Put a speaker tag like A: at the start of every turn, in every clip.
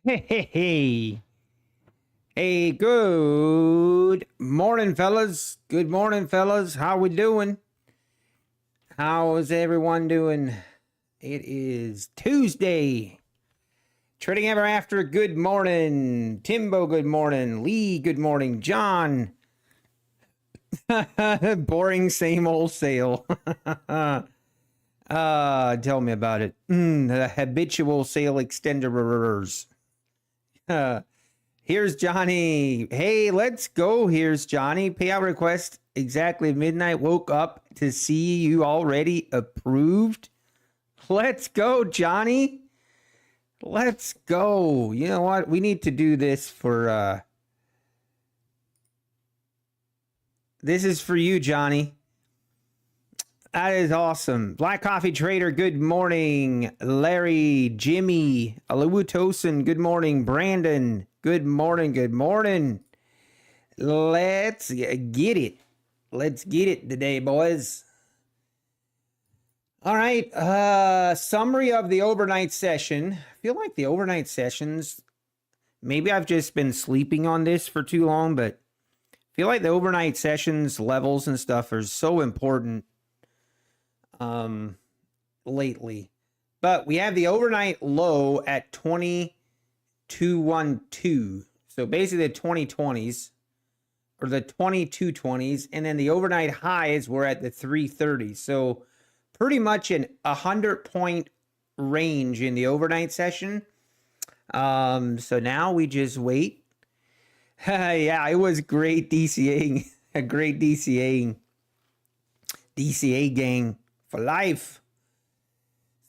A: Hey, hey, hey. Hey, good morning, fellas. Good morning, fellas. How we doing? How is everyone doing? It is Tuesday. Trading Ever After, good morning. Timbo, good morning. Lee, good morning. John. Boring, same old sale. Tell me about it. The habitual sale extenders. Here's Johnny. Hey, let's go. Here's Johnny. Payout request exactly midnight. Woke up to see you already approved. Let's go, Johnny. Let's go. You know what? We need to do this for this is for you, Johnny. That is awesome. Black Coffee Trader, good morning. Larry, Jimmy, Alutosin, good morning. Brandon, good morning. Good morning. Let's get it. Let's get it today, boys. All right. Summary of the overnight session. I feel like the overnight sessions, maybe I've just been sleeping on this for too long, but I feel like the overnight sessions levels and stuff are so important lately. But we have the overnight low at 2212. So basically the 2020s or the 2220s, and then the overnight highs were at the 330s. So pretty much in 100-point range in the overnight session. So now we just wait. Yeah, it was great DCAing. A great DCAing. DCA gang for life.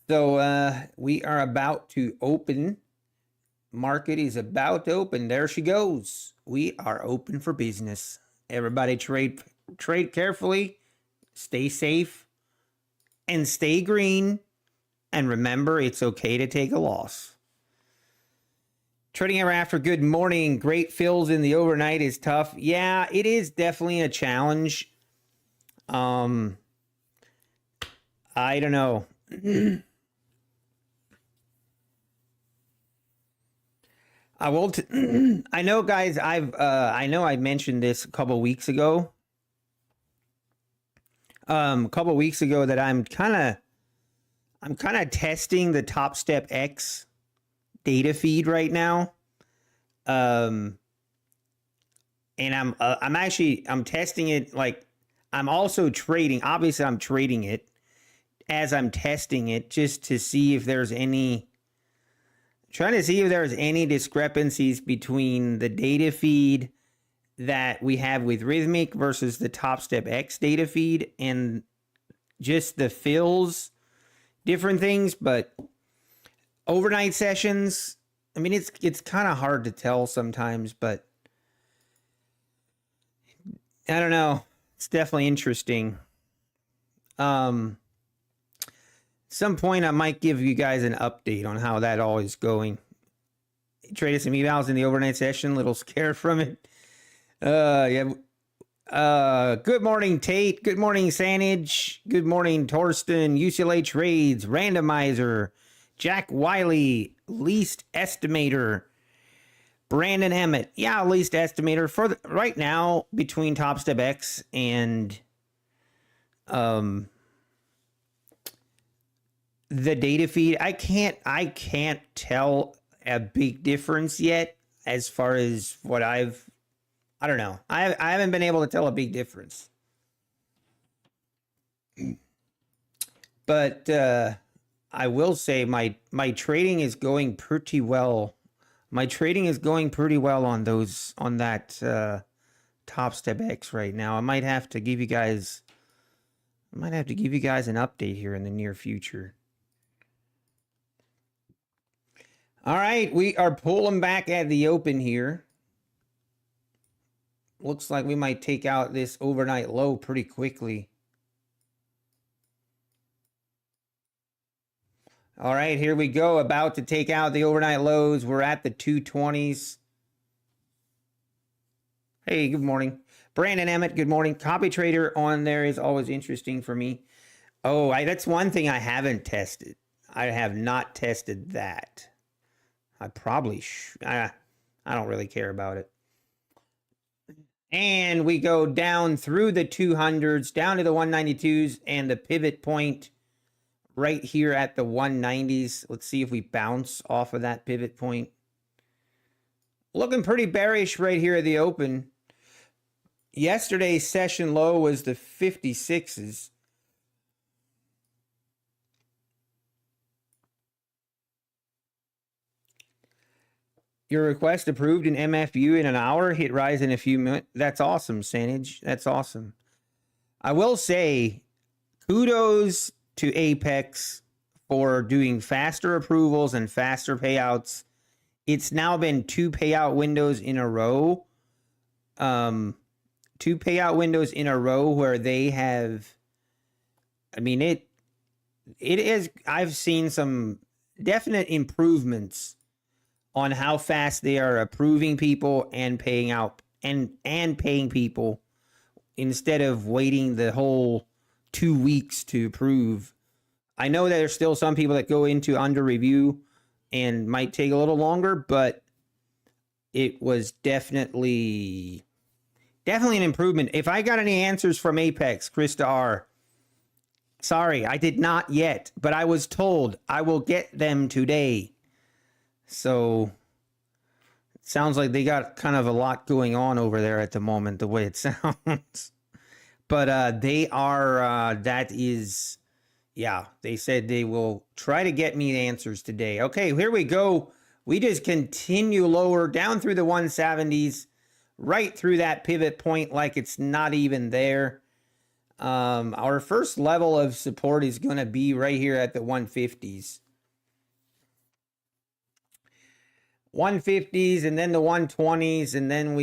A: So we are about to open. Market is about to open. There she goes. We are open for business. Everybody trade carefully, stay safe, and stay green. And remember, it's okay to take a loss. Trading Ever After, good morning. Great fills in the overnight is tough. Yeah, it is definitely a challenge. I don't know. I will. I know, guys. I know I mentioned this a couple weeks ago. A couple weeks ago that I'm kind of testing the Topstep X data feed right now. And I'm testing it. Like, I'm also trading. Obviously, I'm trading it as I'm testing it just to see if there's any. Trying to see if there's any discrepancies between the data feed that we have with Rhythmic versus the Topstep X data feed and just the fills, different things. But overnight sessions, I mean, it's kind of hard to tell sometimes, but I don't know. It's definitely interesting. Some point I might give you guys an update on how that all is going. Traded some evals in the overnight session, a little scared from it. Yeah. Good morning, Tate. Good morning, Sanage. Good morning, Torsten. UCLA Trades, Randomizer, Jack Wiley, Least Estimator, Brandon Emmett. Yeah, Least Estimator for right now between Topstep X and the data feed. I can't tell a big difference yet as far as what I don't know. I haven't been able to tell a big difference. But I will say my trading is going pretty well. My trading is going pretty well on that Topstep X right now. I might have to give you guys an update here in the near future. All right, we are pulling back at the open here. Looks like we might take out this overnight low pretty quickly. All right, here we go. About to take out the overnight lows. We're at the 220s. Hey, good morning. Brandon Emmett, good morning. Copy trader on there is always interesting for me. Oh, that's one thing I haven't tested. I have not tested that. I probably I don't really care about it. And we go down through the 200s, down to the 192s, and the pivot point right here at the 190s. Let's see if we bounce off of that pivot point. Looking pretty bearish right here at the open. Yesterday's session low was the 56s. Your request approved in MFU in an hour. Hit rise in a few minutes. That's awesome, Sanage. That's awesome. I will say kudos to Apex for doing faster approvals and faster payouts. It's now been 2 payout windows in a row. 2 payout windows in a row where they have, I mean, it is, I've seen some definite improvements on how fast they are approving people and paying out and paying people instead of waiting the whole 2 weeks to approve. I know that there's still some people that go into under review and might take a little longer, but it was definitely an improvement. If I got any answers from Apex, Krista R, sorry, I did not yet, but I was told I will get them today. So it sounds like they got kind of a lot going on over there at the moment, the way it sounds. But they are, that is, yeah, they said they will try to get me the answers today. Okay, here we go. We just continue lower down through the 170s, right through that pivot point like it's not even there. Our first level of support is going to be right here at the 150s. 150s and then the 120s, and then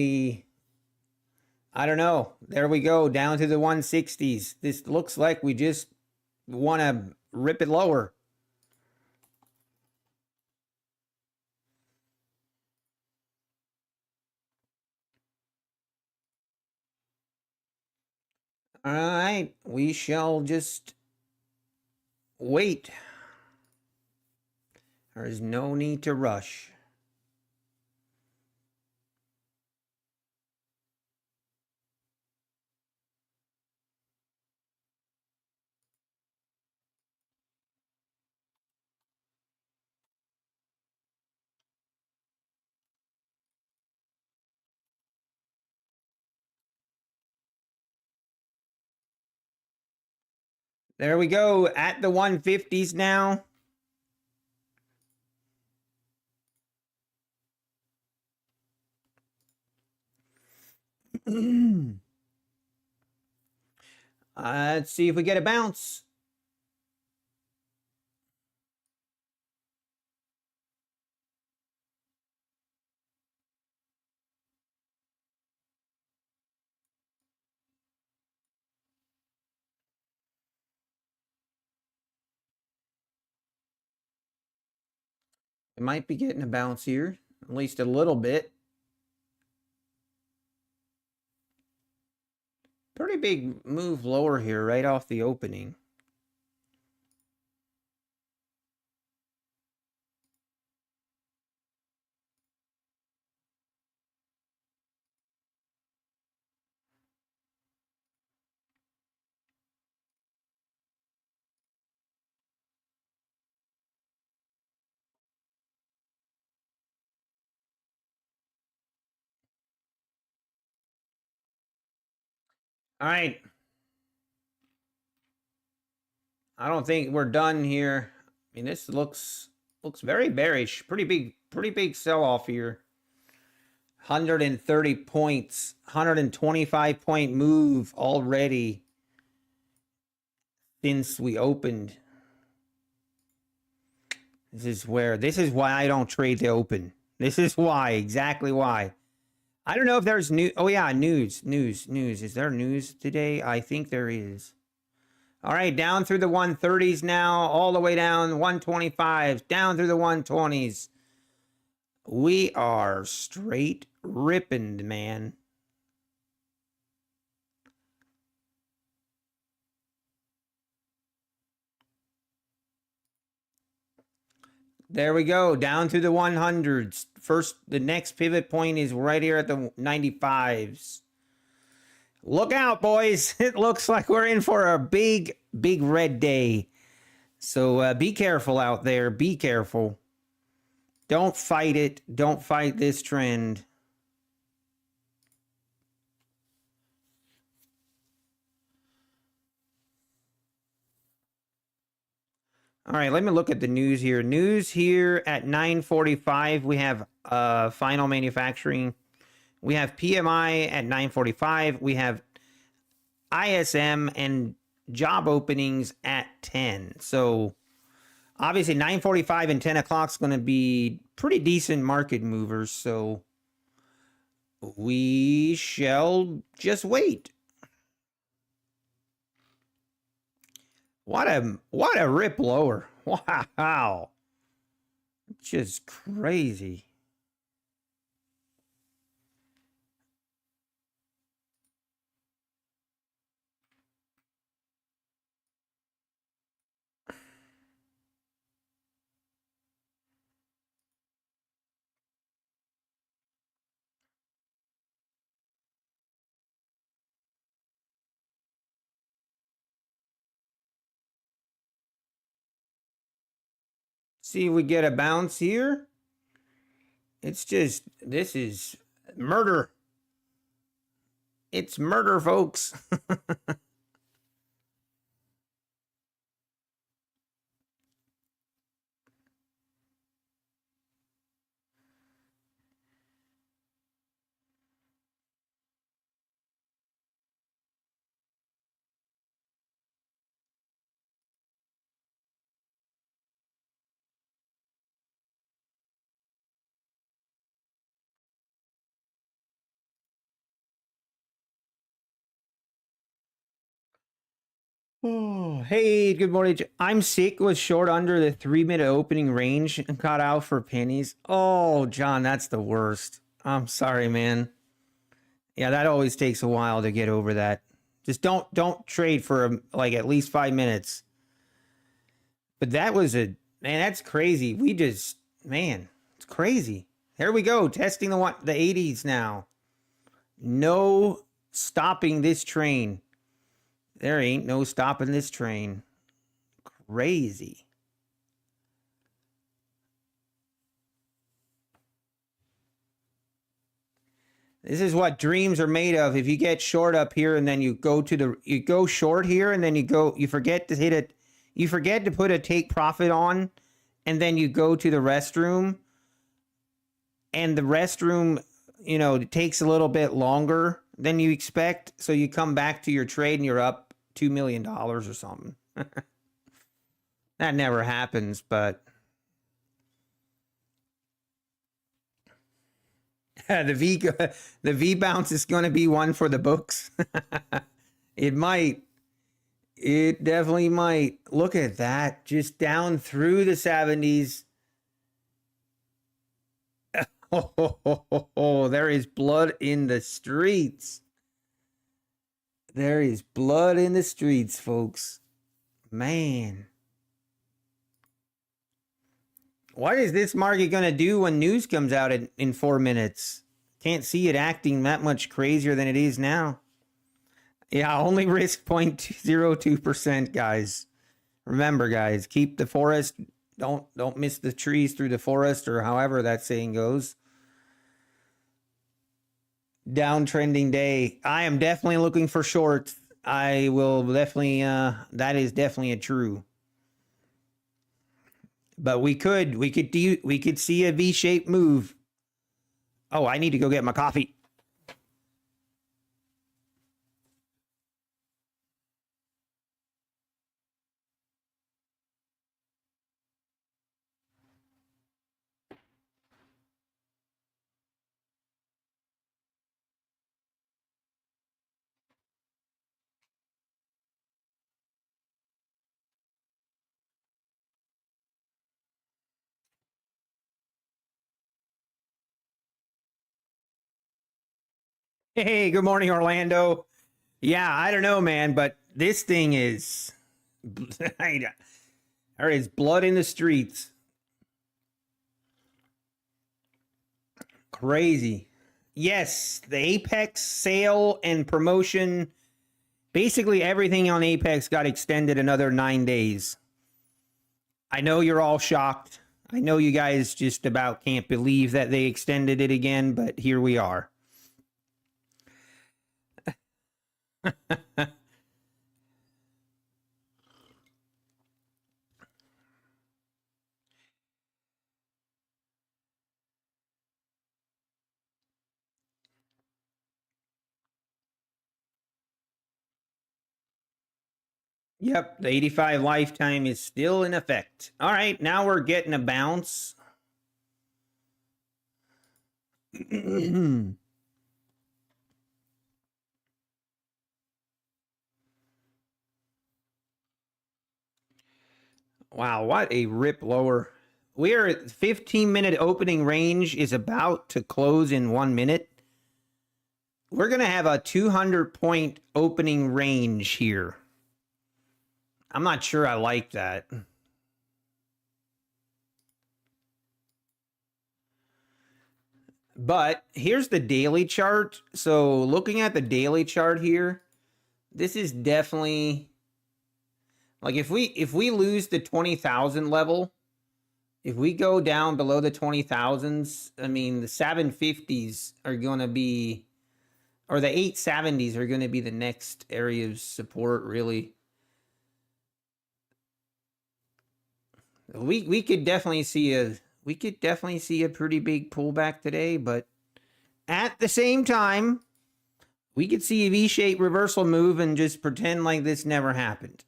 A: I don't know. There we go, down to the 160s. This looks like we just want to rip it lower. All right, we shall just wait. There is no need to rush. There we go, at the 150s now. Let's see if we get a bounce. It might be getting a bounce here, at least a little bit. Pretty big move lower here right off the opening. All right. I don't think we're done here. I mean, this looks very bearish. Pretty big sell-off here. 130 points, 125 point move already since we opened. This is why I don't trade the open. This is why, exactly why. I don't know if there's news. Oh yeah, news. Is there news today? I think there is. All right, down through the 130s now, all the way down 125s, down through the 120s. We are straight ripping, man. There we go. Down to the 100s. First, the next pivot point is right here at the 95s. Look out, boys. It looks like we're in for a big, big red day. So be careful out there. Be careful. Don't fight it. Don't fight this trend. All right, let me look at the news here. News here at 9:45. We have final manufacturing. We have PMI at 9:45. We have ISM and job openings at 10. So obviously 9:45 and 10 o'clock is going to be pretty decent market movers. So we shall just wait. What a rip lower. Wow. Just crazy. See if we get a bounce here. It's just, this is murder. It's murder, folks. Oh, hey, good morning. I'm sick, was short under the 3-minute opening range and got out for pennies. Oh, John, that's the worst. I'm sorry, man. Yeah, that always takes a while to get over that. Just don't trade for like at least 5 minutes. But that was man, that's crazy. We just, man, it's crazy. Here we go, testing the 80s now. No stopping this train. There ain't no stopping this train. Crazy. This is what dreams are made of. If you get short up here and then you go short here and then you forget to hit it. You forget to put a take profit on and then you go to the restroom and the restroom, it takes a little bit longer than you expect. So you come back to your trade and you're up $2 million or something. That never happens, but the V bounce is going to be one for the books. It might. It definitely might. Look at that. Just down through the 70s. Oh, there is blood in the streets. There is blood in the streets, folks. Man. What is this market going to do when news comes out in 4 minutes? Can't see it acting that much crazier than it is now. Yeah, only risk 0.02%, guys. Remember, guys, keep the forest. Don't miss the trees through the forest, or however that saying goes. Downtrending day. I am definitely looking for shorts. I will definitely, that is definitely a true. But we could see a V-shaped move. Oh, I need to go get my coffee. Hey, good morning, Orlando. Yeah, I don't know, man, but this thing is there is blood in the streets. Crazy. Yes, the Apex sale and promotion, basically everything on Apex got extended another 9 days. I know you're all shocked. I know you guys just about can't believe that they extended it again, but here we are. Yep, the 85 lifetime is still in effect. All right, now we're getting a bounce. Wow, what a rip lower. We are at 15-minute opening range is about to close in 1 minute. We're going to have a 200-point opening range here. I'm not sure I like that. But here's the daily chart. So looking at the daily chart here, this is definitely like if we lose the 20,000 level, if we go down below the 20,000s, I mean the 750s are going to be, or the 870s are going to be the next area of support really. We could definitely see a pretty big pullback today, but at the same time, we could see a V-shaped reversal move and just pretend like this never happened.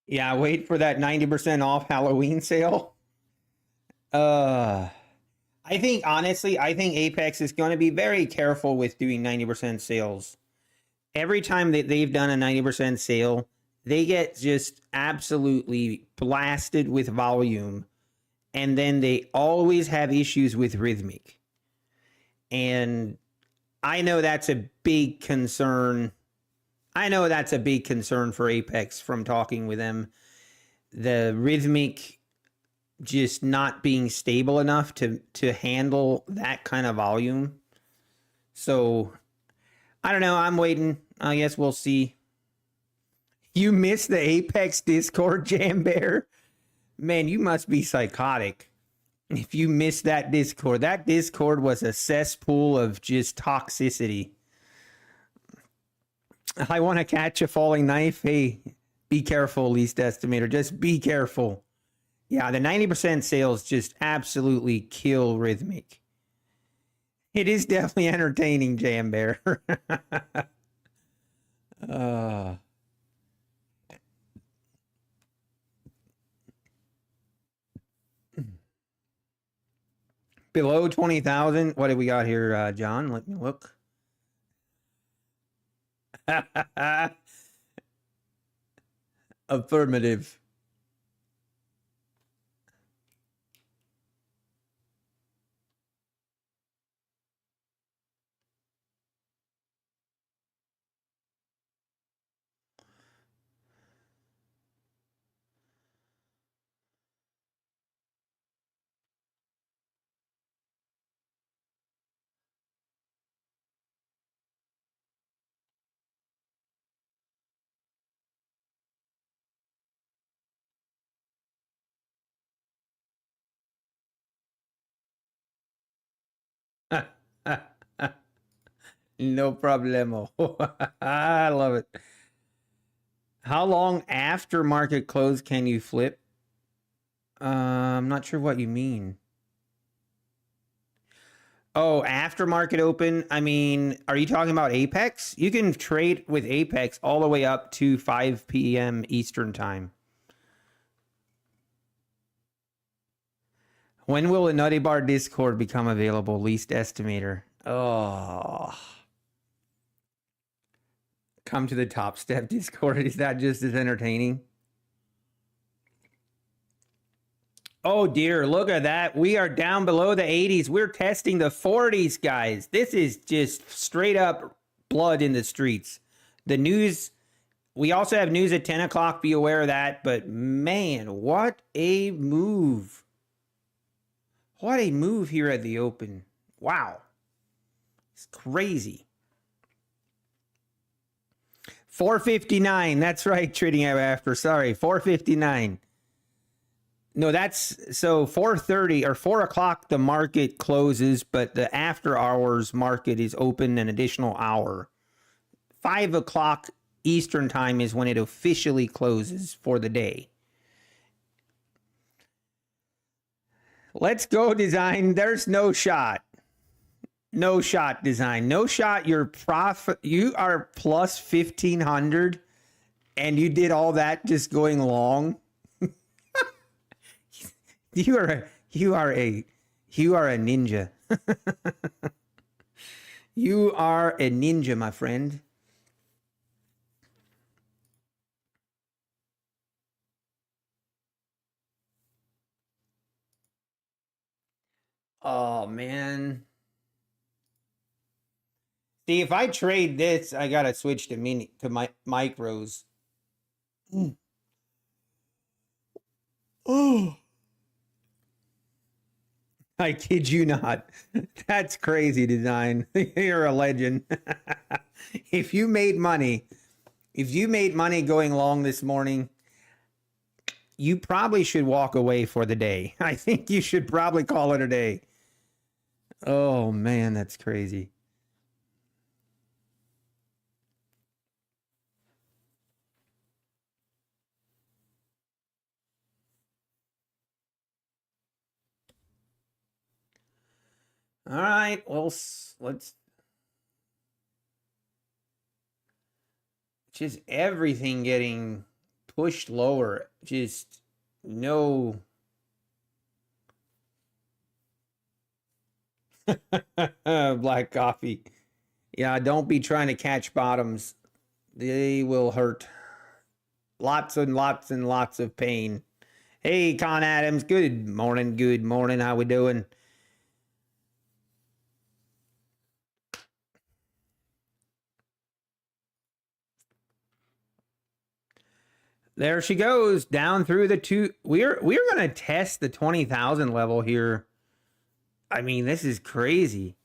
A: Yeah, wait for that 90% off Halloween sale. I think honestly, I think Apex is going to be very careful with doing 90% sales. Every time that they've done a 90% sale, they get just absolutely blasted with volume, and then they always have issues with rhythmic. And I know that's a big concern. I know that's a big concern for Apex from talking with them. The rhythmic just not being stable enough to handle that kind of volume. So I don't know. I'm waiting. I guess we'll see. You missed the Apex Discord, Jam Bear? Man, you must be psychotic. If you missed that Discord was a cesspool of just toxicity. I want to catch a falling knife. Hey, be careful, least estimator. Just be careful. Yeah, the 90% sales just absolutely kill rhythmic. It is definitely entertaining, Jam Bear. Below 20,000. What do we got here, John? Let me look. Affirmative. No problemo. I love it. How long after market close can you flip? I'm not sure what you mean. Oh, after market open? I mean, are you talking about Apex? You can trade with Apex all the way up to 5 p.m. Eastern time. When will the Nutty Bar Discord become available? Least estimator. Oh. Come to the Topstep Discord. Is that just as entertaining? Oh dear, look at that. We are down below the 80s. We're testing the 40s, guys. This is just straight up blood in the streets. The news, we also have news at 10 o'clock. Be aware of that. But man, what a move. What a move here at the open. Wow. It's crazy. 459. That's right, trading after. Sorry, 459. No, that's so 4:30 or 4 o'clock the market closes, but the after hours market is open an additional hour. 5 o'clock Eastern time is when it officially closes for the day. Let's go, design. There's no shot. No shot, design. No shot. Your profit. You are plus 1,500, and you did all that just going long. You are a ninja. You are a ninja, my friend. Oh man. See, if I trade this, I gotta switch to micros. Oh. I kid you not. That's crazy, design. You're a legend. If you made money going long this morning, you probably should walk away for the day. I think you should probably call it a day. Oh man, that's crazy. All right, well, let's just everything getting pushed lower. Just no. Black coffee. Yeah, don't be trying to catch bottoms. They will hurt. Lots and lots and lots of pain. Hey, Con Adams. Good morning. Good morning. How we doing? There she goes down through the two. We're going to test the 20,000 level here. I mean, this is crazy.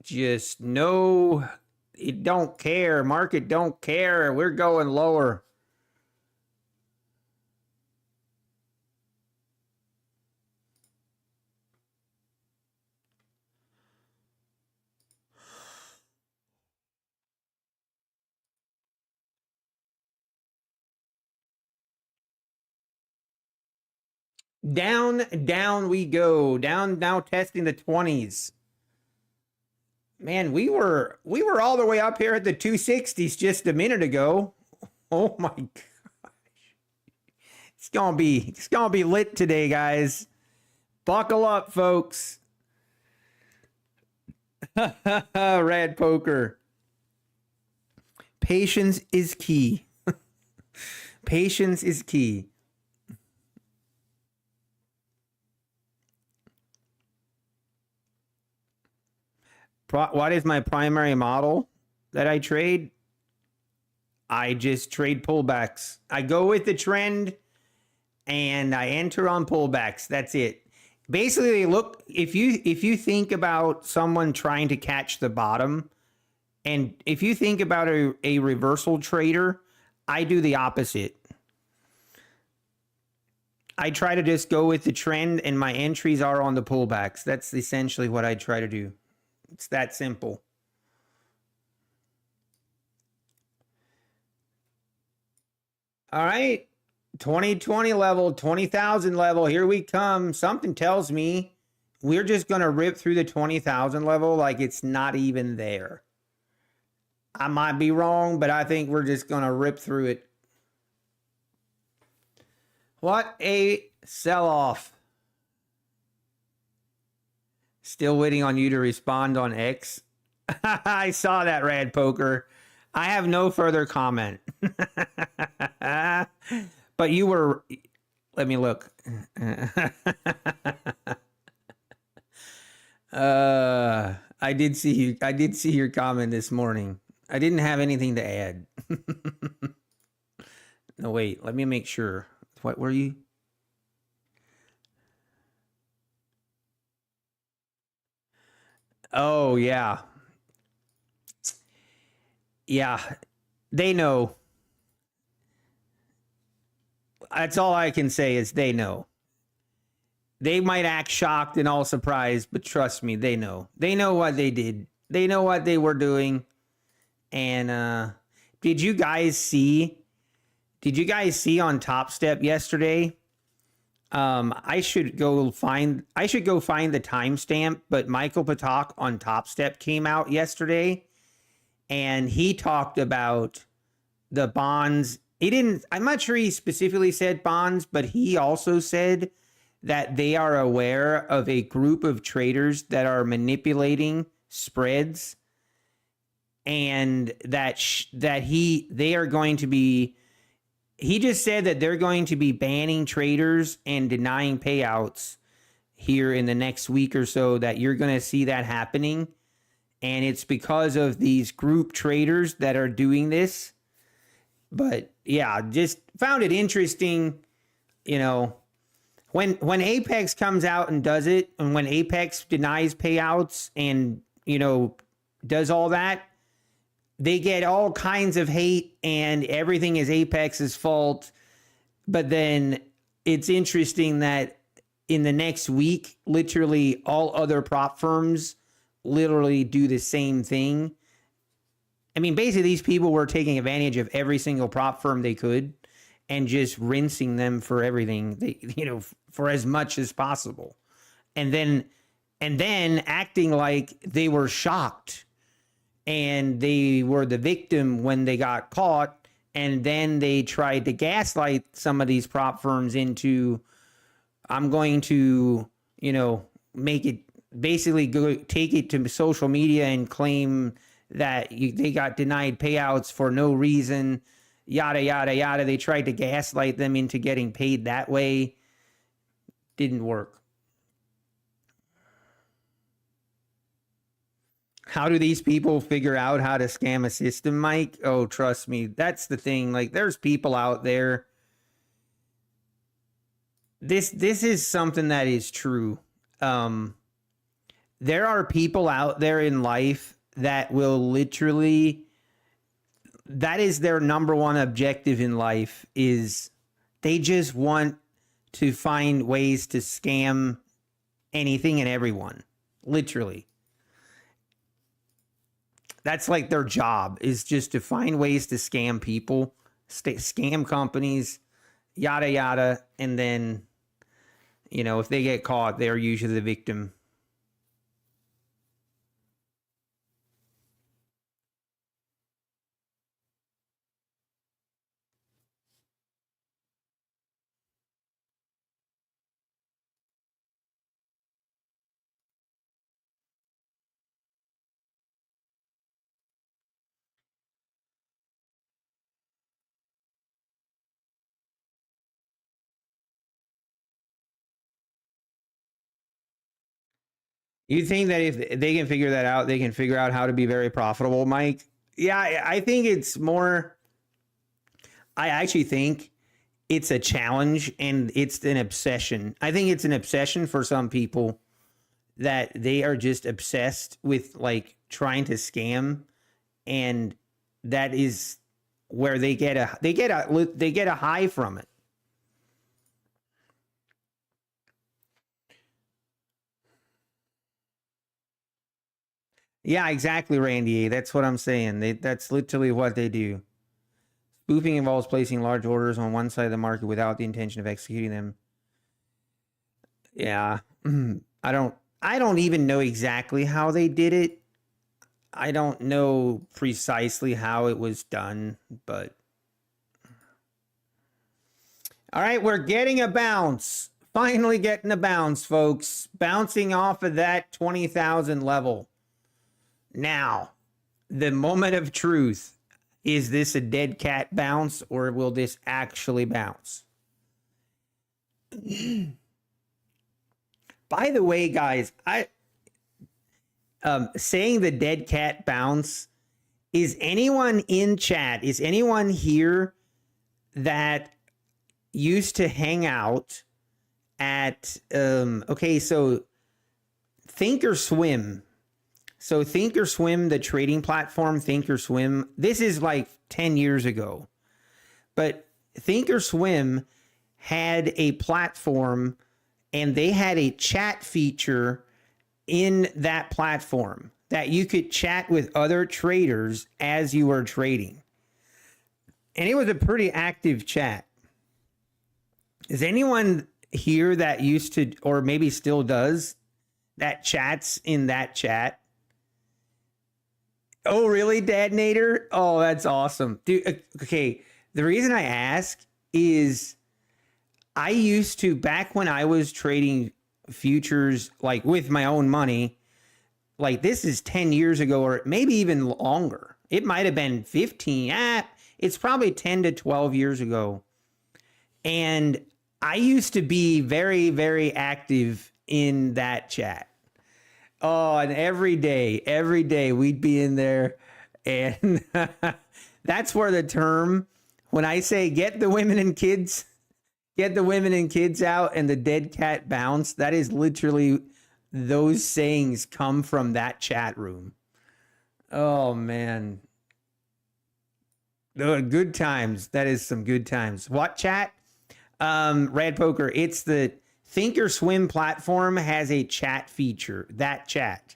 A: Just no, it don't care. Market don't care. We're going lower. Down we go. Down now, testing the 20s. Man, we were all the way up here at the 260s just a minute ago. Oh my gosh. It's gonna be lit today, guys. Buckle up, folks. Red poker. Patience is key. Patience is key. What is my primary model that I trade? I just trade pullbacks. I go with the trend and I enter on pullbacks. That's it. Basically, look, if you think about someone trying to catch the bottom, and if you think about a reversal trader, I do the opposite. I try to just go with the trend and my entries are on the pullbacks. That's essentially what I try to do. It's that simple. All right. 2020 level, 20,000 level. Here we come. Something tells me we're just going to rip through the 20,000 level like it's not even there. I might be wrong, but I think we're just going to rip through it. What a sell-off. Still waiting on you to respond on X. I saw that, Rad Poker. I have no further comment. But you were, let me look. I did see you. I did see your comment this morning. I didn't have anything to add. No, wait, let me make sure. What were you? Oh, yeah. Yeah, they know. That's all I can say is they know. They might act shocked and all surprised, but trust me, they know. They know what they did. They know what they were doing. And did you guys see? Did you guys see on Topstep yesterday? I should go find the timestamp, but Michael Patak on Topstep came out yesterday and he talked about the bonds. He didn't, I'm not sure he specifically said bonds, but he also said that they are aware of a group of traders that are manipulating spreads and that they are going to be, he just said that they're going to be banning traders and denying payouts here in the next week or so, that you're going to see that happening. And it's because of these group traders that are doing this. But yeah, just found it interesting, you know, when Apex comes out and does it, and when Apex denies payouts and, you know, does all that, they get all kinds of hate and everything is Apex's fault. But then it's interesting that in the next week, literally all other prop firms literally do the same thing. I mean, basically these people were taking advantage of every single prop firm they could and just rinsing them for everything, they, you know, for as much as possible. And then acting like they were shocked and they were the victim when they got caught. And then they tried to gaslight some of these prop firms into, I'm going to, you know, make it, basically go take it to social media and claim that they got denied payouts for no reason, yada, yada, yada. They tried to gaslight them into getting paid that way. Didn't work. How do these people figure out how to scam a system, Mike? Oh, trust me. That's the thing. Like, there's people out there. This is something that is true. There are people out there in life that will literally, that is their number one objective in life, is they just want to find ways to scam anything and everyone. Literally. That's like their job, is just to find ways to scam people, scam companies, yada, yada. And then, you know, if they get caught, they're usually the victim. You think that if they can figure that out, they can figure out how to be very profitable, Mike? Yeah, I think it's more, I actually think it's a challenge and it's an obsession. I think it's an obsession for some people, that they are just obsessed with like trying to scam, and that is where they get a high from it. Yeah, exactly, Randy. That's what I'm saying. That's literally what they do. Spoofing involves placing large orders on one side of the market without the intention of executing them. Yeah. I don't even know exactly how they did it. I don't know precisely how it was done, but all right, we're getting a bounce. Finally getting a bounce, folks. Bouncing off of that 20,000 level. Now, the moment of truth. Is this a dead cat bounce or will this actually bounce? By the way, guys, saying the dead cat bounce, is anyone in chat, is anyone here that used to hang out at okay, so Thinkorswim. So Thinkorswim, the trading platform, Thinkorswim, this is like 10 years ago. But Thinkorswim had a platform and they had a chat feature in that platform that you could chat with other traders as you were trading. And it was a pretty active chat. Is anyone here that used to, or maybe still does, that chats in that chat? Oh, really, Dad Nader? Oh, that's awesome. Dude, okay, the reason I ask is I used to, back when I was trading futures, like with my own money, like this is 10 years ago or maybe even longer. It might have been 15. It's probably 10 to 12 years ago. And I used to be very, very active in that chat. Oh, and every day we'd be in there. And that's where the term, when I say get the women and kids out and the dead cat bounce, that is literally, those sayings come from that chat room. Oh, man. Good times. That is some good times. What chat? Rad Poker, it's the Thinkorswim platform has a chat feature. That chat.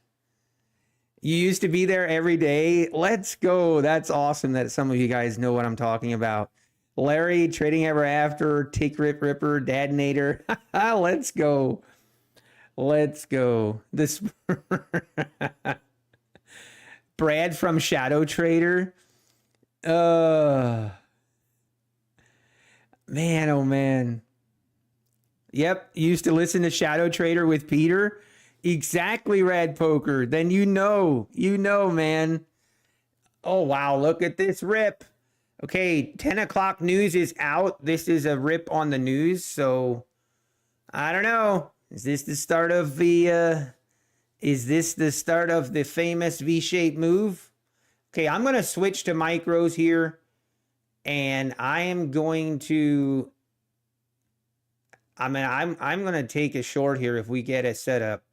A: You used to be there every day. Let's go. That's awesome that some of you guys know what I'm talking about. Larry, Trading Ever After, Tick Rip Ripper, Dad Nader. Let's go. Let's go. This Brad from Shadow Trader. Man, oh man. Yep, used to listen to Shadow Trader with Peter. Exactly, Rad Poker. Then you know, man. Oh wow, look at this rip. Okay, 10 o'clock news is out. This is a rip on the news, so I don't know. Is this the start of the famous V-shaped move? Okay, I'm going to switch to micros here, and I am going to, I'm going to take a short here if we get it set up.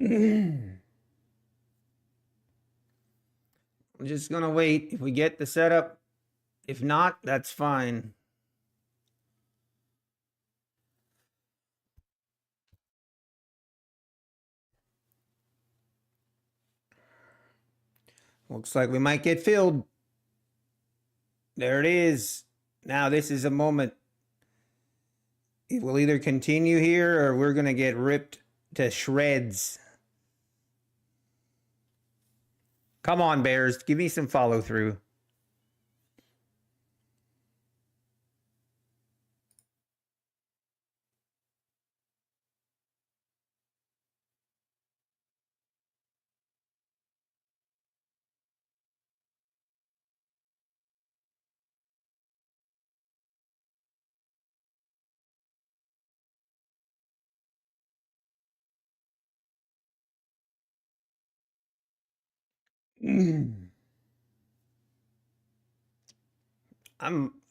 A: I'm just going to wait if we get the setup. If not, that's fine. Looks like we might get filled. There it is. Now this is a moment. It will either continue here or we're going to get ripped to shreds. Come on, Bears. Give me some follow through.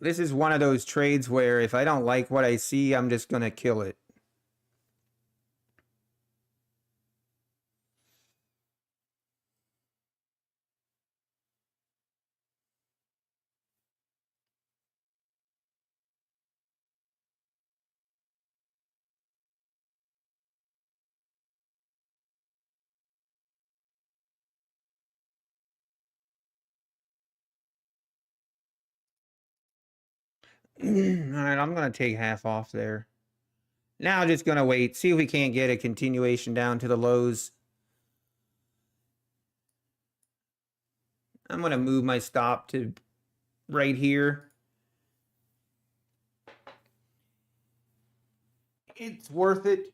A: This is one of those trades where if I don't like what I see, I'm just going to kill it. All right, I'm going to take half off there. Now just going to wait, see if we can't get a continuation down to the lows. I'm going to move my stop to right here. It's worth it.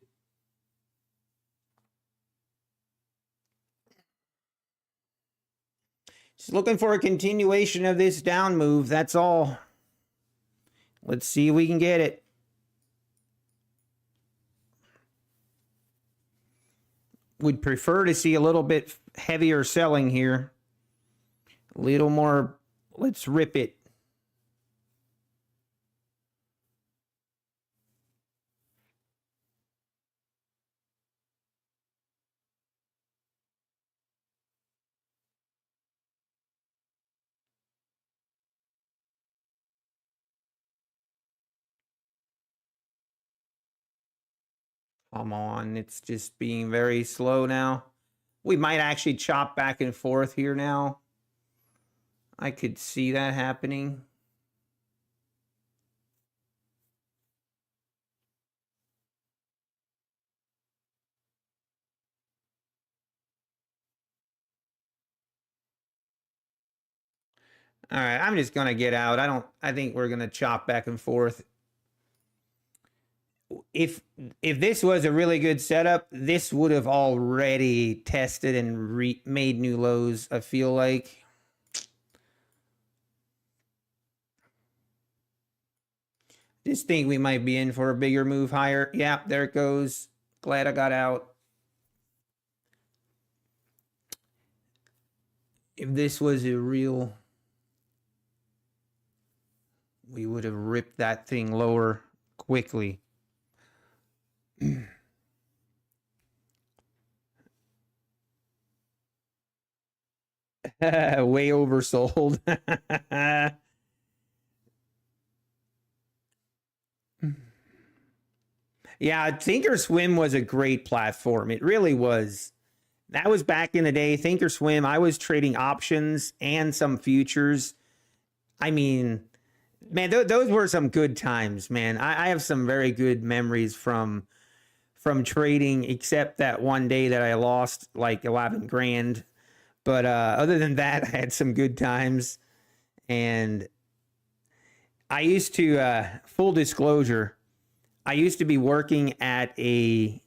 A: Just looking for a continuation of this down move. That's all. Let's see if we can get it. Would prefer to see a little bit heavier selling here. A little more. Let's rip it. Come on, it's just being very slow now. We might actually chop back and forth here now. I could see that happening. All right, I'm just going to get out. I think we're going to chop back and forth. If this was a really good setup, this would have already tested and made new lows, I feel like. Just think we might be in for a bigger move higher. Yeah, there it goes. Glad I got out. If this was a real, we would have ripped that thing lower quickly. Way oversold. Yeah, Thinkorswim was a great platform. It really was. That was back in the day. Thinkorswim, I was trading options and some futures. I mean, man, those were some good times, man. I have some very good memories from trading, except that one day that I lost like 11 grand. But other than that, I had some good times. And I used to, full disclosure, I used to be working at a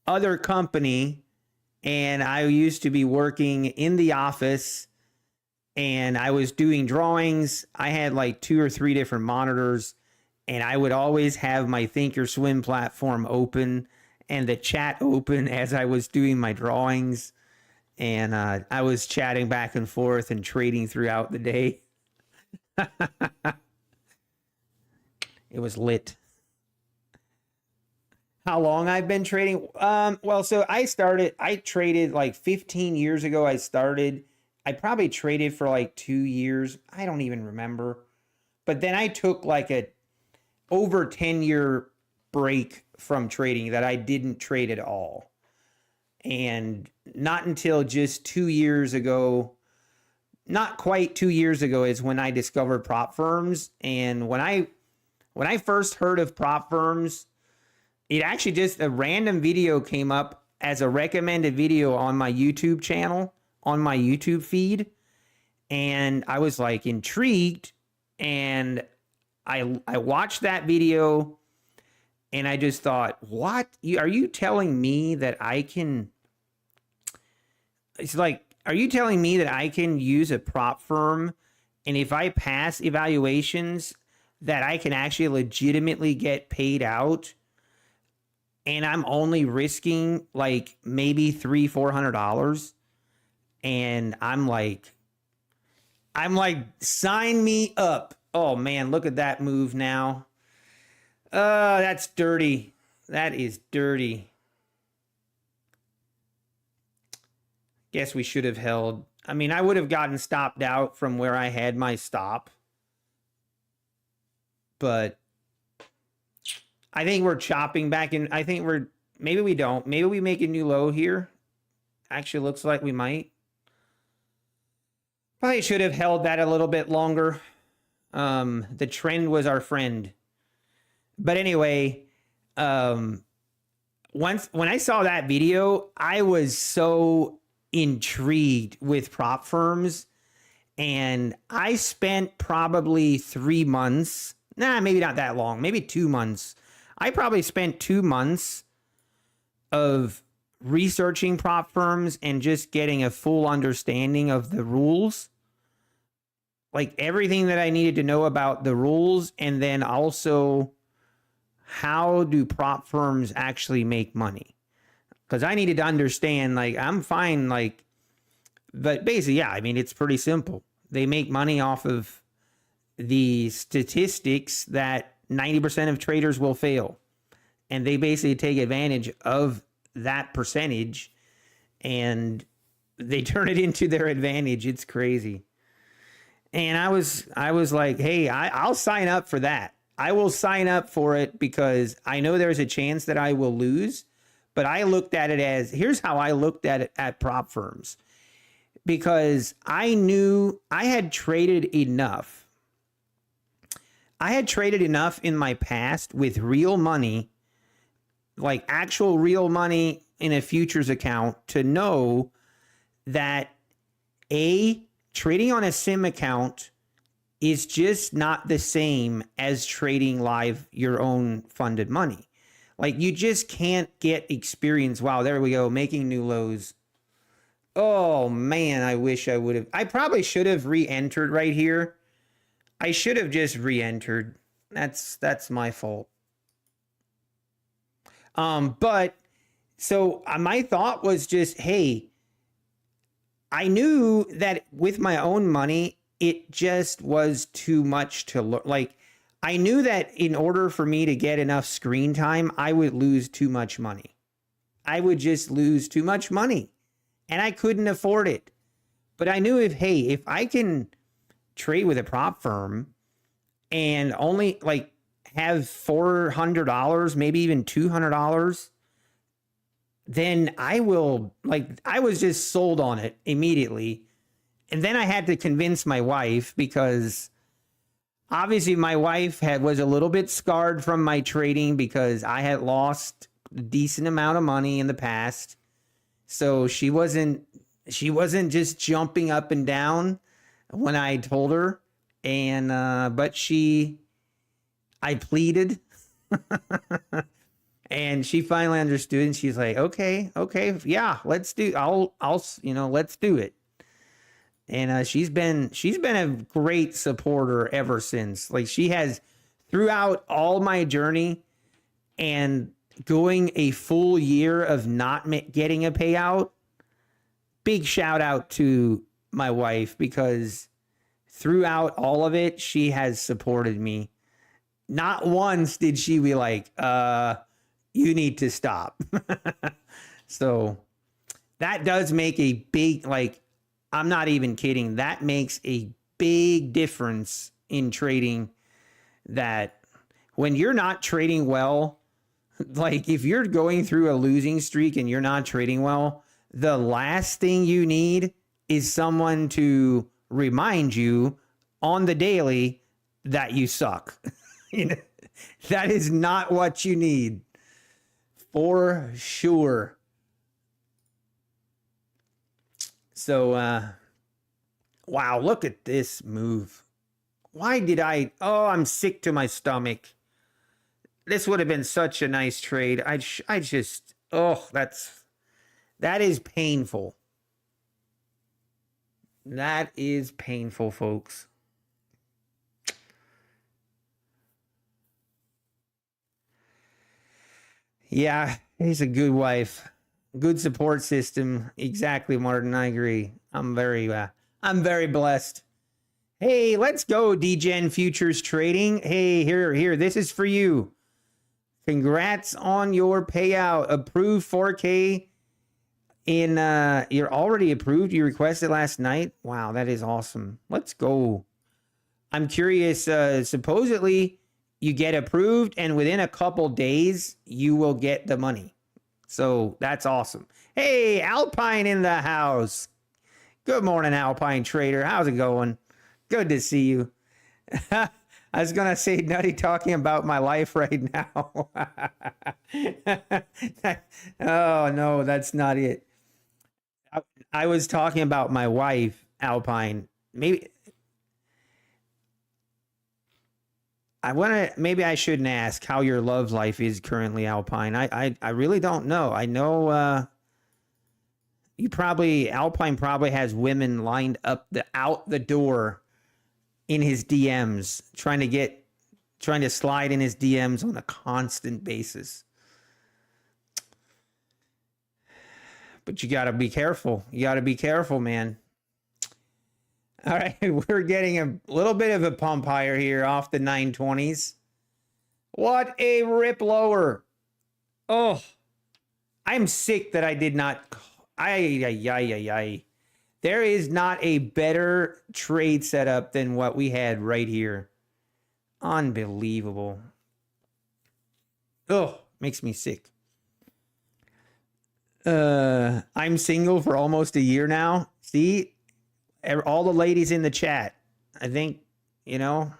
A: other company, and I used to be working in the office, and I was doing drawings. I had like 2 or 3 different monitors, and I would always have my Thinkorswim platform open and the chat open as I was doing my drawings. And I was chatting back and forth and trading throughout the day. It was lit. How long I've been trading? Well, so I traded like 15 years ago. I probably traded for like 2 years. I don't even remember. But then I took like a over 10-year break from trading that I didn't trade at all. And not until just 2 years ago, not quite 2 years ago, is when I discovered prop firms. And when I first heard of prop firms, it actually just a random video came up as a recommended video on my YouTube channel, on my YouTube feed. And I was like intrigued, and I watched that video, and I just thought, what? Are you telling me that I can, it's like, are you telling me that I can use a prop firm, and if I pass evaluations, that I can actually legitimately get paid out, and I'm only risking like maybe $300-400? And I'm like, sign me up. Oh man, look at that move now. That's dirty. That is dirty. Guess we should have held. I mean, I would have gotten stopped out from where I had my stop. But I think we're chopping back in. I think maybe we don't. Maybe we make a new low here. Actually, looks like we might. Probably should have held that a little bit longer. The trend was our friend. But anyway, When I saw that video, I was so intrigued with prop firms, and I spent probably 3 months, maybe not that long, maybe 2 months. I probably spent 2 months of researching prop firms and just getting a full understanding of the rules, like everything that I needed to know about the rules, and then also how do prop firms actually make money? Because I needed to understand, like, I'm fine, like, but basically, yeah, I mean, it's pretty simple. They make money off of the statistics that 90% of traders will fail. And they basically take advantage of that percentage and they turn it into their advantage. It's crazy. And I was like, hey, I'll sign up for that. I will sign up for it because I know there's a chance that I will lose. But I looked at it as, here's how I looked at it at prop firms. Because I knew I had traded enough. I had traded enough in my past with real money, like actual real money in a futures account, to know that trading on a sim account is just not the same as trading live your own funded money. Like, you just can't get experience. Wow, there we go, making new lows. Oh man, I wish I would have. I probably should have re-entered right here. I should have just re-entered. That's my fault. But so my thought was just, hey, I knew that with my own money, it just was too much to look like. I knew that in order for me to get enough screen time, I would lose too much money. I would just lose too much money and I couldn't afford it. But I knew if I can trade with a prop firm and only like have $400, maybe even $200, then I will, like, I was just sold on it immediately. And then I had to convince my wife, because obviously my wife was a little bit scarred from my trading because I had lost a decent amount of money in the past. So she wasn't just jumping up and down when I told her. And but I pleaded. And she finally understood, and she's like, okay, yeah, let's do it. And she's been a great supporter ever since. Like, she has, throughout all my journey and going a full year of not getting a payout. Big shout out to my wife, because throughout all of it, she has supported me. Not once did she be like, you need to stop. So that does make a big, like, I'm not even kidding. That makes a big difference in trading, that when you're not trading well, like if you're going through a losing streak and you're not trading well, the last thing you need is someone to remind you on the daily that you suck. You know, that is not what you need, for sure. So, wow, look at this move. Why did I'm sick to my stomach. This would have been such a nice trade. that is painful. That is painful, folks. Yeah, he's a good wife. Good support system. Exactly, Martin. I agree. I'm very blessed. Hey, let's go, DGen Futures Trading. Hey, here. This is for you. Congrats on your payout. Approved 4K in you're already approved. You requested last night. Wow, that is awesome. Let's go. I'm curious, supposedly you get approved and within a couple days you will get the money. So that's awesome. Hey, Alpine in the house. Good morning, Alpine Trader. How's it going? Good to see you. I was gonna say Nutty talking about my life right now. Oh no, that's not it. I was talking about my wife, Alpine. Maybe maybe I shouldn't ask how your love life is currently, Alpine. I really don't know. I know Alpine probably has women lined up out the door in his DMs, trying to slide in his DMs on a constant basis. But you got to be careful. You got to be careful, man. All right, we're getting a little bit of a pump higher here off the 920s. What a rip lower. Oh, I'm sick that I did not. There is not a better trade setup than what we had right here. Unbelievable. Oh, makes me sick. I'm single for almost a year now. See, all the ladies in the chat, I think, you know,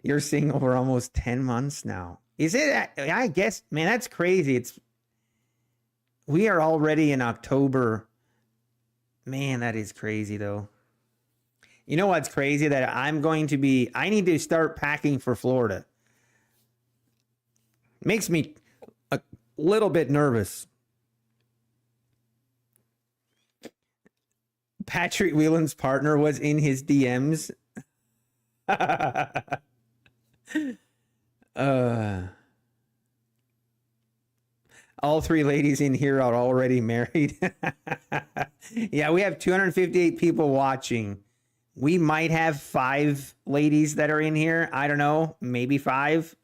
A: you're single for almost 10 months now. Is it? I guess, man, that's crazy. We are already in October. Man, that is crazy though. You know what's crazy? That I need to start packing for Florida. Makes me a little bit nervous. Patrick Whelan's partner was in his DMs. All three ladies in here are already married. Yeah, we have 258 people watching. We might have 5 ladies that are in here. I don't know, maybe 5.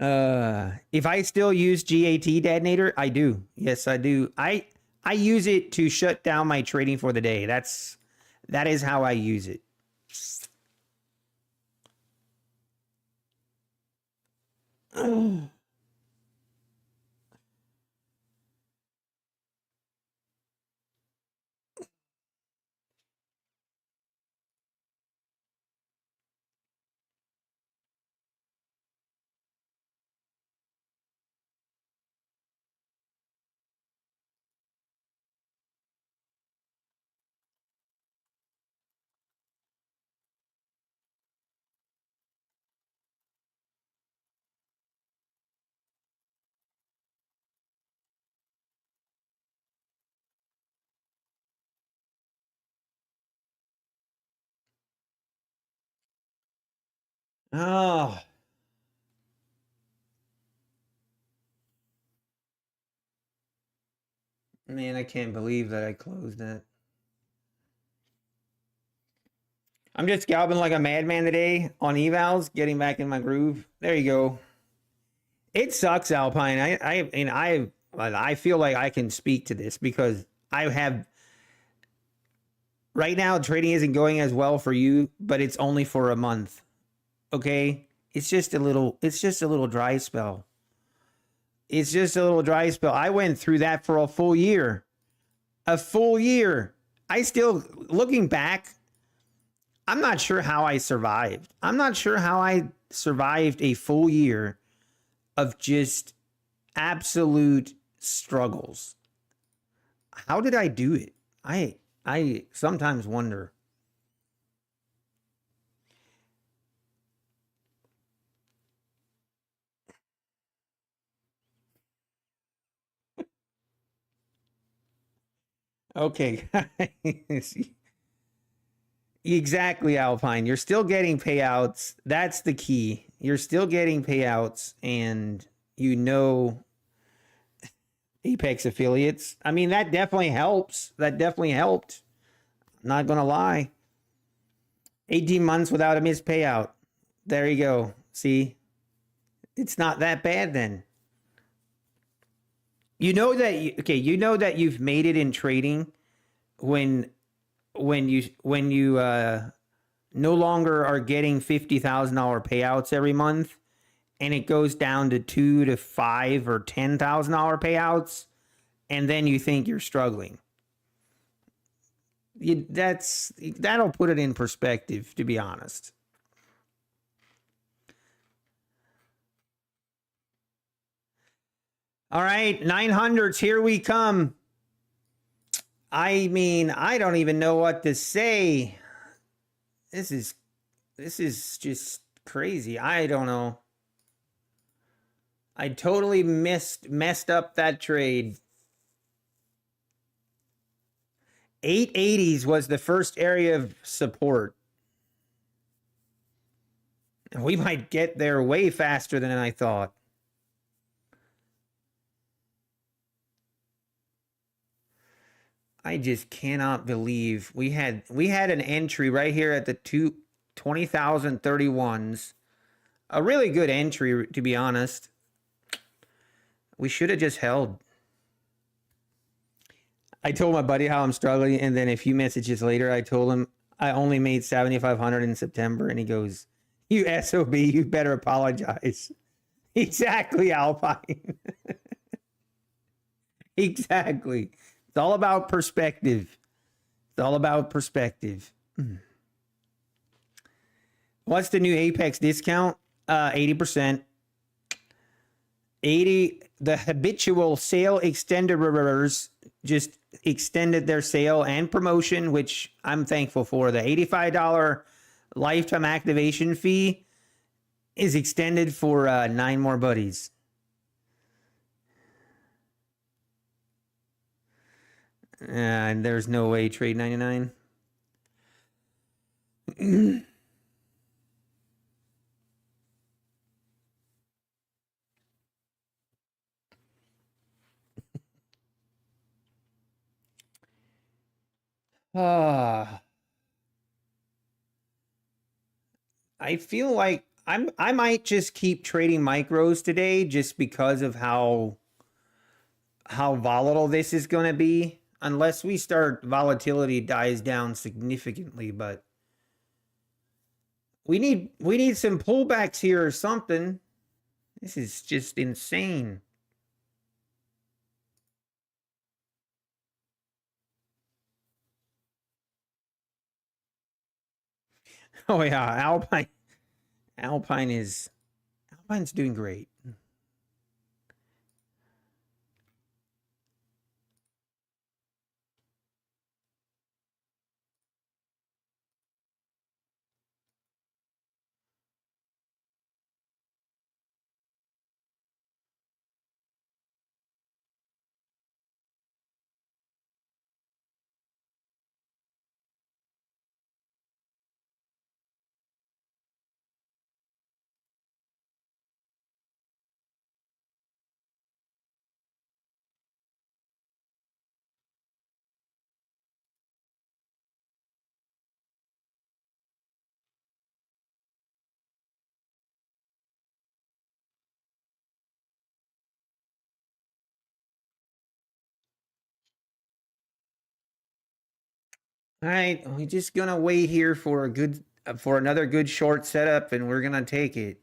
A: If I still use GAT detonator, I do. Yes, I do. I use it to shut down my trading for the day. That is how I use it. Oh, man, I can't believe that I closed that. I'm just scalping like a madman today on evals, getting back in my groove. There you go. It sucks, Alpine. I feel like I can speak to this because I have right now trading isn't going as well for you, but it's only for a month. Okay? It's just a little dry spell. It's just a little dry spell. I went through that for a full year. A full year. I still, looking back, I'm not sure how I survived. I'm not sure how I survived a full year of just absolute struggles. How did I do it? I sometimes wonder. Okay, guys. Exactly, Alpine. You're still getting payouts. That's the key. You're still getting payouts, and you know Apex affiliates. I mean, that definitely helps. That definitely helped. Not gonna lie. 18 months without a missed payout. There you go. See? It's not that bad then. You know that you know that you've made it in trading when you no longer are getting $50,000 payouts every month and it goes down to $2,000 to $5,000 or $10,000 payouts, and then you think you're struggling. That'll put it in perspective, to be honest. All right, 900s, here we come. I mean, I don't even know what to say. This is just crazy. I don't know. I totally messed up that trade. 880s was the first area of support. And we might get there way faster than I thought. I just cannot believe we had an entry right here at the 20,031s. A really good entry, to be honest. We should have just held. I told my buddy how I'm struggling, and then a few messages later, I told him I only made 7,500 in September, and he goes, "You SOB, you better apologize." Exactly, Alpine. Exactly. It's all about perspective. It's all about perspective. What's the new Apex discount? 80%. 80. The habitual sale extenders just extended their sale and promotion, which I'm thankful for. The $85 lifetime activation fee is extended for 9 more buddies. And there's no way trade 99. I feel like I might just keep trading micros today just because of how volatile this is going to be, unless we start volatility dies down significantly. But we need some pullbacks here or something. This is just insane. Oh yeah, Alpine's doing great. All right, we're just gonna wait here for another good short setup, and we're gonna take it.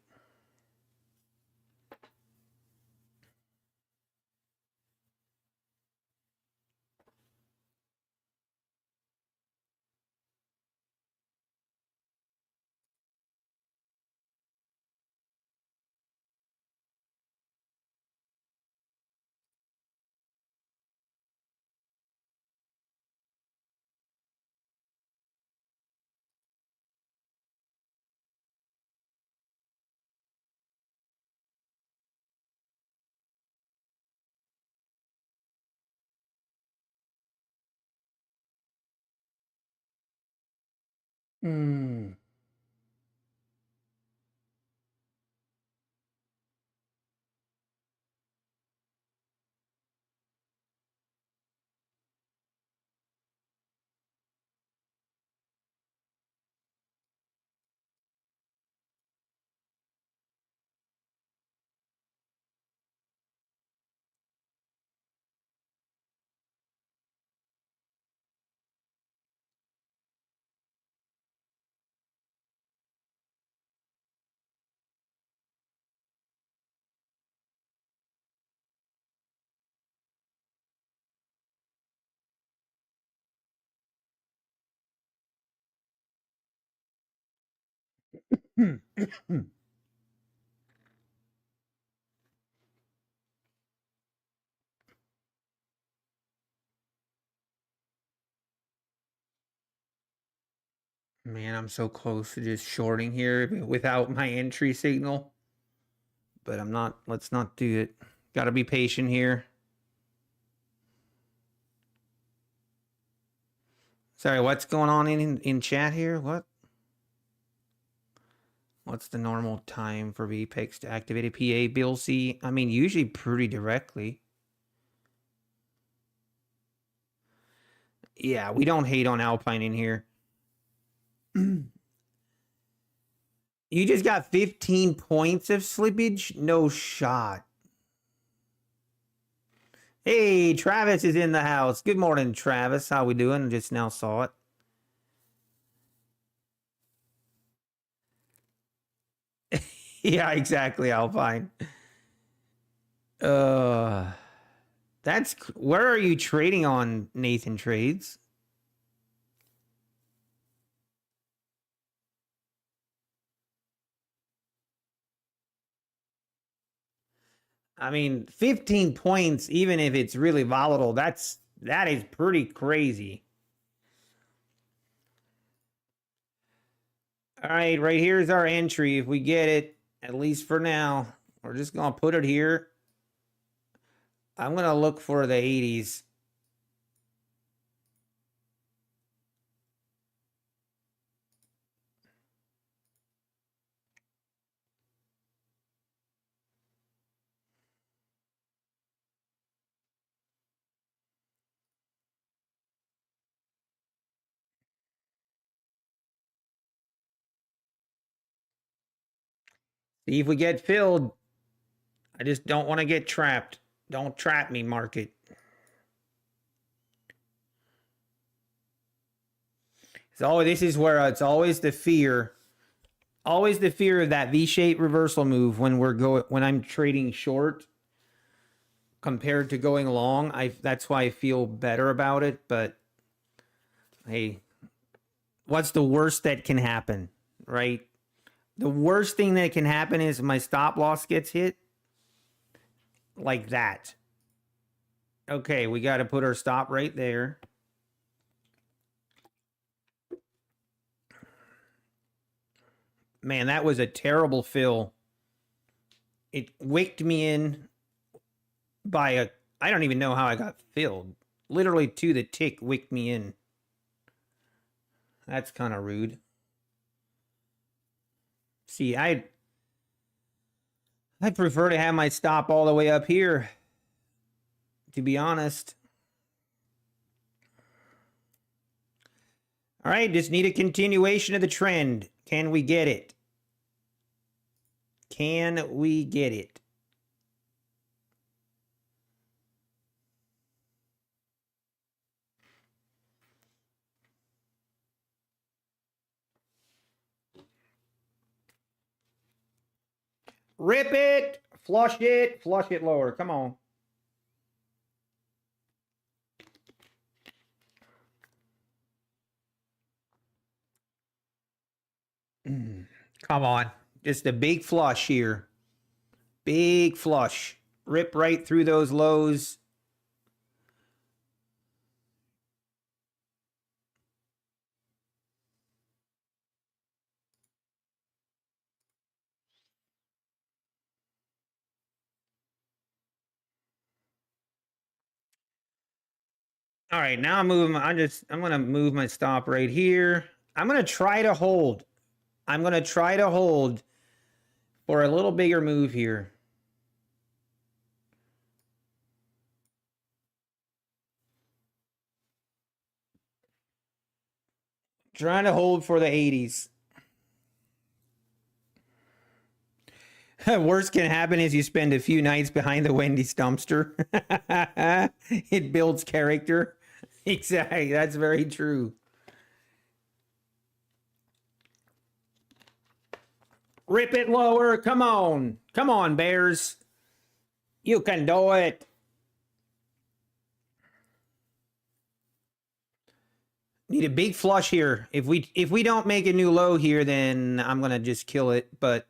A: Hmm. Man, I'm so close to just shorting here without my entry signal. But I'm not, let's not do it. Gotta be patient here. Sorry, what's going on in chat here? What's the normal time for VPEX to activate a PA, Bill C? I mean, usually pretty directly. Yeah, we don't hate on Alpine in here. You just got 15 points of slippage? No shot. Hey, Travis is in the house. Good morning, Travis. How we doing? Just now saw it. Yeah, exactly, Alpine. That's where are you trading on, Nathan Trades? I mean, 15 points, even if it's really volatile, that is pretty crazy. All right, right here's our entry. If we get it, at least for now, we're just gonna put it here. I'm gonna look for the 80s. See if we get filled. I just don't want to get trapped. Don't trap me, market. So this is where it's always the fear. Always the fear of that V-shaped reversal move when I'm trading short compared to going long. That's why I feel better about it, but hey, what's the worst that can happen, right? The worst thing that can happen is my stop loss gets hit like that. Okay, we got to put our stop right there. Man, that was a terrible fill. It wicked me in by I don't even know how I got filled. Literally to the tick wicked me in. That's kind of rude. See, I prefer to have my stop all the way up here, to be honest. All right, just need a continuation of the trend. Can we get it? Can we get it? Rip it, flush it lower. Come on. Come on. Just a big flush here. Big flush. Rip right through those lows. All right, now I'm moving. I'm going to move my stop right here. I'm going to try to hold. I'm going to try to hold for a little bigger move here. Trying to hold for the 80s. Worst can happen is you spend a few nights behind the Wendy's dumpster. It builds character. Exactly. That's very true. Rip it lower. Come on. Come on, Bears. You can do it. Need a big flush here. If we don't make a new low here, then I'm gonna just kill it. But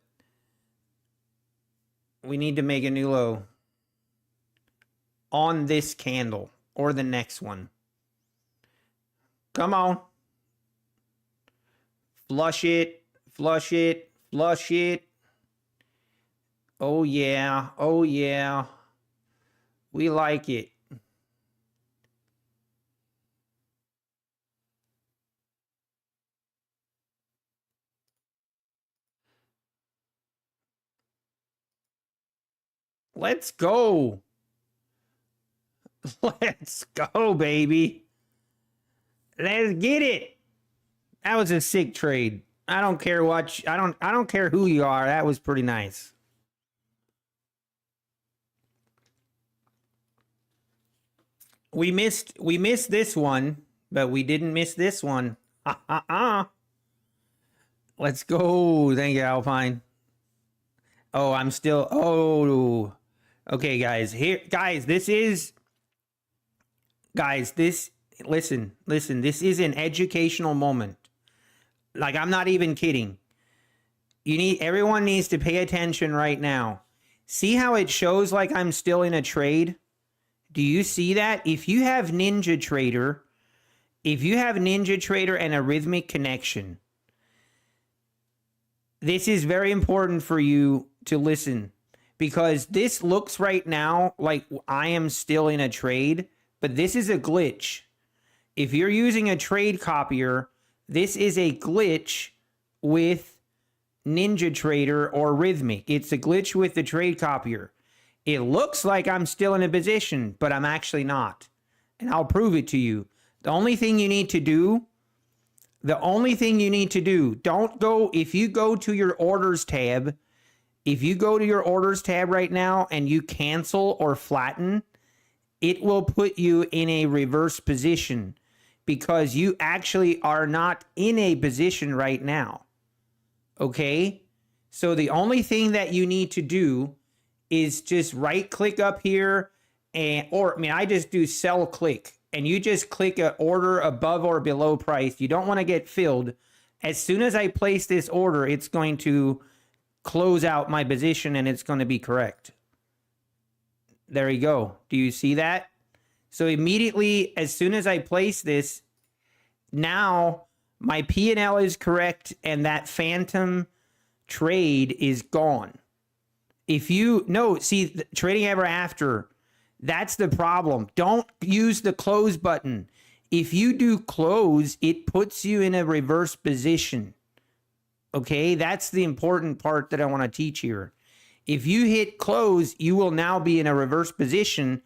A: we need to make a new low on this candle or the next one. Come on. Flush it, flush it, flush it. Oh yeah, oh yeah. We like it. Let's go. Let's go, baby. Let's get it. That was a sick trade. I don't care what I don't care who you are. That was pretty nice. We missed this one, but we didn't miss this one. Let's go. Thank you, Alpine. Oh, I'm still okay, guys. Here, guys, this listen, this is an educational moment. Like, I'm not even kidding. Everyone needs to pay attention right now. See how it shows like I'm still in a trade? Do you see that? If you have NinjaTrader and a rhythmic connection, this is very important for you to listen, because this looks right now like I am still in a trade, but this is a glitch. If you're using a trade copier, this is a glitch with NinjaTrader or Rhythmic. It's a glitch with the trade copier. It looks like I'm still in a position, but I'm actually not. And I'll prove it to you. The only thing you need to do, don't go, if you go to your orders tab, right now and you cancel or flatten, it will put you in a reverse position because you actually are not in a position right now. Okay? So the only thing that you need to do is just right click up here I just do sell click, and you just click an order above or below price. You don't want to get filled. As soon as I place this order, it's going to close out my position and it's going to be correct. There you go. Do you see that? So immediately, as soon as I place this, now my P&L is correct and that phantom trade is gone. If you see trading ever after, that's the problem. Don't use the close button. If you do close, it puts you in a reverse position. Okay, that's the important part that I want to teach here. If you hit close, you will now be in a reverse position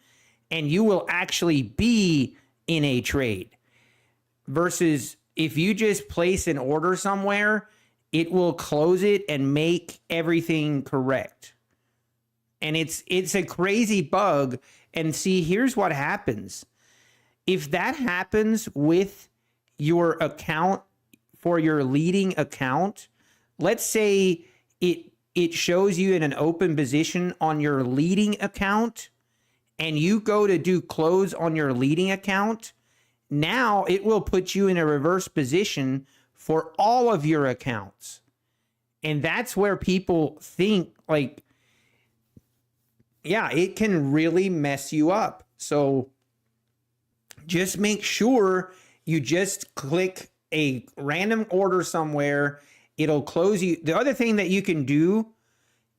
A: and you will actually be in a trade. Versus if you just place an order somewhere, it will close it and make everything correct. And it's a crazy bug. And see, here's what happens. If that happens with your account for your leading account, let's say it shows you in an open position on your leading account and you go to do close on your leading account, now it will put you in a reverse position for all of your accounts. And that's where people think like, yeah, it can really mess you up. So just make sure you just click a random order somewhere. It'll close you. The other thing that you can do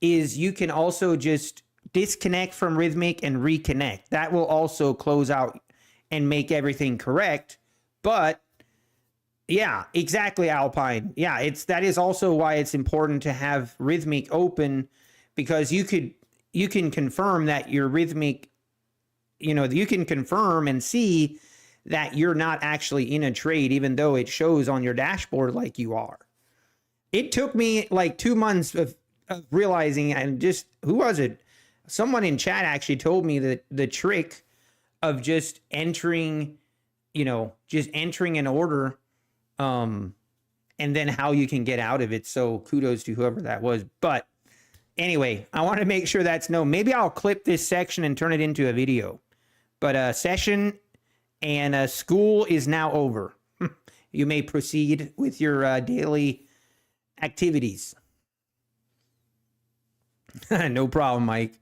A: is you can also just disconnect from Rhythmic and reconnect. That will also close out and make everything correct. But yeah, exactly, Alpine. Yeah, that is also why it's important to have Rhythmic open, because you can confirm that your Rhythmic, you can confirm and see that you're not actually in a trade, even though it shows on your dashboard like you are. It took me like 2 months of realizing, and just, who was it? Someone in chat actually told me that the trick of just entering, an order, and then how you can get out of it. So kudos to whoever that was. But anyway, I want to make sure that's known. Maybe I'll clip this section and turn it into a video. But session and school is now over. You may proceed with your daily activities. No problem, Mike.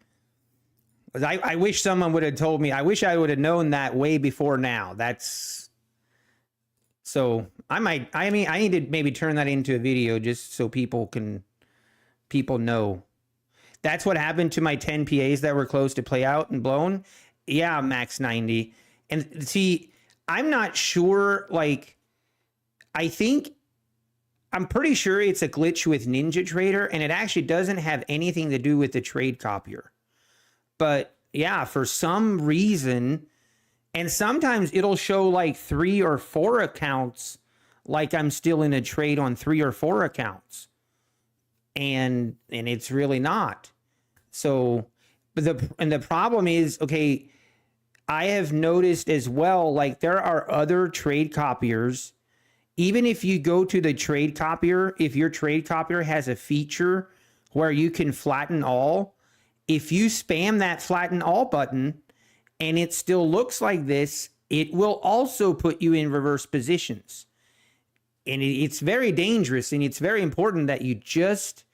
A: I wish someone would have told me. I wish I would have known that way before now. That's so I need to maybe turn that into a video just so people know. That's what happened to my 10 PAs that were close to play out and blown. Yeah, max 90. And see, I'm not sure, like, I'm pretty sure it's a glitch with NinjaTrader, and it actually doesn't have anything to do with the trade copier. But yeah, for some reason, and sometimes it'll show like 3 or 4 accounts, like I'm still in a trade on 3 or 4 accounts. And it's really not. So, but the problem is, okay, I have noticed as well, like there are other trade copiers. Even if you go to the trade copier, if your trade copier has a feature where you can flatten all, if you spam that flatten all button and it still looks like this, it will also put you in reverse positions. And it's very dangerous, and it's very important that you just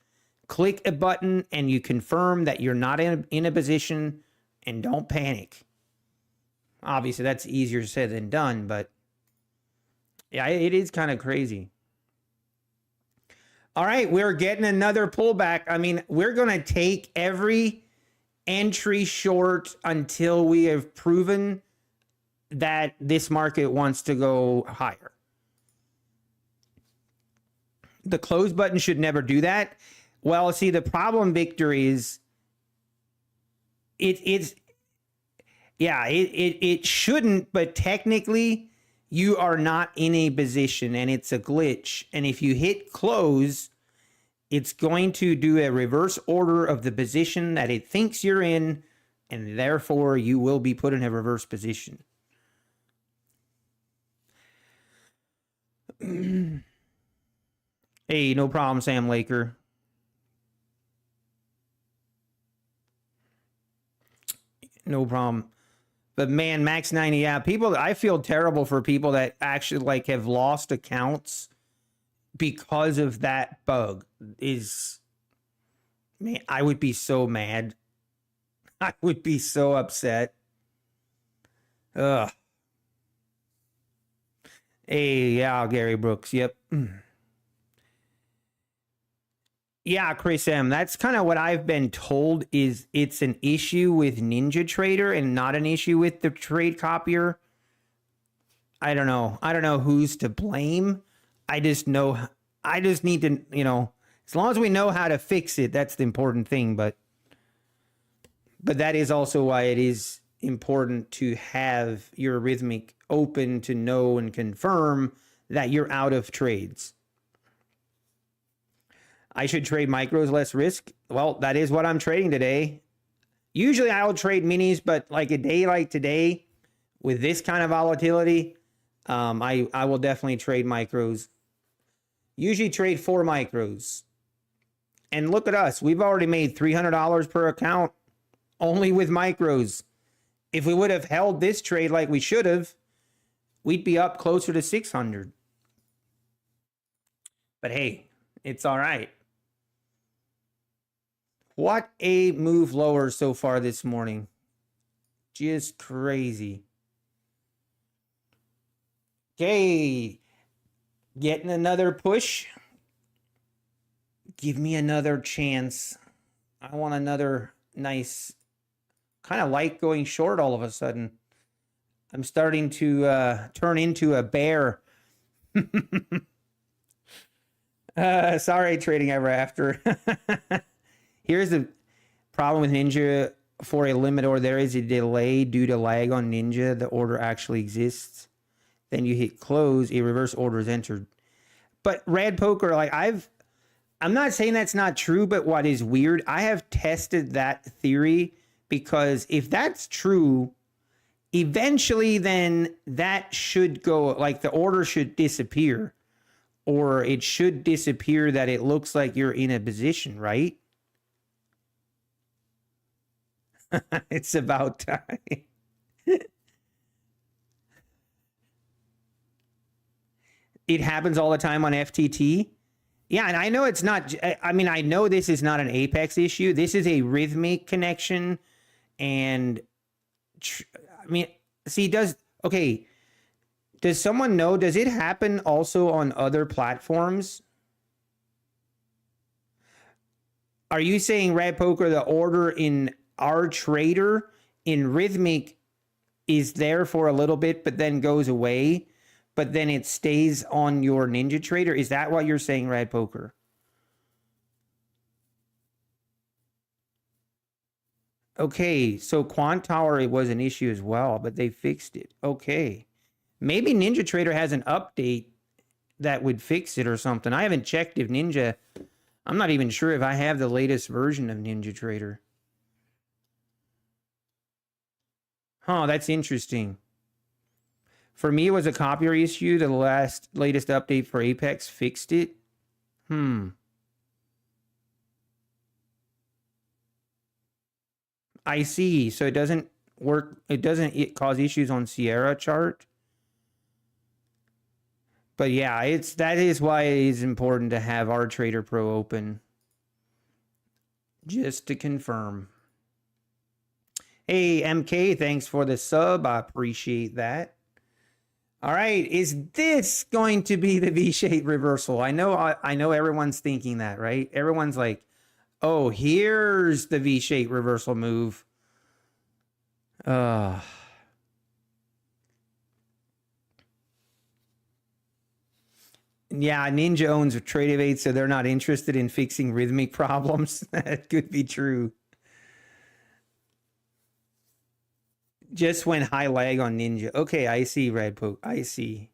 A: click a button and you confirm that you're not in a position, and don't panic. Obviously, that's easier said than done, but yeah, it is kind of crazy. All right, we're getting another pullback. I mean, we're going to take every entry short until we have proven that this market wants to go higher. The close button should never do that. Well, see, the problem, Victor, is it shouldn't, but technically you are not in a position and it's a glitch. And if you hit close, it's going to do a reverse order of the position that it thinks you're in, and therefore you will be put in a reverse position. Hey, no problem, Sam Laker. No problem. But man, max 90, yeah, people, I feel terrible for people that actually like have lost accounts because of that bug. Man, I would be so mad. I would be so upset. Ugh. Hey, yeah, Gary Brooks. Yep. Yeah, Chris M. That's kind of what I've been told, is it's an issue with NinjaTrader and not an issue with the trade copier. I don't know. I don't know who's to blame. I just need to, as long as we know how to fix it, that's the important thing. But that is also why it is important to have your Rhythmic open to know and confirm that you're out of trades. I should trade micros, less risk. Well, that is what I'm trading today. Usually I'll trade minis, but like a day like today with this kind of volatility, I will definitely trade micros. Usually trade 4 micros. And look at us. We've already made $300 per account only with micros. If we would have held this trade like we should have, we'd be up closer to 600. But hey, it's all right. What a move lower so far this morning. Just crazy. Okay. Getting another push. Give me another chance. I want another nice, kind of like going short all of a sudden. I'm starting to turn into a bear. Sorry, Trading Ever After. Here's the problem with Ninja. For a limit order, there is a delay due to lag on Ninja. The order actually exists. Then you hit close, a reverse order is entered. But Red Poker, like I'm not saying that's not true, but what is weird, I have tested that theory, because if that's true, eventually then that should go, like the order should disappear, or it should disappear that it looks like you're in a position, right? It's about time. It happens all the time on FTT. Yeah, and I know it's not, I mean, I know this is not an Apex issue. This is a Rhythmic connection. And, I mean, see, does someone know, does it happen also on other platforms? Are you saying, Red Poker, the order in our trader in Rhythmic is there for a little bit, but then goes away, but then it stays on your NinjaTrader? Is that what you're saying, Red Poker? Okay, so Quant Tower, it was an issue as well, but they fixed it. Okay. Maybe NinjaTrader has an update that would fix it or something. I haven't checked if Ninja... I'm not even sure if I have the latest version of NinjaTrader. Huh, that's interesting. For me, it was a copyright issue. The latest update for Apex fixed it. I see. So it doesn't work. It doesn't cause issues on Sierra chart. But yeah, that is why it is important to have our Trader Pro open. Just to confirm. Hey, MK, thanks for the sub. I appreciate that. All right, is this going to be the V-shaped reversal? I know everyone's thinking that, right? Everyone's like, oh, here's the V-shaped reversal move. Yeah, Ninja owns Trade-Evade, so they're not interested in fixing Rhythmic problems. That could be true. Just went high lag on Ninja. Okay, I see, Red Poke. I see.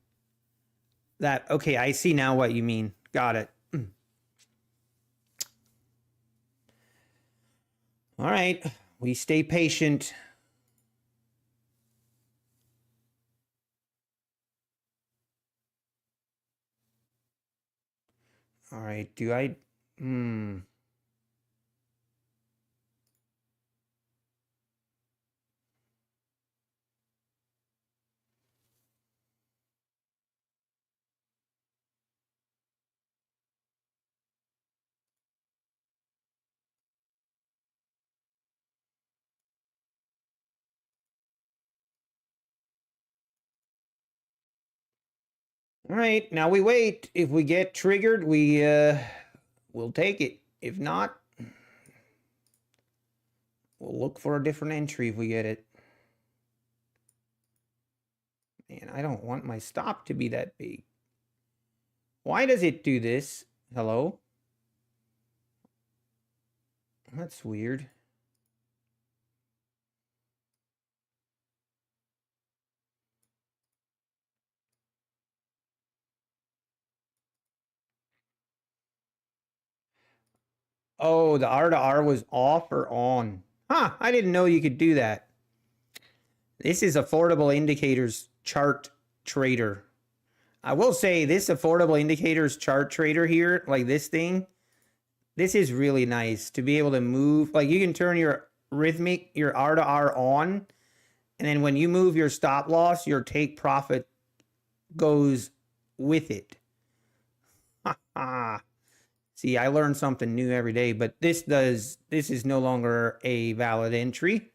A: That, okay, I see now what you mean. Got it. All right, we stay patient. All right, do I... All right, now we wait. If we get triggered, we'll take it. If not, we'll look for a different entry if we get it. Man, I don't want my stop to be that big. Why does it do this? Hello? That's weird. Oh, the R to R was off or on. Huh, I didn't know you could do that. This is Affordable Indicators Chart Trader. I will say this Affordable Indicators Chart Trader here, like this thing, this is really nice to be able to move. Like you can turn your Rhythmic, your R to R on, and then when you move your stop loss, your take profit goes with it. See, I learn something new every day, but this is no longer a valid entry.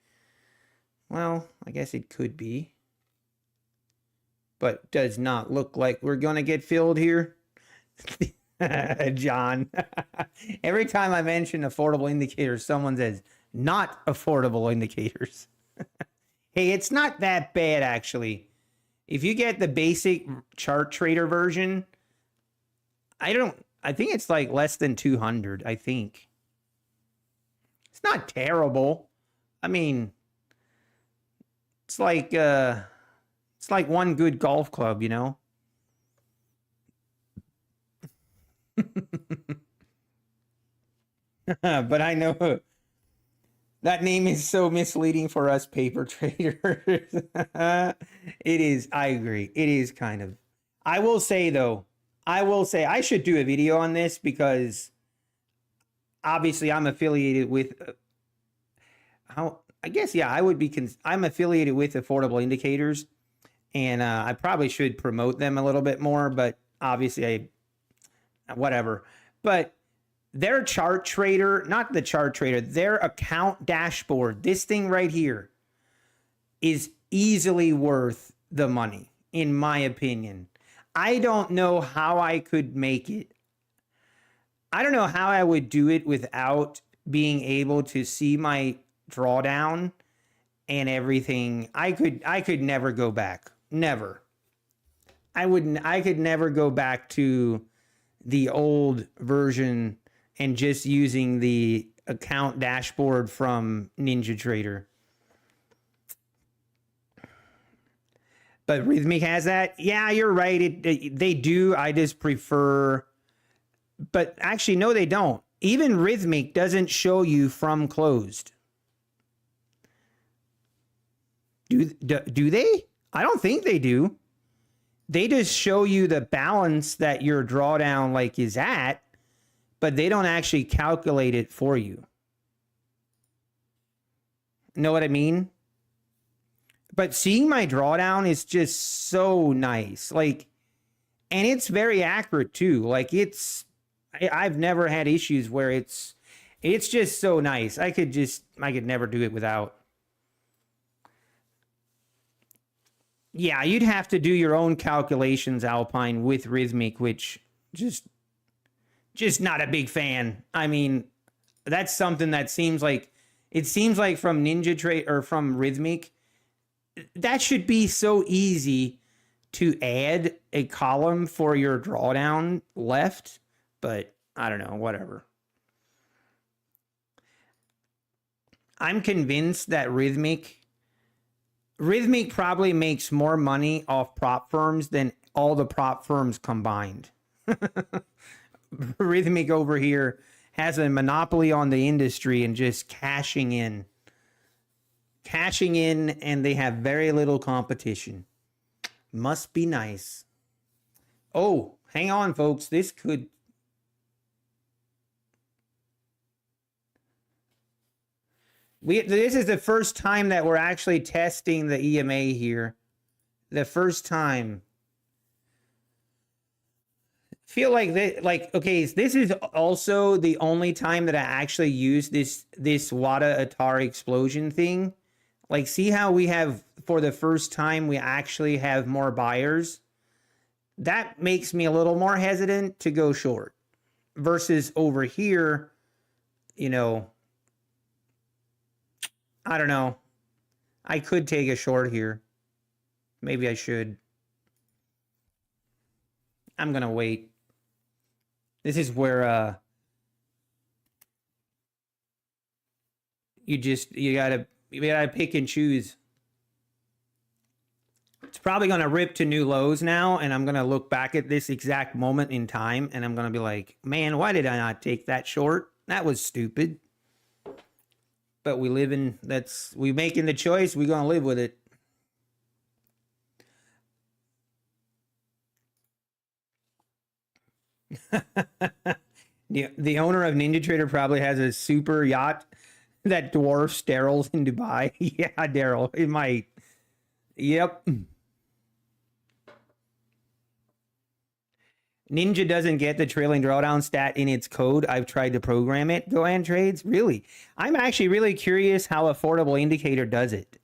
A: Well, I guess it could be, but does not look like we're going to get filled here. John, every time I mention affordable indicators, someone says not affordable indicators. Hey, it's not that bad, actually. If you get the basic chart trader version, I think it's like less than 200, I think. It's not terrible. I mean, it's like one good golf club, you know? But I know that name is so misleading for us paper traders. It is, I agree. It is kind of. I will say, though, I should do a video on this because obviously I'm affiliated with I guess, yeah, I would be, I'm affiliated with Affordable Indicators, and I probably should promote them a little bit more, but obviously whatever. But their chart trader, not the chart trader, their account dashboard, this thing right here is easily worth the money, in my opinion. I don't know how I could make it. I don't know how I would do it without being able to see my drawdown and everything. I could never go back. Never. I could never go back to the old version and just using the account dashboard from NinjaTrader. But Rhythmic has that. Yeah, you're right. They do. I just prefer. But actually, no, they don't. Even Rhythmic doesn't show you from closed. Do they? I don't think they do. They just show you the balance that your drawdown like is at, but they don't actually calculate it for you. Know what I mean? But seeing my drawdown is just so nice. Like, and it's very accurate too. Like I've never had issues where it's just so nice. I could never do it without. Yeah, you'd have to do your own calculations, Alpine, with Rhythmic, which just not a big fan. I mean, that's something that seems like from NinjaTrader or from Rhythmic, that should be so easy to add a column for your drawdown left, but I don't know, whatever. I'm convinced that Rhythmic probably makes more money off prop firms than all the prop firms combined. Rhythmic over here has a monopoly on the industry and just cashing in, and they have very little competition. Must be nice. Oh, hang on, folks. This is the first time that we're actually testing the EMA here. The first time. Feel like okay, this is also the only time that I actually use this Wada Atari explosion thing. Like, see how we have, for the first time, we actually have more buyers? That makes me a little more hesitant to go short. Versus over here, you know, I don't know. I could take a short here. Maybe I should. I'm going to wait. This is where you gotta pick and choose. It's probably going to rip to new lows now, and I'm going to look back at this exact moment in time, and I'm going to be like, man, why did I not take that short? That was stupid. But we making the choice, we're going to live with it. The owner of NinjaTrader probably has a super yacht that dwarfs Daryl's in Dubai. Yeah, Daryl, it might. Yep. Ninja doesn't get the trailing drawdown stat in its code. I've tried to program it. Go and trades. Really? I'm actually really curious how Affordable Indicator does it.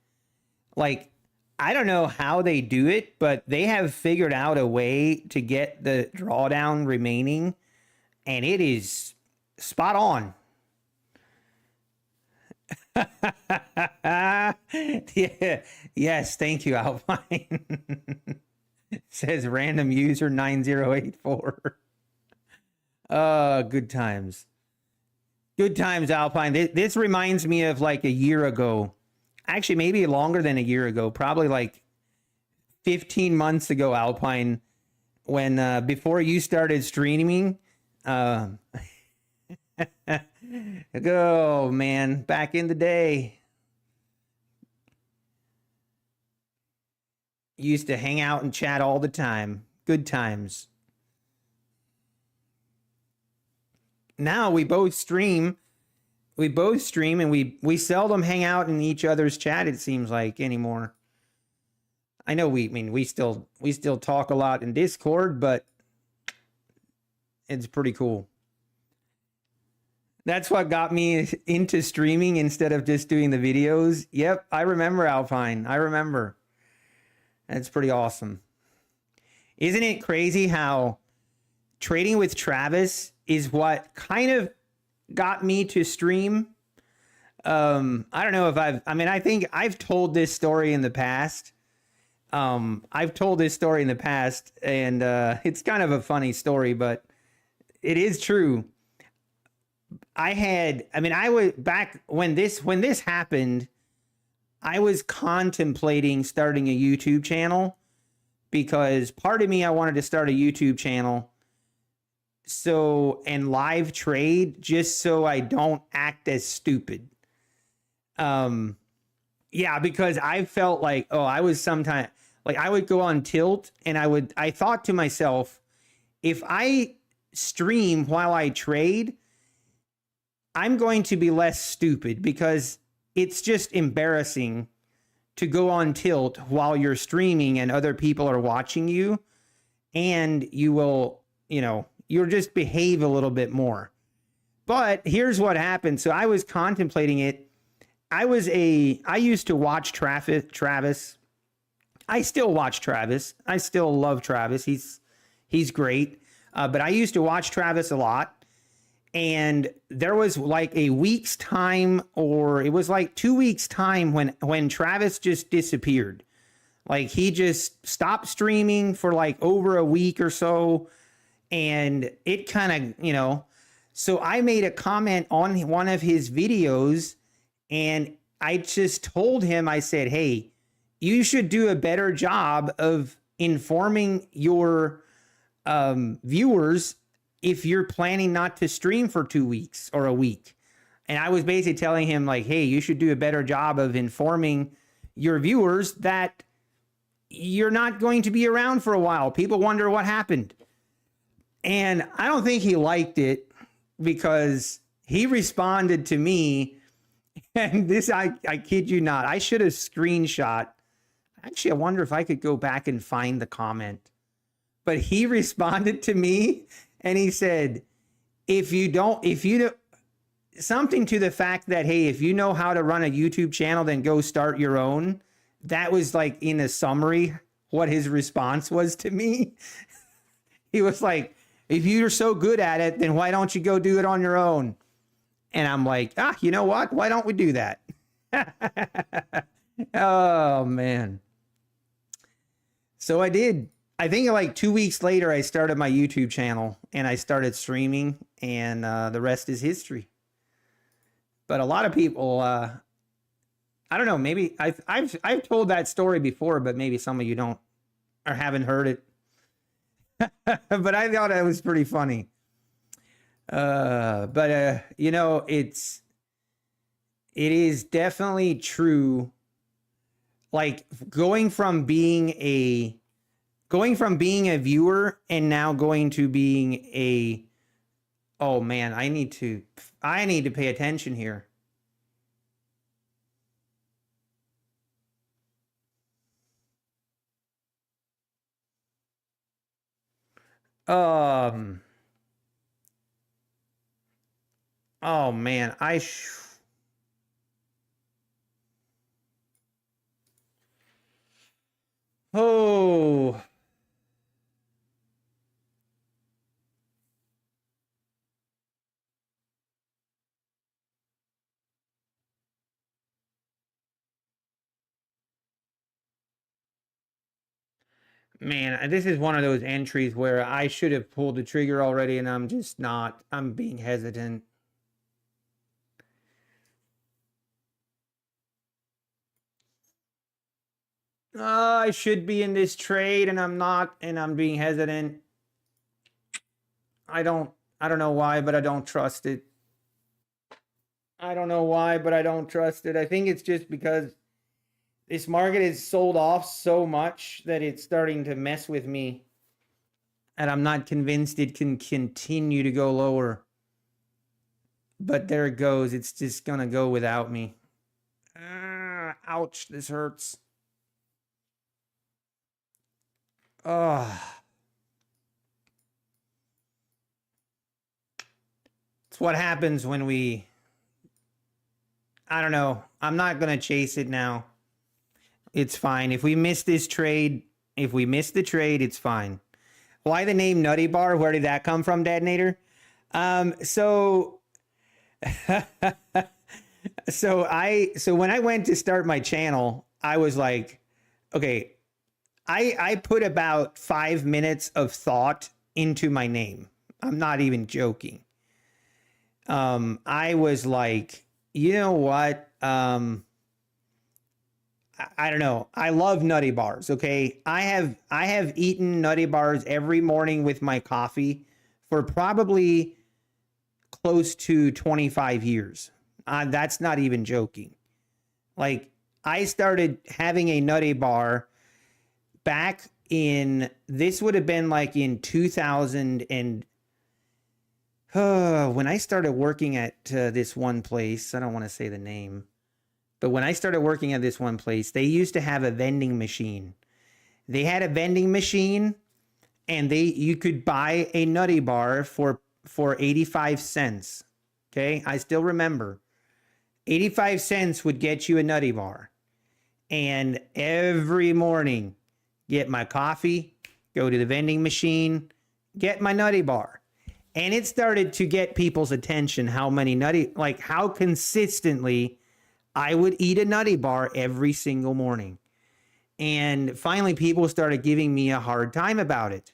A: Like, I don't know how they do it, but they have figured out a way to get the drawdown remaining, and it is spot on. Yeah. Yes, thank you, Alpine. Says random user 9084. Good times. Good times, Alpine. This reminds me of like a year ago. Actually, maybe longer than a year ago. Probably like 15 months ago, Alpine, when before you started streaming. Oh, man, back in the day. Used to hang out and chat all the time. Good times. Now we both stream. And we seldom hang out in each other's chat, it seems like, anymore. I know we still talk a lot in Discord, but It's pretty cool. That's what got me into streaming instead of just doing the videos. Yep, I remember Alpine. I remember. That's pretty awesome. Isn't it crazy how trading with Travis is what kind of got me to stream? I don't know if I think I've told this story in the past. I've told this story in the past, and it's kind of a funny story, but it is true. I was back when this happened, I was contemplating starting a YouTube channel because part of me, I wanted to start a YouTube channel and live trade just so I don't act as stupid. Yeah, because I felt like, I was sometimes like I would go on tilt and I thought to myself, if I stream while I trade, I'm going to be less stupid because it's just embarrassing to go on tilt while you're streaming and other people are watching you, and you will, you'll just behave a little bit more. But here's what happened. So I was contemplating it. I used to watch Travis. I still watch Travis. I still love Travis. He's great. But I used to watch Travis a lot. And there was like a week's time, or it was like 2 weeks time when Travis just disappeared. Like he just stopped streaming for like over a week or so. And it kind of, so I made a comment on one of his videos, and I just told him, I said, hey, you should do a better job of informing your viewers if you're planning not to stream for 2 weeks or a week. And I was basically telling him like, hey, you should do a better job of informing your viewers that you're not going to be around for a while. People wonder what happened. And I don't think he liked it, because he responded to me, and this, I kid you not, I should have screenshot. Actually, I wonder if I could go back and find the comment. But he responded to me and he said, something to the fact that, hey, if you know how to run a YouTube channel, then go start your own. That was like in a summary what his response was to me. He was like, if you're so good at it, then why don't you go do it on your own? And I'm like, you know what? Why don't we do that? Oh, man. So I did. I think like 2 weeks later, I started my YouTube channel and I started streaming, and the rest is history. But a lot of people, I don't know, maybe I've told that story before, but maybe some of you don't or haven't heard it. But I thought it was pretty funny. But it is definitely true. Like going from being a viewer and now going to being oh man, I need to pay attention here. Oh man, oh. Man, this is one of those entries where I should have pulled the trigger already, and I'm just not. I'm being hesitant. I should be in this trade, and I'm not, and I'm being hesitant. I don't know why, but I don't trust it. I don't know why, but I don't trust it. I think it's just because this market is sold off so much that it's starting to mess with me. And I'm not convinced it can continue to go lower. But there it goes. It's just going to go without me. Ouch, this hurts. Oh. It's what happens when we, I don't know. I'm not going to chase it now. It's fine. If we miss this trade, if we miss the trade, it's fine. Why the name Nutty Bar? Where did that come from, Detonator? So when I went to start my channel, I was like, okay, I put about 5 minutes of thought into my name. I'm not even joking. I was like, you know what? I don't know. I love Nutty Bars. Okay. I have eaten Nutty Bars every morning with my coffee for probably close to 25 years. That's not even joking. Like, I started having a Nutty Bar back in, this would have been like in 2000 and, when I started working at this one place, I don't want to say the name, but when I started working at this one place, they used to have a vending machine. They had a vending machine, and you could buy a Nutty Bar for 85 cents. Okay, I still remember. 85 cents would get you a Nutty Bar. And every morning, get my coffee, go to the vending machine, get my Nutty Bar. And it started to get people's attention how consistently I would eat a Nutty Bar every single morning. And finally, people started giving me a hard time about it.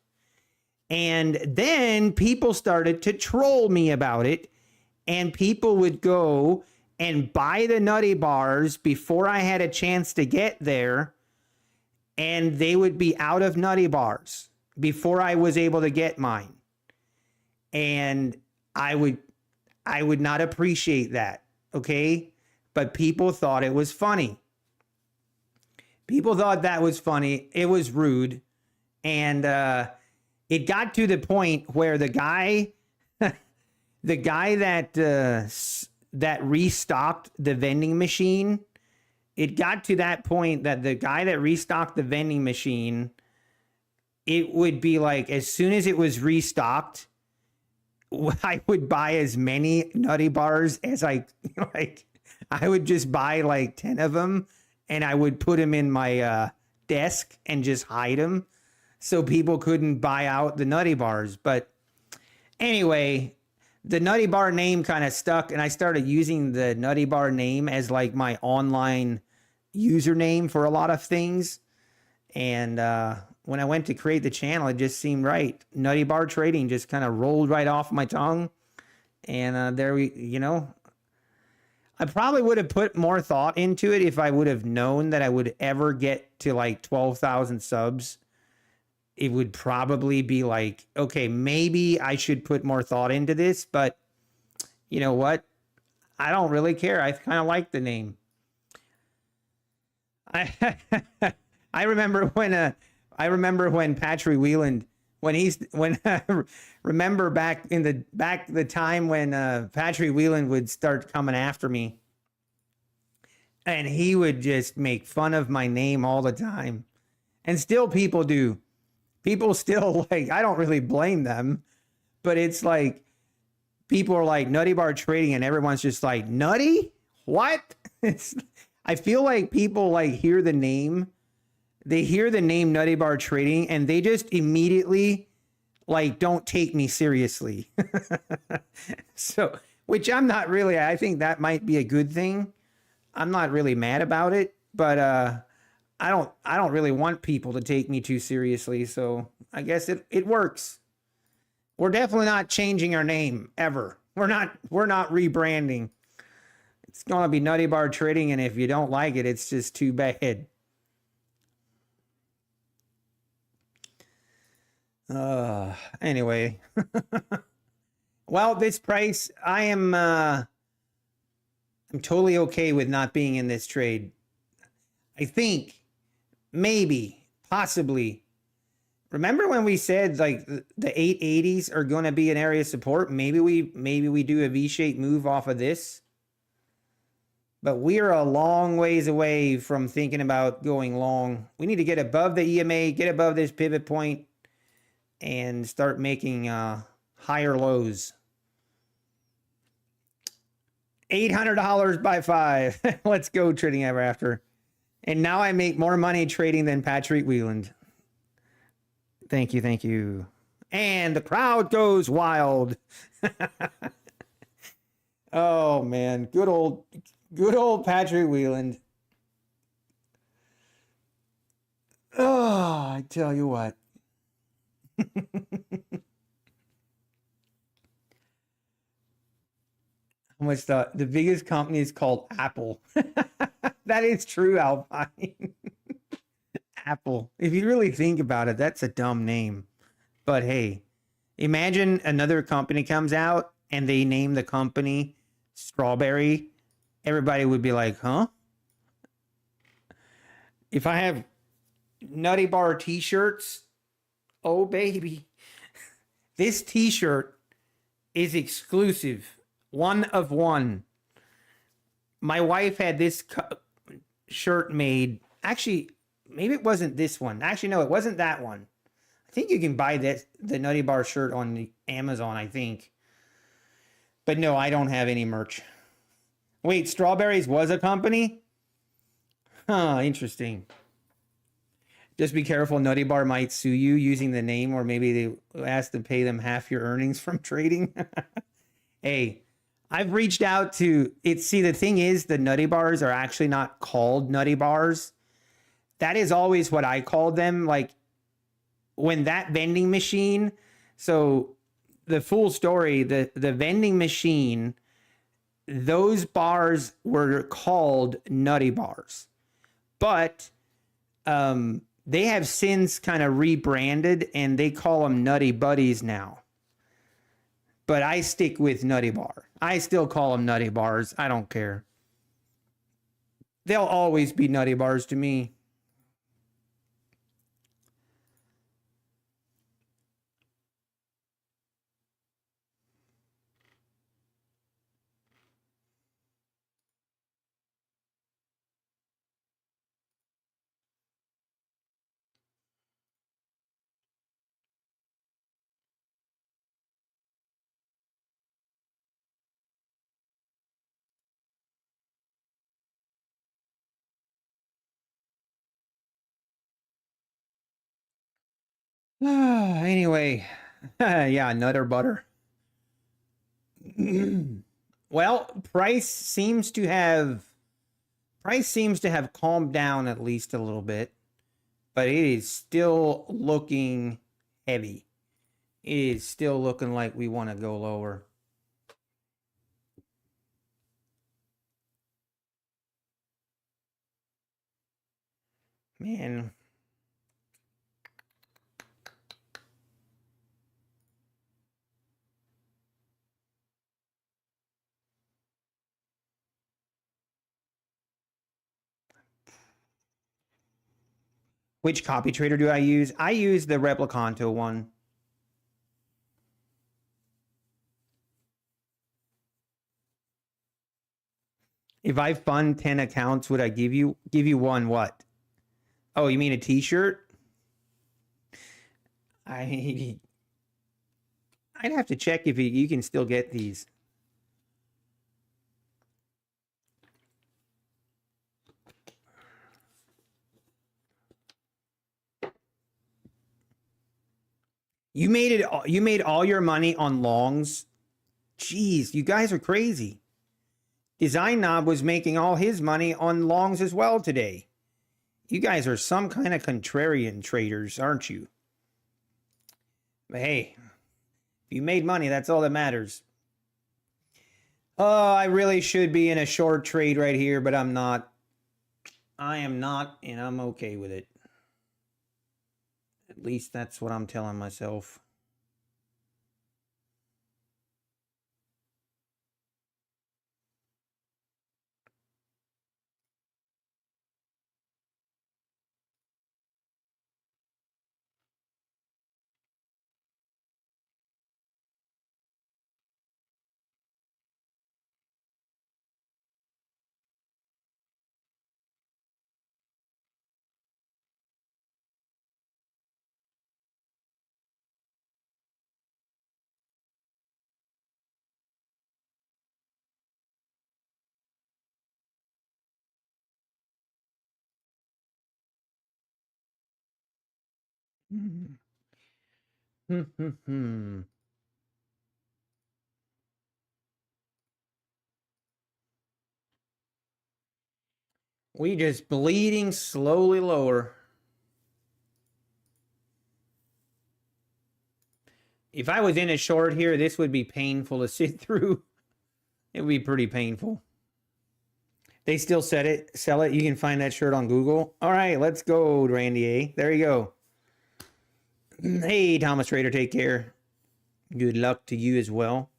A: And then people started to troll me about it. And people would go and buy the Nutty Bars before I had a chance to get there. And they would be out of Nutty Bars before I was able to get mine. And I would not appreciate that, okay? But people thought it was funny. People thought that was funny. It was rude. And it got to the point where the guy that restocked the vending machine, it got to that point that the guy that restocked the vending machine, it would be like, as soon as it was restocked, I would buy as many Nutty Bars as I would just buy like 10 of them, and I would put them in my desk and just hide them so people couldn't buy out the Nutty Bars. But anyway, the Nutty Bar name kind of stuck, and I started using the Nutty Bar name as like my online username for a lot of things. And when I went to create the channel, it just seemed right. Nutty Bar Trading just kind of rolled right off my tongue. And there I probably would have put more thought into it if I would have known that I would ever get to like 12,000 subs. It would probably be like, okay, maybe I should put more thought into this, but you know what? I don't really care. I kind of like the name. I remember when Patrick Wheeland, remember back the time when Patrick Wheeland would start coming after me, and he would just make fun of my name all the time, and still people do. People still, like, I don't really blame them, but it's like people are like Nutty Bar Trading, and everyone's just like, Nutty? What? I feel like people like hear the name. They hear the name Nutty Bar Trading, and they just immediately like don't take me seriously. So, which I'm not really, I think that might be a good thing. I'm not really mad about it, but I don't really want people to take me too seriously, so I guess it works. We're definitely not changing our name ever. We're not rebranding. It's going to be Nutty Bar Trading, and if you don't like it, it's just too bad. Anyway. Well, this price, I'm totally okay with not being in this trade. I think, maybe, possibly. Remember when we said like the 880s are going to be an area of support? Maybe we do a V-shaped move off of this. But we are a long ways away from thinking about going long. We need to get above the EMA, get above this pivot point, and start making higher lows. $800 by 5. Let's go, trading ever after. And now I make more money trading than Patrick Wieland. Thank you, thank you. And the crowd goes wild. Oh man, good old Patrick Wieland. Oh, I tell you what. How much the biggest company is called Apple. That is true, Alpine. Apple. If you really think about it, that's a dumb name. But hey, imagine another company comes out and they name the company Strawberry. Everybody would be like, huh? If I have Nutty Bar t-shirts, oh baby. This t-shirt is exclusive. One of one. My wife had this shirt made. Actually, maybe it wasn't this one. Actually, no, it wasn't that one. I think you can buy the Nutty Bar shirt on Amazon, I think. But no, I don't have any merch. Wait, Strawberries was a company? Huh, interesting. Just be careful. Nutty Bar might sue you using the name, or maybe they ask to pay them half your earnings from trading. Hey, I've reached out to it. See, the thing is, the Nutty Bars are actually not called Nutty Bars. That is always what I called them. Like when that vending machine. So the full story, the vending machine, those bars were called Nutty Bars, but they have since kind of rebranded and they call them Nutty Buddies now. But I stick with Nutty Bar. I still call them Nutty Bars. I don't care. They'll always be Nutty Bars to me. Anyway, yeah, Nutter Butter. Well, price seems to have calmed down at least a little bit, but it is still looking heavy. It is still looking like we want to go lower. Man. Which copy trader do I use? I use the Replicanto one. If I fund 10 accounts, would I give you one what? Oh, you mean a t-shirt? I'd have to check if you can still get these. You made all your money on longs. Jeez, you guys are crazy. Design Knob was making all his money on longs as well today. You guys are some kind of contrarian traders, aren't you? But hey, if you made money, that's all that matters. Oh, I really should be in a short trade right here, but I'm not. I am not, and I'm okay with it. At least that's what I'm telling myself. We just bleeding slowly lower. If I was in a short here, this would be painful to sit through. It would be pretty painful. They still sell it. You can find that shirt on Google. All right, let's go, Randy A. There you go. Hey, Thomas Trader, take care. Good luck to you as well.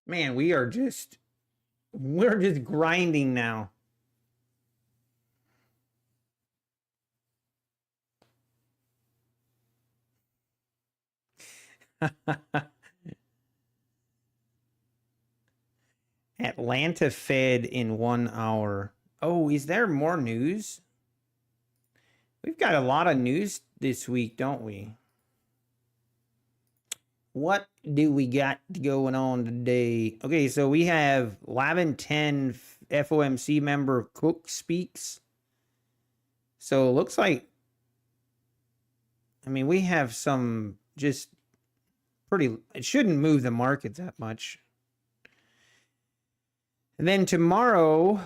A: Man, we're just grinding now. Atlanta Fed in 1 hour. Oh, is there more news? We've got a lot of news this week, don't we? What do we got going on today? Okay, so we have 11:10 FOMC member Cook speaks. So it looks like, I mean, we have some just pretty, it shouldn't move the market that much. And then tomorrow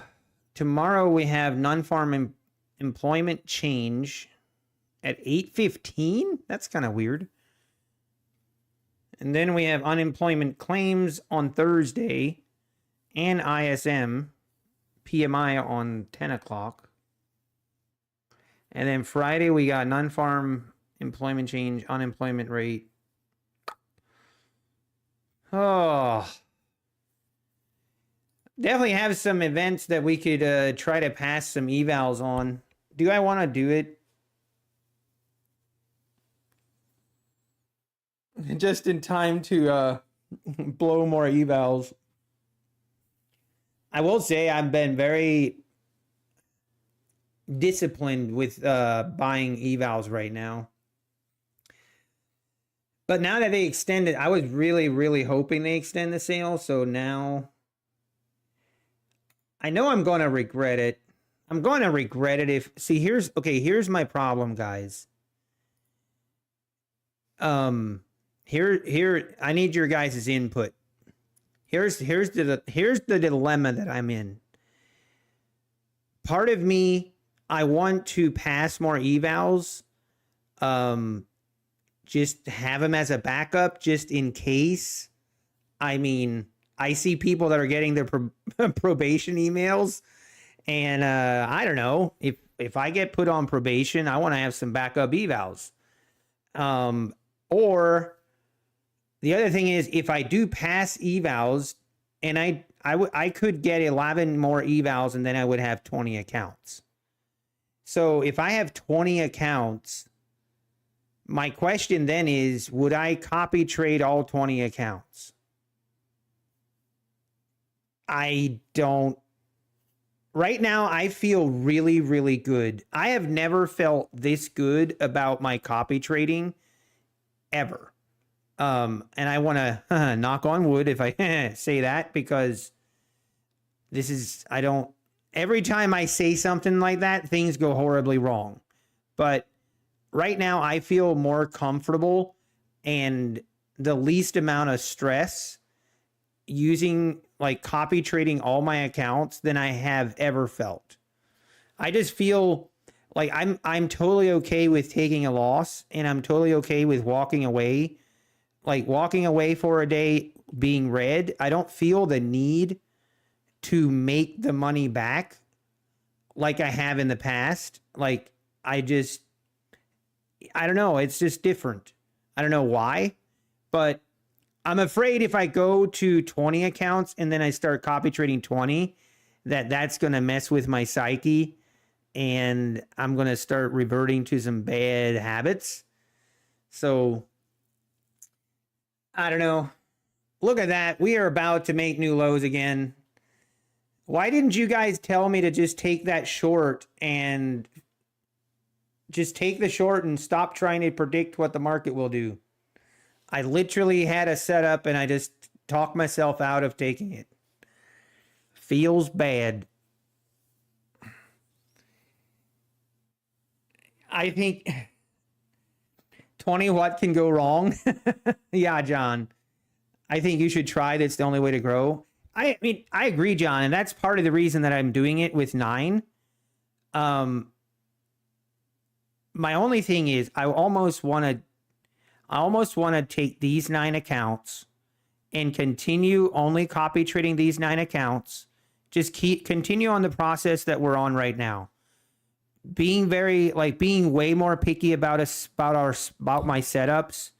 A: we have non-farm employment change at 8:15. That's kind of weird. And then we have unemployment claims on Thursday and ISM PMI on 10 o'clock. And then Friday we got non-farm employment change, unemployment rate. Oh, definitely have some events that we could try to pass some evals on. Do I want to do it? Just in time to blow more evals. I will say I've been very disciplined with buying evals right now. But now that they extended, I was really, really hoping they extend the sale. So now I know I'm going to regret it. I'm going to regret it if, see, here's my problem, guys. Here, I need your guys' input. Here's the dilemma that I'm in. Part of me, I want to pass more evals, just have them as a backup, just in case. I mean, I see people that are getting their probation emails, and I don't know, if I get put on probation, I want to have some backup evals. Or the other thing is, if I do pass evals, and I could get 11 more evals, and then I would have 20 accounts. So if I have 20 accounts, my question then is, would I copy trade all 20 accounts? I don't. Right now, I feel really, really good. I have never felt this good about my copy trading ever. And I want to knock on wood if I say that, because this is, every time I say something like that, things go horribly wrong. But right now I feel more comfortable and the least amount of stress using like copy trading all my accounts than I have ever felt. I just feel like I'm totally okay with taking a loss, and I'm totally okay with walking away. Like walking away for a day being red, I don't feel the need to make the money back like I have in the past. Like I don't know. It's just different. I don't know why, but I'm afraid if I go to 20 accounts and then I start copy trading 20, that's going to mess with my psyche and I'm going to start reverting to some bad habits. So I don't know. Look at that. We are about to make new lows again. Why didn't you guys tell me to just take that short and just take the short and stop trying to predict what the market will do? I literally had a setup and I just talked myself out of taking it. Feels bad. I think 20 what can go wrong? Yeah, John. I think you should try. That's the only way to grow. I mean, I agree, John, and that's part of the reason that I'm doing it with 9. My only thing is I almost want to take these 9 accounts and continue only copy trading these 9 accounts. Just continue on the process that we're on right now. Being way more picky about my setups,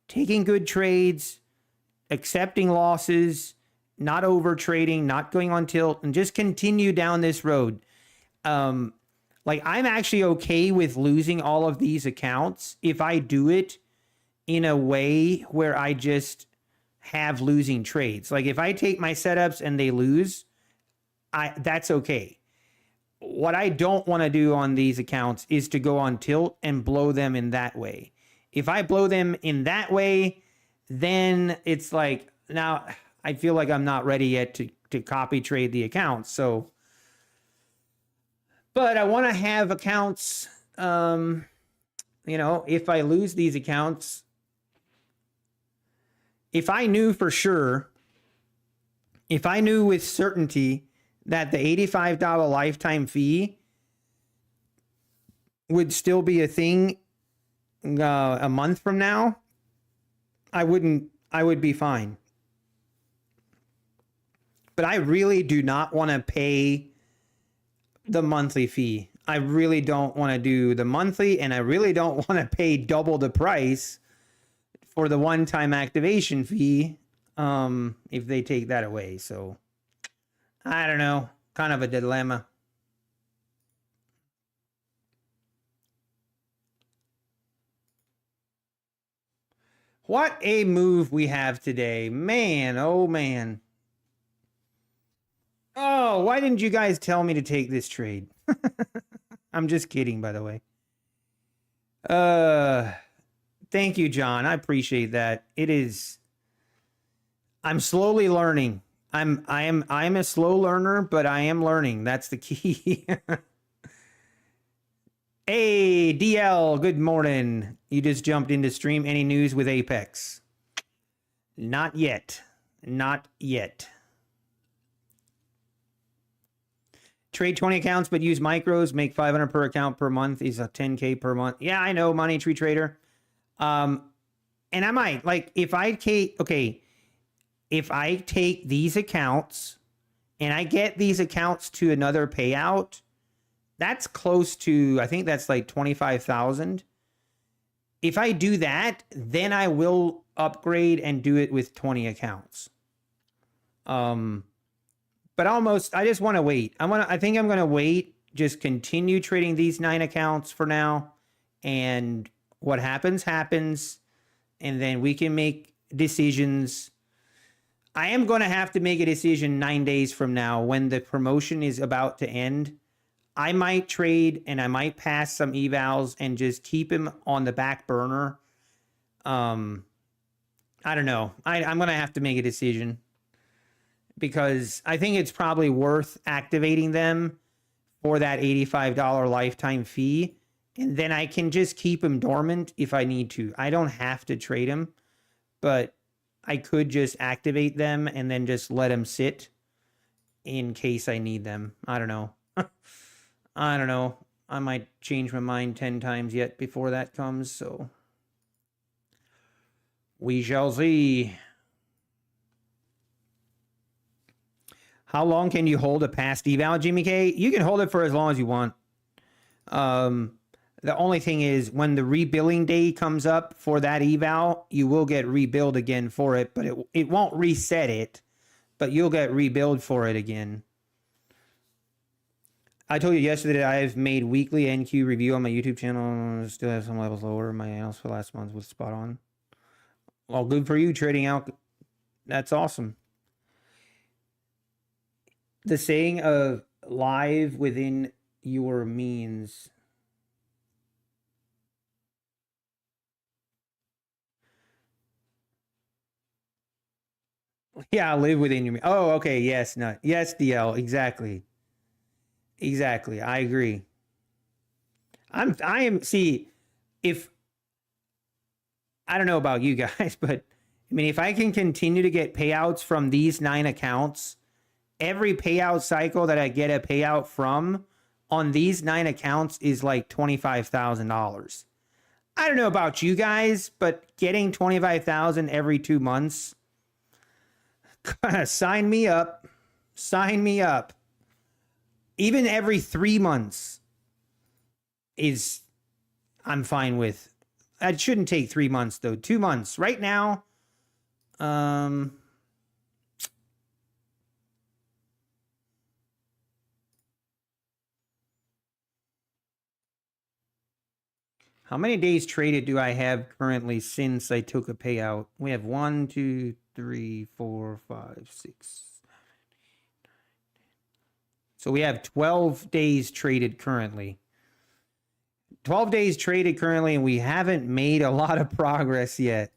A: taking good trades, accepting losses, not over trading, not going on tilt, and just continue down this road. I'm actually okay with losing all of these accounts if I do it in a way where I just have losing trades. Like if I take my setups and they lose, that's okay. What I don't want to do on these accounts is to go on tilt and blow them in that way. If I blow them in that way, then it's like, now I feel like I'm not ready yet to copy trade the accounts. So, but I want to have accounts, if I lose these accounts, if I knew for sure, if I knew with certainty that the $85 lifetime fee would still be a thing a month from now, I would be fine. But I really do not want to pay the monthly fee. I really don't want to do the monthly, and I really don't want to pay double the price for the one-time activation fee if they take that away. So I don't know, kind of a dilemma. What a move we have today. Man, oh man. Oh, why didn't you guys tell me to take this trade? I'm just kidding, by the way. Thank you, John. I appreciate that. I'm slowly learning. I'm a slow learner, but I am learning. That's the key. Hey, DL, good morning. You just jumped into stream. Any news with Apex? Not yet. Not yet. Trade 20 accounts, but use micros. Make 500 per account per month. Is a 10K per month. Yeah, I know, Money Tree Trader. And I might, if I take these accounts and I get these accounts to another payout, that's close to, I think that's like 25,000. If I do that, then I will upgrade and do it with 20 accounts. But I just want to wait. I think I'm going to wait, just continue trading these 9 accounts for now. And what happens, happens. And then we can make decisions. I am going to have to make a decision 9 days from now when the promotion is about to end. I might trade and I might pass some evals and just keep him on the back burner. I don't know. I'm going to have to make a decision because I think it's probably worth activating them for that $85 lifetime fee. And then I can just keep them dormant if I need to. I don't have to trade them, but I could just activate them and then just let them sit in case I need them. I don't know. I don't know. I might change my mind 10 times yet before that comes, so we shall see. How long can you hold a past eval, Jimmy K? You can hold it for as long as you want. The only thing is when the rebilling day comes up for that eval, you will get rebilled again for it, but it won't reset it, but you'll get rebilled for it again. I told you yesterday that I've made weekly NQ review on my YouTube channel. Still have some levels lower. My analysis for last month was spot on. Well, good for you trading out. That's awesome. The saying of live within your means. Yeah, live within your means. Oh, okay. Yes, no. Yes, DL. Exactly. Exactly. I agree. See, if I don't know about you guys, but I mean, if I can continue to get payouts from these 9 accounts, every payout cycle that I get a payout from on these 9 accounts is like $25,000. I don't know about you guys, but getting $25,000 every 2 months, sign me up. Sign me up. Even every 3 months is, I'm fine with. It shouldn't take 3 months though. 2 months. Right now, how many days traded do I have currently since I took a payout? We have 1, 2, 3, 4, 5, 6. So we have 12 days traded currently. 12 days traded currently, and we haven't made a lot of progress yet.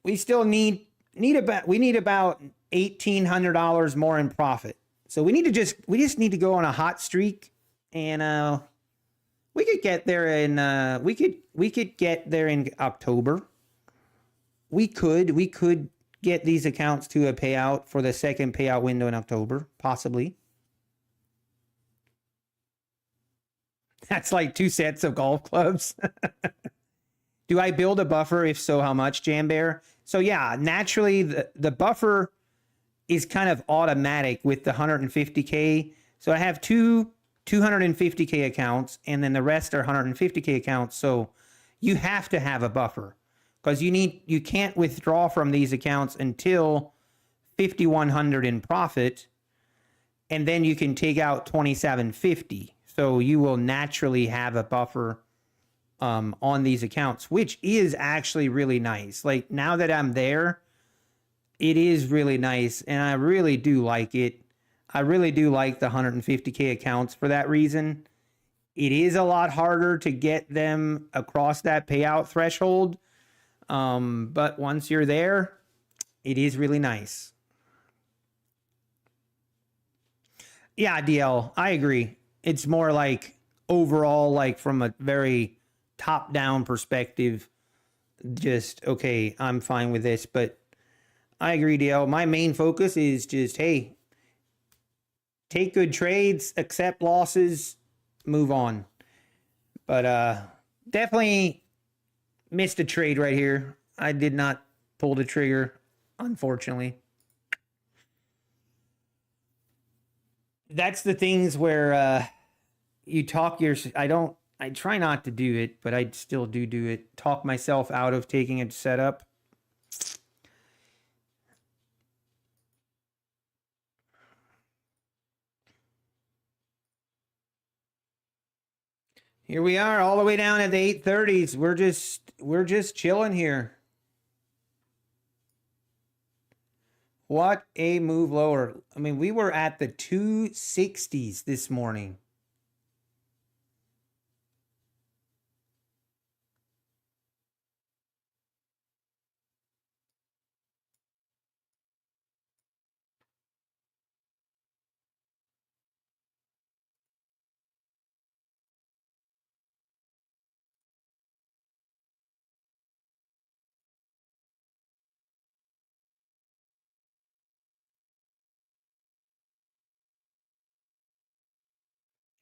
A: We still need about $1,800 more in profit. So we just need to go on a hot streak, and we could get there in we could get there in October. We could get these accounts to a payout for the second payout window in October, possibly. That's like 2 sets of golf clubs. Do I build a buffer? If so, how much, Jambear? So yeah, naturally the buffer is kind of automatic with the 150K. So I have 2 250K accounts, and then the rest are 150K accounts. So you have to have a buffer because you can't withdraw from these accounts until 5,100 in profit, and then you can take out 2,750. So you will naturally have a buffer on these accounts, which is actually really nice. Like now that I'm there, it is really nice, and I really do like it. I really do like the 150K accounts for that reason. It is a lot harder to get them across that payout threshold, but once you're there, it is really nice. Yeah, DL, I agree. It's more like overall, like from a very top-down perspective, just, okay, I'm fine with this, but I agree, DL. My main focus is just, hey, take good trades, accept losses, move on. But definitely missed a trade right here. I did not pull the trigger, unfortunately. That's the things where you talk your... I try not to do it, but I still do it. Talk myself out of taking a setup. Here we are, all the way down at the 830s. We're just chilling here. What a move lower. I mean, we were at the 260s this morning.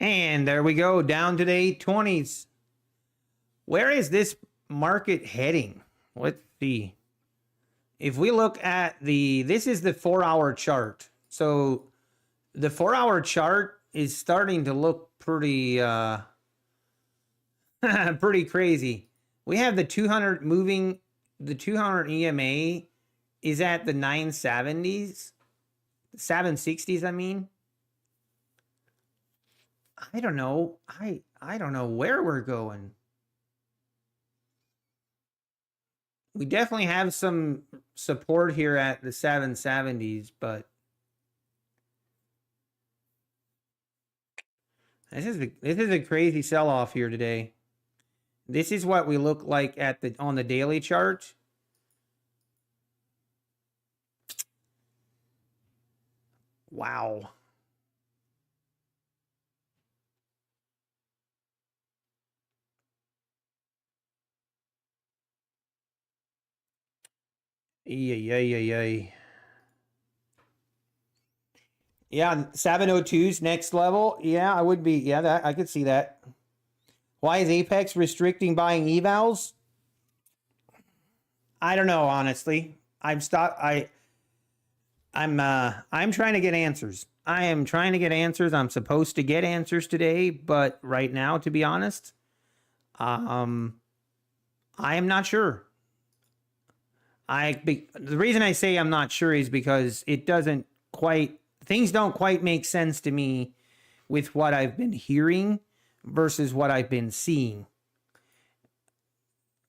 A: And there we go, down to the 820s. Where is this market heading? Let's see. If we look at this is the 4-hour chart. So the 4-hour chart is starting to look pretty Pretty crazy. We have the 200 moving, the 200 EMA is at the 970s, 760s, I mean. I don't know. I don't know where we're going. We definitely have some support here at the 770s, but this is a crazy sell-off here today. This is what we look like at the on the daily chart. Wow. Yeah. Yeah, 702's next level. Yeah, I would be. Yeah, that I could see that. Why is Apex restricting buying evals? I don't know, honestly. I'm trying to get answers. I am trying to get answers. I'm supposed to get answers today, but right now, to be honest, I am not sure. The reason I say I'm not sure is because it doesn't quite, things don't quite make sense to me with what I've been hearing versus what I've been seeing.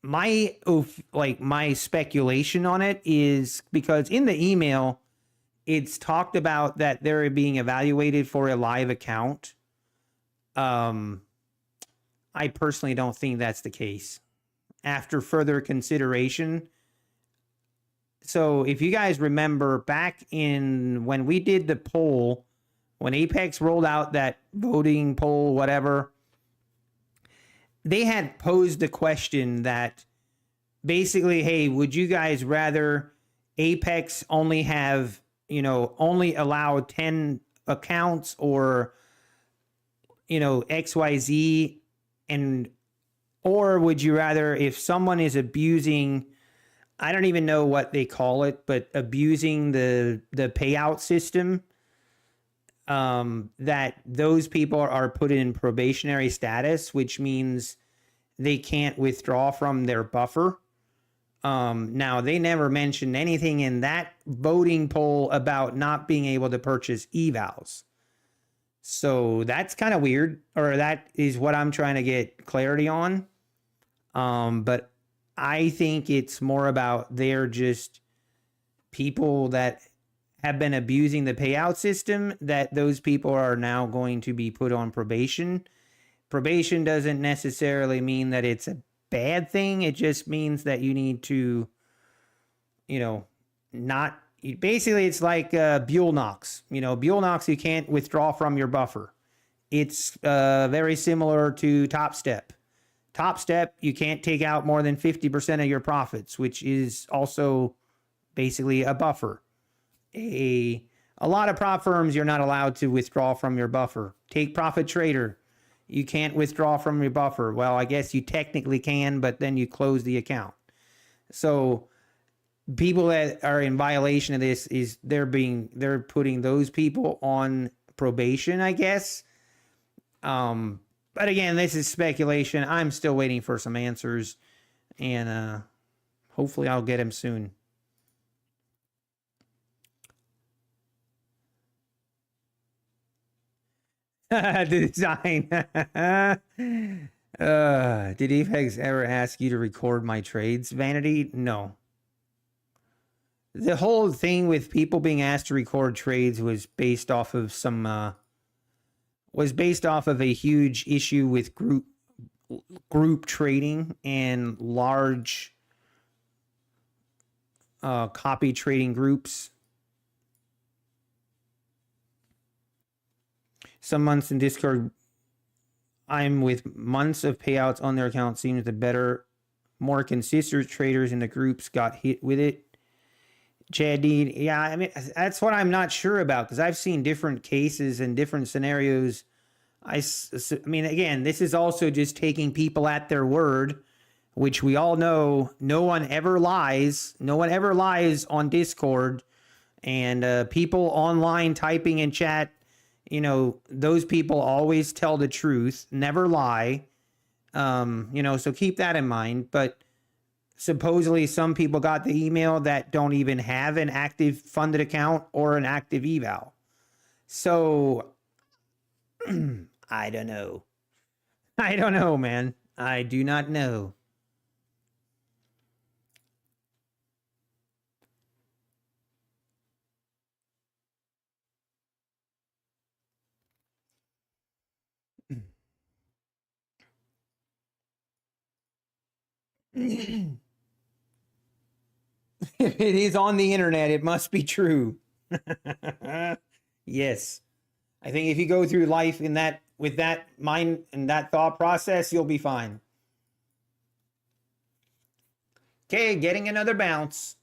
A: My speculation on it is because in the email, it's talked about that they're being evaluated for a live account. I personally don't think that's the case. After further consideration, so if you guys remember back in when we did the poll, when Apex rolled out that voting poll, whatever, they had posed the question that basically, hey, would you guys rather Apex only have, only allow 10 accounts or, XYZ, or would you rather, if someone is abusing, I don't even know what they call it, but abusing the payout system, that those people are put in probationary status, which means they can't withdraw from their buffer. Now, they never mentioned anything in that voting poll about not being able to purchase evals. So that's kind of weird, or that is what I'm trying to get clarity on. But I think it's more about they're just people that have been abusing the payout system, that those people are now going to be put on probation. Probation doesn't necessarily mean that it's a bad thing. It just means that you need to, not, basically it's like Buell Knox. Buell Knox, you can't withdraw from your buffer. It's very similar to Topstep. Topstep, you can't take out more than 50% of your profits, which is also basically a buffer. A lot of prop firms, you're not allowed to withdraw from your buffer. Take Profit Trader. You can't withdraw from your buffer. Well, I guess you technically can, but then you close the account. So people that are in violation of this they're putting those people on probation, I guess. But again, this is speculation. I'm still waiting for some answers, and hopefully I'll get them soon. The design. Did Apex ever ask you to record my trades, Vanity? No. The whole thing with people being asked to record trades was based off of a huge issue with group trading and large copy trading groups. Some months in Discord, I'm with months of payouts on their account. Seems the better, more consistent traders in the groups got hit with it. JD, yeah, I mean, that's what I'm not sure about, because I've seen different cases and different scenarios. I mean, again, this is also just taking people at their word, which we all know no one ever lies. No one ever lies on Discord. And people online typing in chat, those people always tell the truth, never lie. You know, so keep that in mind. But supposedly some people got the email that don't even have an active funded account or an active eval. So I don't know. I don't know, man. I do not know. If it is on the internet, it must be true. Yes. I think if you go through life in that with that mind and that thought process, you'll be fine. Okay, getting another bounce.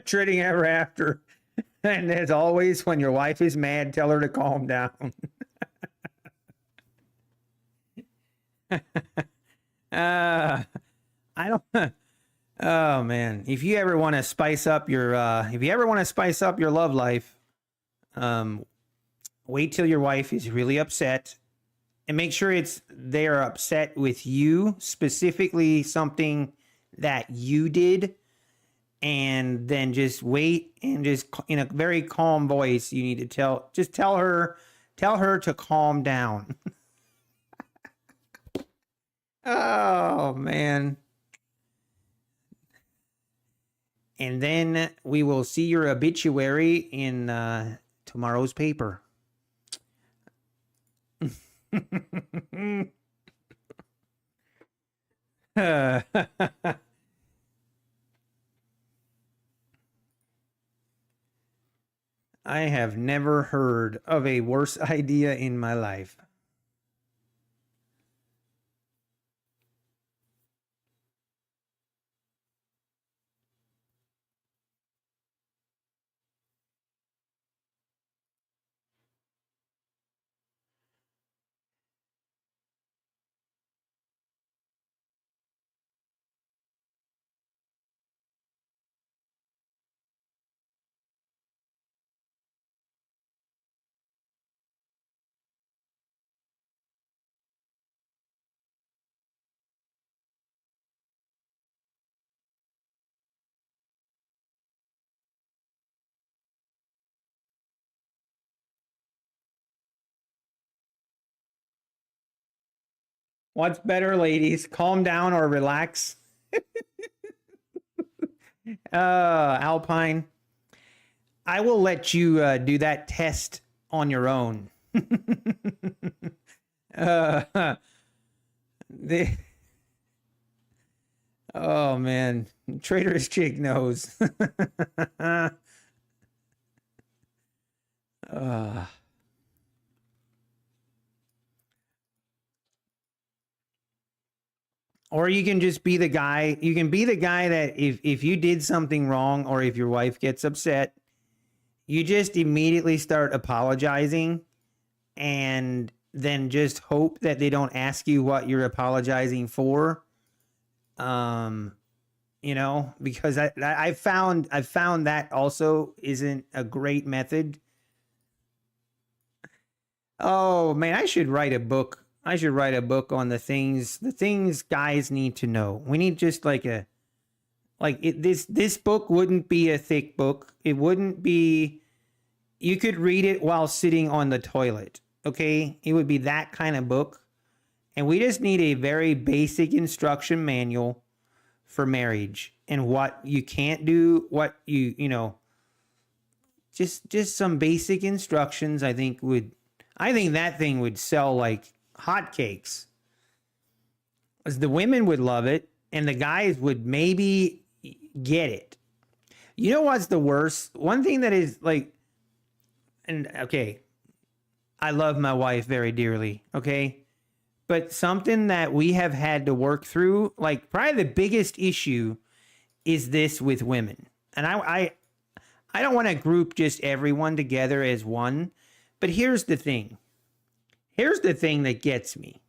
A: Trading ever after. And as always, when your wife is mad, tell her to calm down. I don't. Oh man, if you ever want to spice up your love life, wait till your wife is really upset, and make sure they're upset with you specifically, something that you did, and then just wait and just in a very calm voice, you need to tell her to calm down. Oh man. And then we will see your obituary in tomorrow's paper. I have never heard of a worse idea in my life. What's better, ladies? Calm down or relax? Alpine, I will let you do that test on your own. The, oh man, Trader's chick knows. Or you can just be the guy. You can be the guy that if you did something wrong or if your wife gets upset, you just immediately start apologizing and then just hope that they don't ask you what you're apologizing for. You know, because I found that also isn't a great method. Oh man, I should write a book. I should write a book on the things guys need to know. We need just like this book wouldn't be a thick book. It wouldn't be you could read it while sitting on the toilet. Okay, it would be that kind of book. And we just need a very basic instruction manual for marriage and what you can't do, what you know, just some basic instructions. I think that thing would sell like hotcakes. As the women would love it and the guys would maybe get it. You know what's the worst? One thing that is like, and okay, I love my wife very dearly, okay? But something that we have had to work through, like probably the biggest issue is this with women. And I don't want to group just everyone together as one, but here's the thing. Here's the thing that gets me.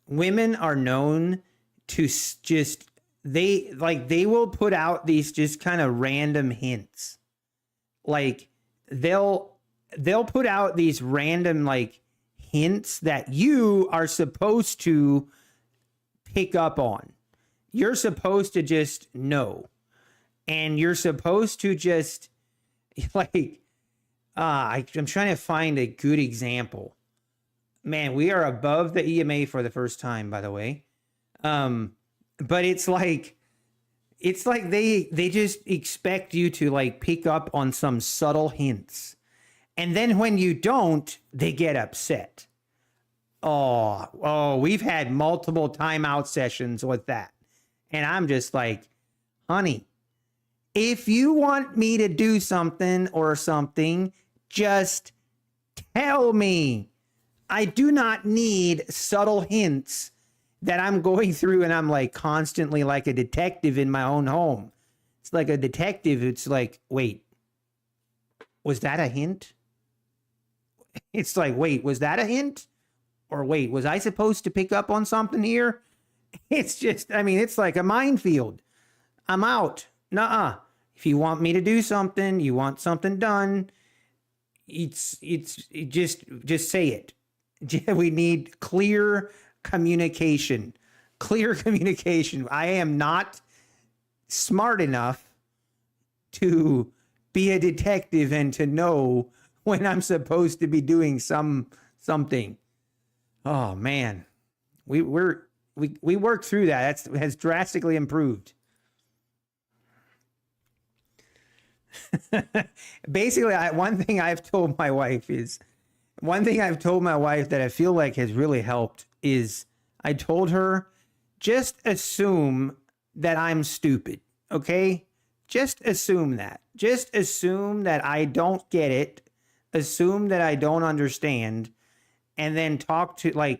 A: Women are known to just, they will put out these just kind of random hints. Like they'll put out these random like hints that you are supposed to pick up on. You're supposed to just know. And you're supposed to just like, I'm trying to find a good example. Man, we are above the EMA for the first time, by the way. But it's like they just expect you to like pick up on some subtle hints. And then when you don't, they get upset. Oh, we've had multiple timeout sessions with that. And I'm just like, honey, if you want me to do something or something, just tell me. I do not need subtle hints that I'm going through and I'm like constantly like a detective in my own home. It's like a detective. It's like, wait, was that a hint? It's like, wait, was that a hint? Or wait, was I supposed to pick up on something here? It's just, I mean, it's like a minefield. I'm out. Nuh-uh. If you want me to do something, you want something done, it's just say it. We need clear communication. Clear communication. I am not smart enough to be a detective and to know when I'm supposed to be doing something. Oh man, we worked through that. That has drastically improved. Basically, one thing I've told my wife that I feel like has really helped is I told her, just assume that I'm stupid. Okay, just assume that. Just assume that I don't get it. Assume that I don't understand, and then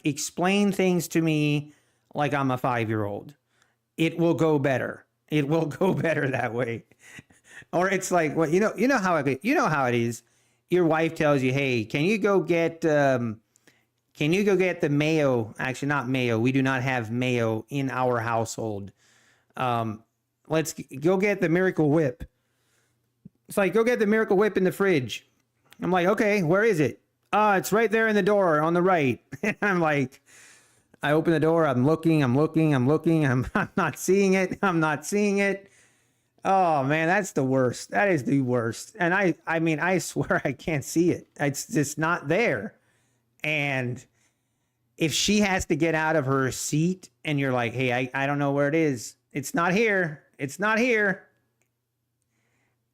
A: explain things to me like I'm a 5-year-old. It will go better. It will go better that way. Or it's like, well, you know how it is. Your wife tells you, "Hey, can you go get the mayo?" Actually, not mayo. We do not have mayo in our household. Let's go get the Miracle Whip. It's like, go get the Miracle Whip in the fridge. I'm like, okay, where is it? It's right there in the door on the right. I'm like, I open the door. I'm looking. I'm not seeing it. I'm not seeing it. Oh man, that's the worst. That is the worst. And I mean, I swear I can't see it. It's just not there. And if she has to get out of her seat and you're like, hey, I don't know where it is. It's not here. It's not here.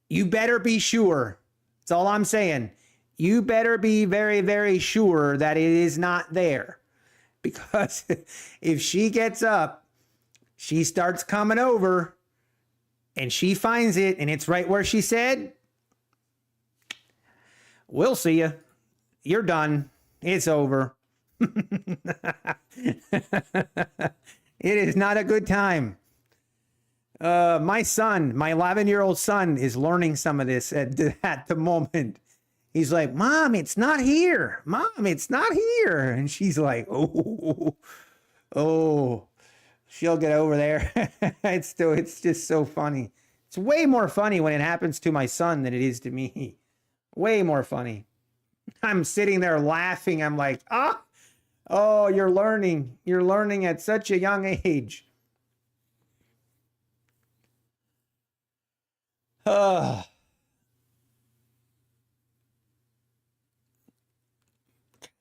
A: You better be sure. That's all I'm saying. You better be very, very sure that it is not there. Because if she gets up, she starts coming over and she finds it and it's right where she said, we'll see you. You're done. It's over. It is not a good time. My 11-year-old son is learning some of this at the moment. He's like, Mom, it's not here. Mom, it's not here. And she's like, oh, she'll get over there. It's just so funny. It's way more funny when it happens to my son than it is to me. Way more funny. I'm sitting there laughing. I'm like, oh, you're learning. You're learning at such a young age.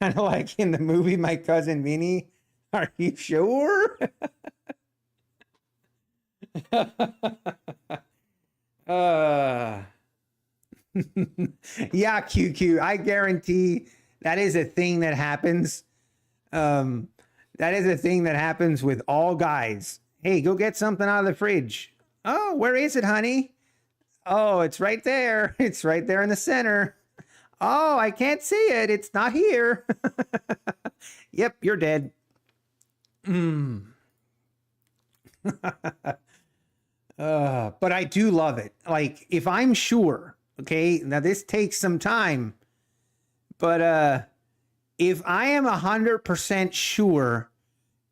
A: Kind of like in the movie My Cousin Vinny. Are you sure? uh yeah, QQ. I guarantee that is a thing that happens. Um, that is a thing that happens with all guys. Hey, go get something out of the fridge. Oh, where is it, honey? Oh, it's right there. It's right there in the center. Oh, I can't see it. It's not here. Yep, you're dead. Mm. But I do love it. Like, if I'm sure, okay, now this takes some time, but if I am 100% sure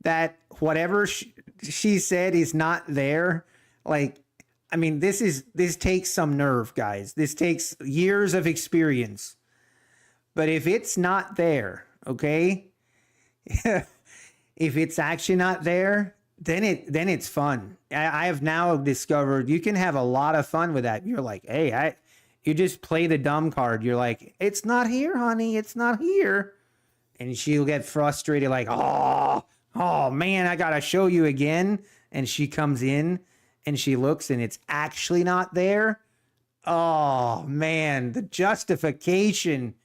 A: that whatever she said is not there, like, I mean, this takes some nerve, guys. This takes years of experience. But if it's not there, okay, if it's actually not there, then it's fun. I have now discovered you can have a lot of fun with that. You're like, hey, you just play the dumb card. You're like, it's not here, honey. It's not here. And she'll get frustrated, like, oh man, I gotta show you again. And she comes in and she looks and it's actually not there. Oh man, the justification.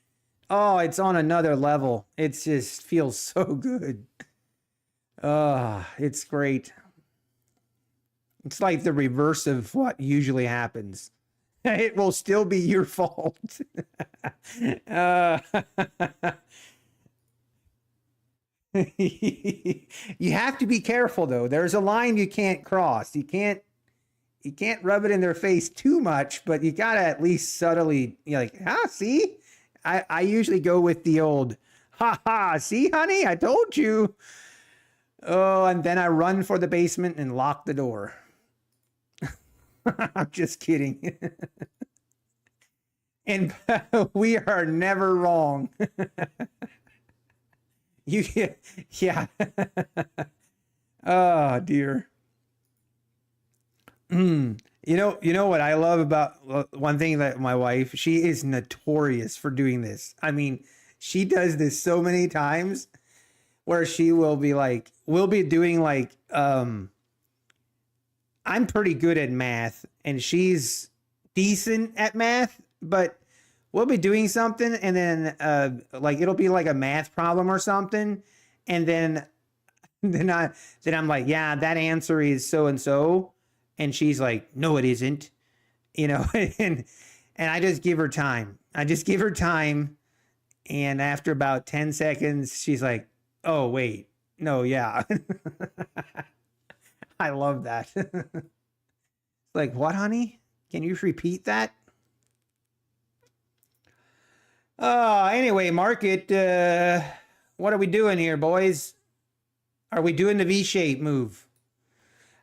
A: Oh, it's on another level. It just feels so good. It's great. It's like the reverse of what usually happens. It will still be your fault. You have to be careful though. There's a line you can't cross. You can't rub it in their face too much, but you gotta at least subtly, like, see? I usually go with the old, see, honey, I told you. Oh, and then I run for the basement and lock the door. I'm just kidding. And we are never wrong. Yeah. Oh dear. You know what I love about one thing that my wife, she is notorious for doing this. I mean, she does this so many times where she will be like, we'll be doing like, I'm pretty good at math and she's decent at math, but we'll be doing something and then like it'll be like a math problem or something, and then I'm like, yeah, that answer is so and so, and she's like, no, it isn't, and I just give her time. And after about 10 seconds, she's like, oh wait, no, yeah. I love that. Like, what, honey? Can you repeat that? Anyway, market, what are we doing here, boys? Are we doing the V-shape move?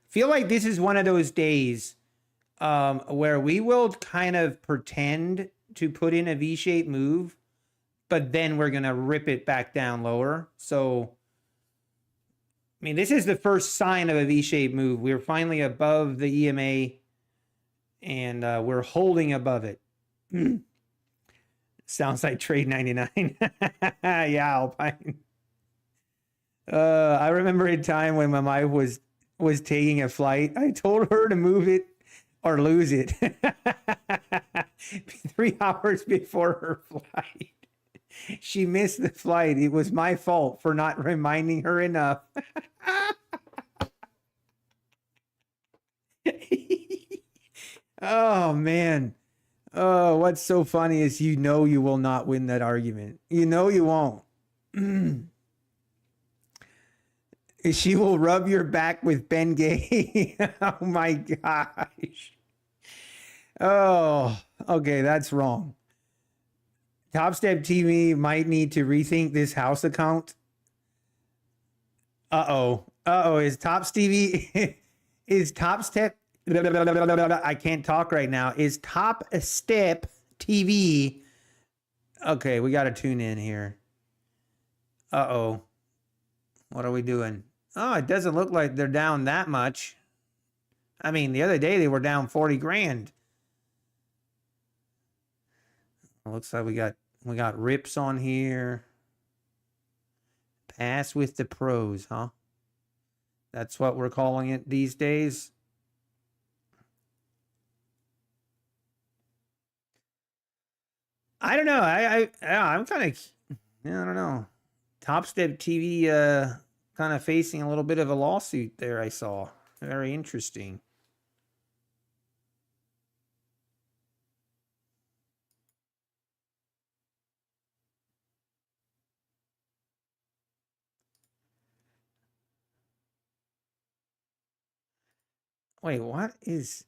A: Feel like this is one of those days where we will kind of pretend to put in a V-shape move, but then we're going to rip it back down lower. So, I mean, this is the first sign of a V-shape move. We're finally above the EMA, and we're holding above it. Sounds like Trade 99. Yeah, Alpine. I remember a time when my wife was taking a flight. I told her to move it or lose it. 3 hours before her flight. She missed the flight. It was my fault for not reminding her enough. Oh, man. Oh, what's so funny is you will not win that argument. You won't. She will rub your back with Ben Gay. Oh, my gosh. Oh, okay, that's wrong. Topstep TV might need to rethink this house account. Is Topstep I can't talk right now. Is Topstep TV? Okay, we got to tune in here. What are we doing? Oh, it doesn't look like they're down that much. I mean, the other day they were down 40 grand. Looks like we got rips on here. Pass with the pros, huh? That's what we're calling it these days. I don't know. I'm kind of, I don't know. Topstep TV kind of facing a little bit of a lawsuit there, I saw. Very interesting. Wait, what is...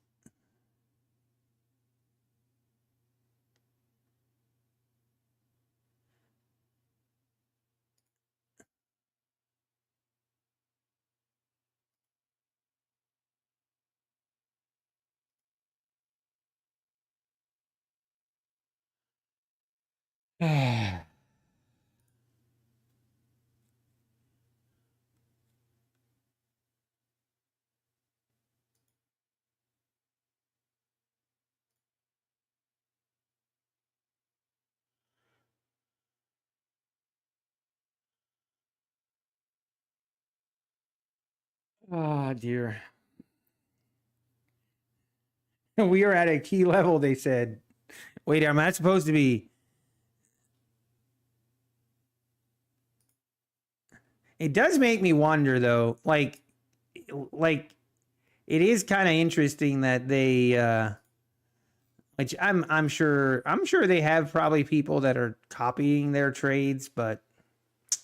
A: Oh, dear. We are at a key level, they said. Wait, am I supposed to be... It does make me wonder, though. Like it is kind of interesting that they... which I'm sure they have probably people that are copying their trades, but it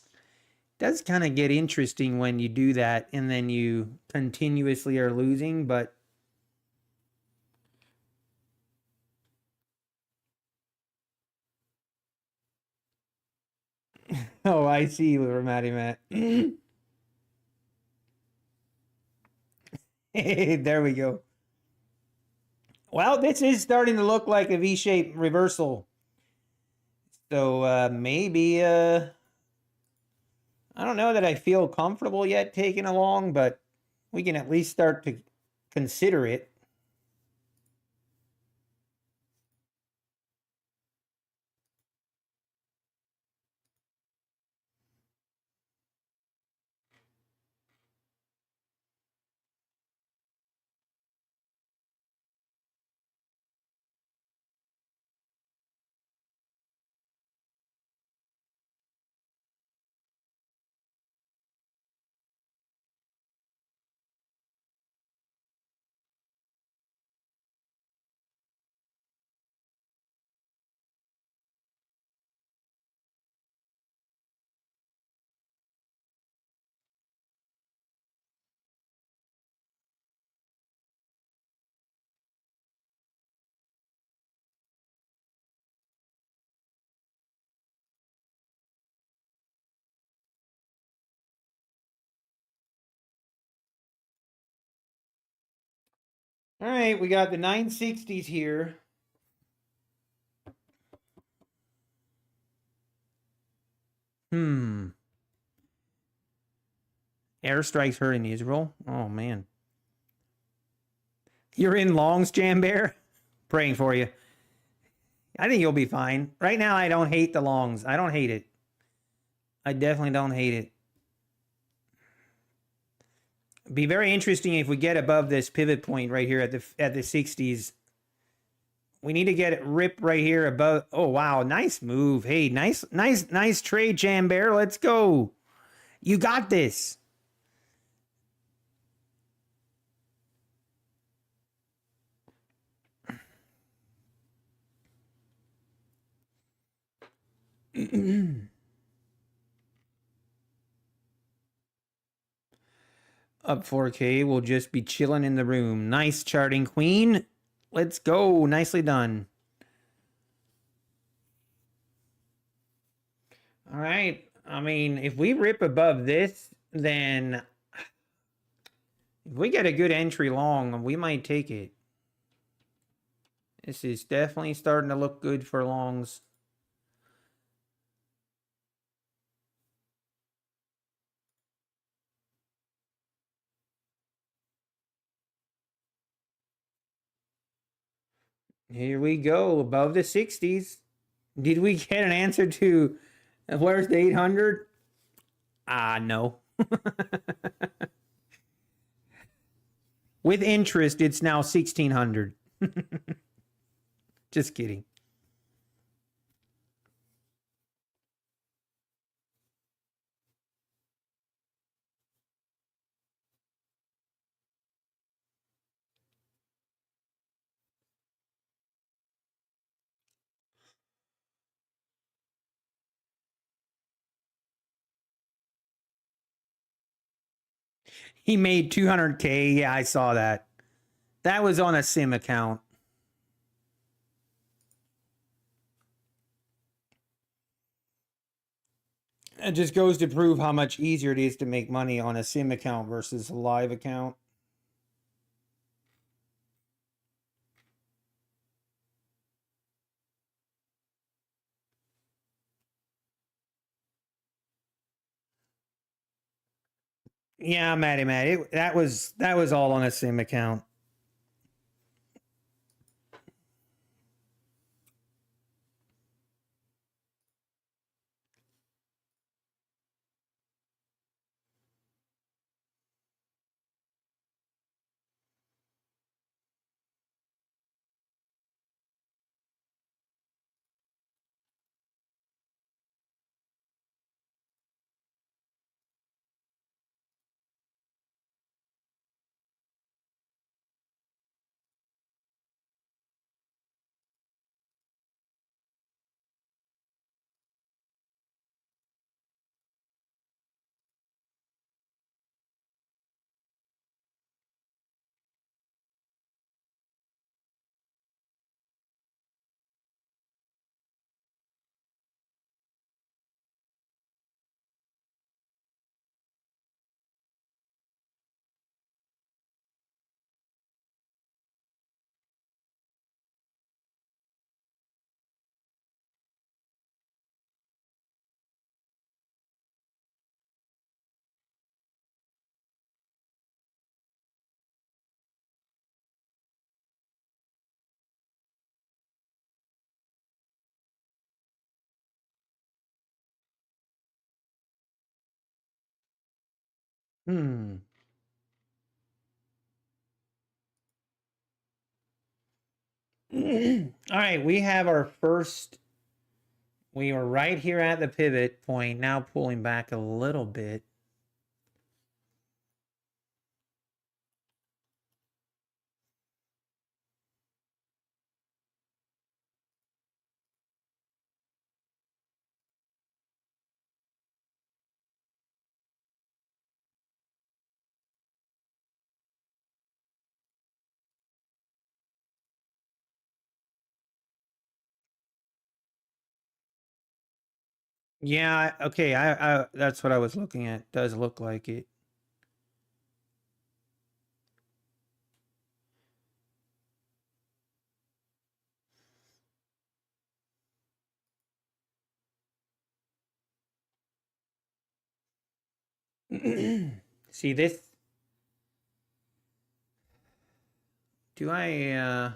A: does kind of get interesting when you do that and then you continuously are losing, but oh, I see, little Matty Matt. There we go. Well, this is starting to look like a V-shaped reversal. So maybe I don't know that I feel comfortable yet taking along, but we can at least start to consider it. All right, we got the 960s here. Airstrikes hurting Israel. Oh, man. You're in longs, Jam Bear? Praying for you. I think you'll be fine. Right now, I don't hate the longs. I don't hate it. I definitely don't hate it. Be very interesting if we get above this pivot point right here at the 60s. We need to get it ripped right here above. Oh, wow. Nice move. Hey, nice trade, Jam Bear. Let's go. You got this. Up 4K. We'll just be chilling in the room. Nice charting, Queen. Let's go. Nicely done. All right. I mean, if we rip above this, then if we get a good entry long, we might take it. This is definitely starting to look good for longs. Here we go, above the 60s. Did we get an answer to where's the 800? No. With interest, it's now 1,600. Just kidding. He made 200K. Yeah, I saw that. That was on a sim account. It just goes to prove how much easier it is to make money on a sim account versus a live account. Yeah, Matty, that was all on a sim account. Hmm. All right, we have our first. We are right here at the pivot point, now pulling back a little bit. Yeah, okay, I that's what I was looking at. Does look like it. See this? Do I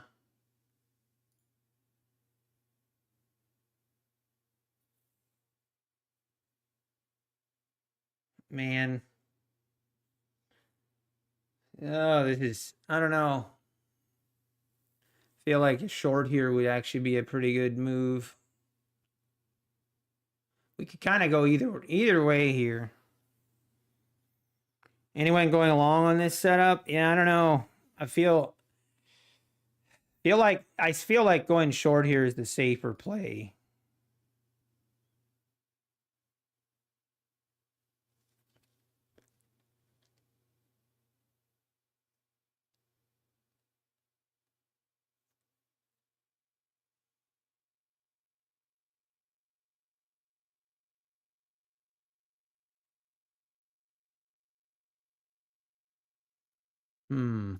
A: man. Oh, this is I don't know. Feel like a short here would actually be a pretty good move. We could kind of go either way here. Anyone going along on this setup? Yeah, I don't know. I feel like going short here is the safer play. Hmm.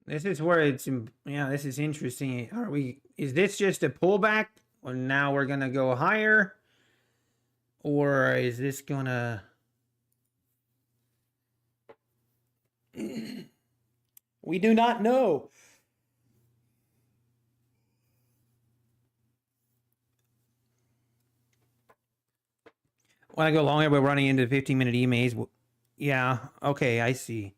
A: This is where it's, yeah, this is interesting. Is this just a pullback? Or now we're going to go higher? Or is this going to... We do not know. When I go long here, we're running into 15-minute EMAs. Yeah, okay, I see.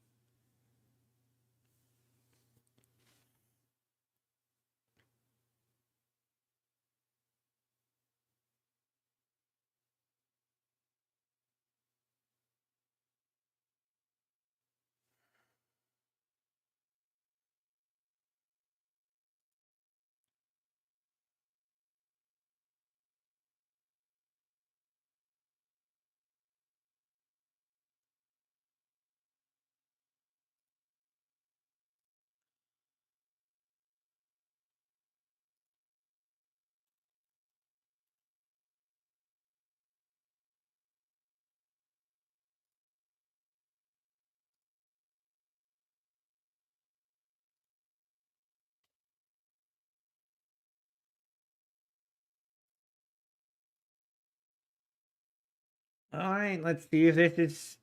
A: All right, let's see if this is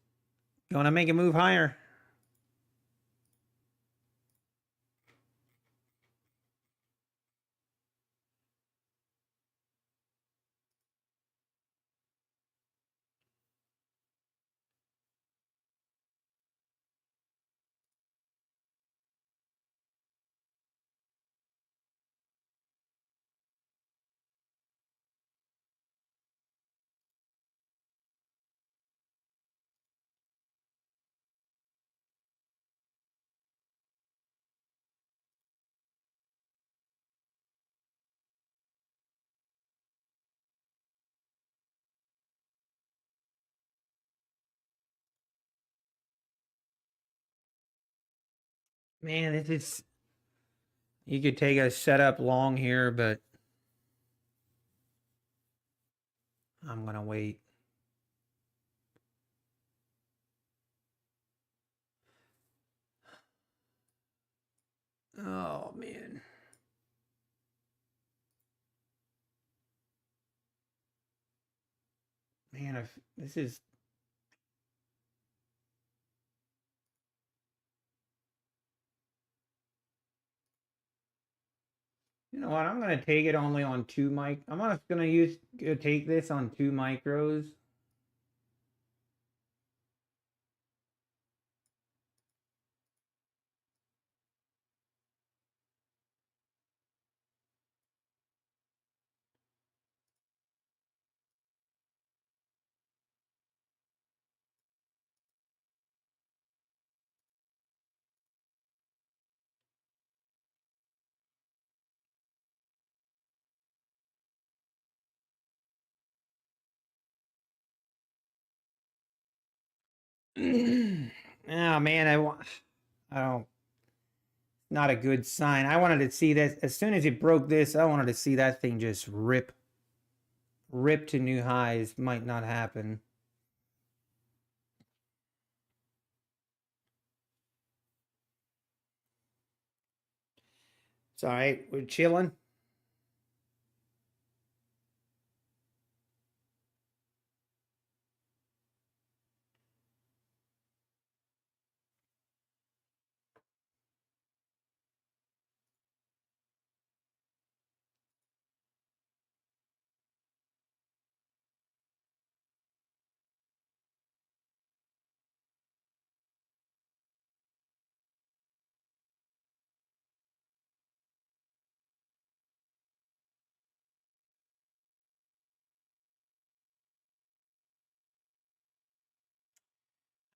A: going to make a move higher. Man, this is... You could take a setup long here, but I'm going to wait. Oh, man. Man, if this is... You know what? I'm going to take it only on 2 mic. I'm just going to take this on 2 micros. Oh, man, I don't... Not a good sign. I wanted to see that as soon as it broke this, I wanted to see that thing just rip to new highs. Might not happen. It's all right. We're chilling.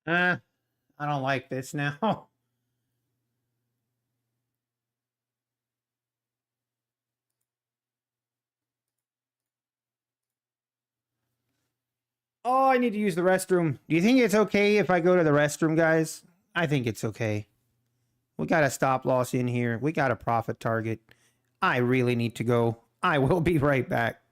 A: I don't like this now. Oh, I need to use the restroom. Do you think it's okay if I go to the restroom, guys? I think it's okay. We got a stop loss in here. We got a profit target. I really need to go. I will be right back.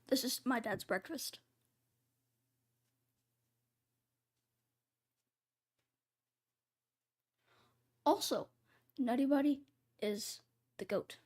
B: This is my dad's breakfast. Also, Nutty Buddy is the GOAT.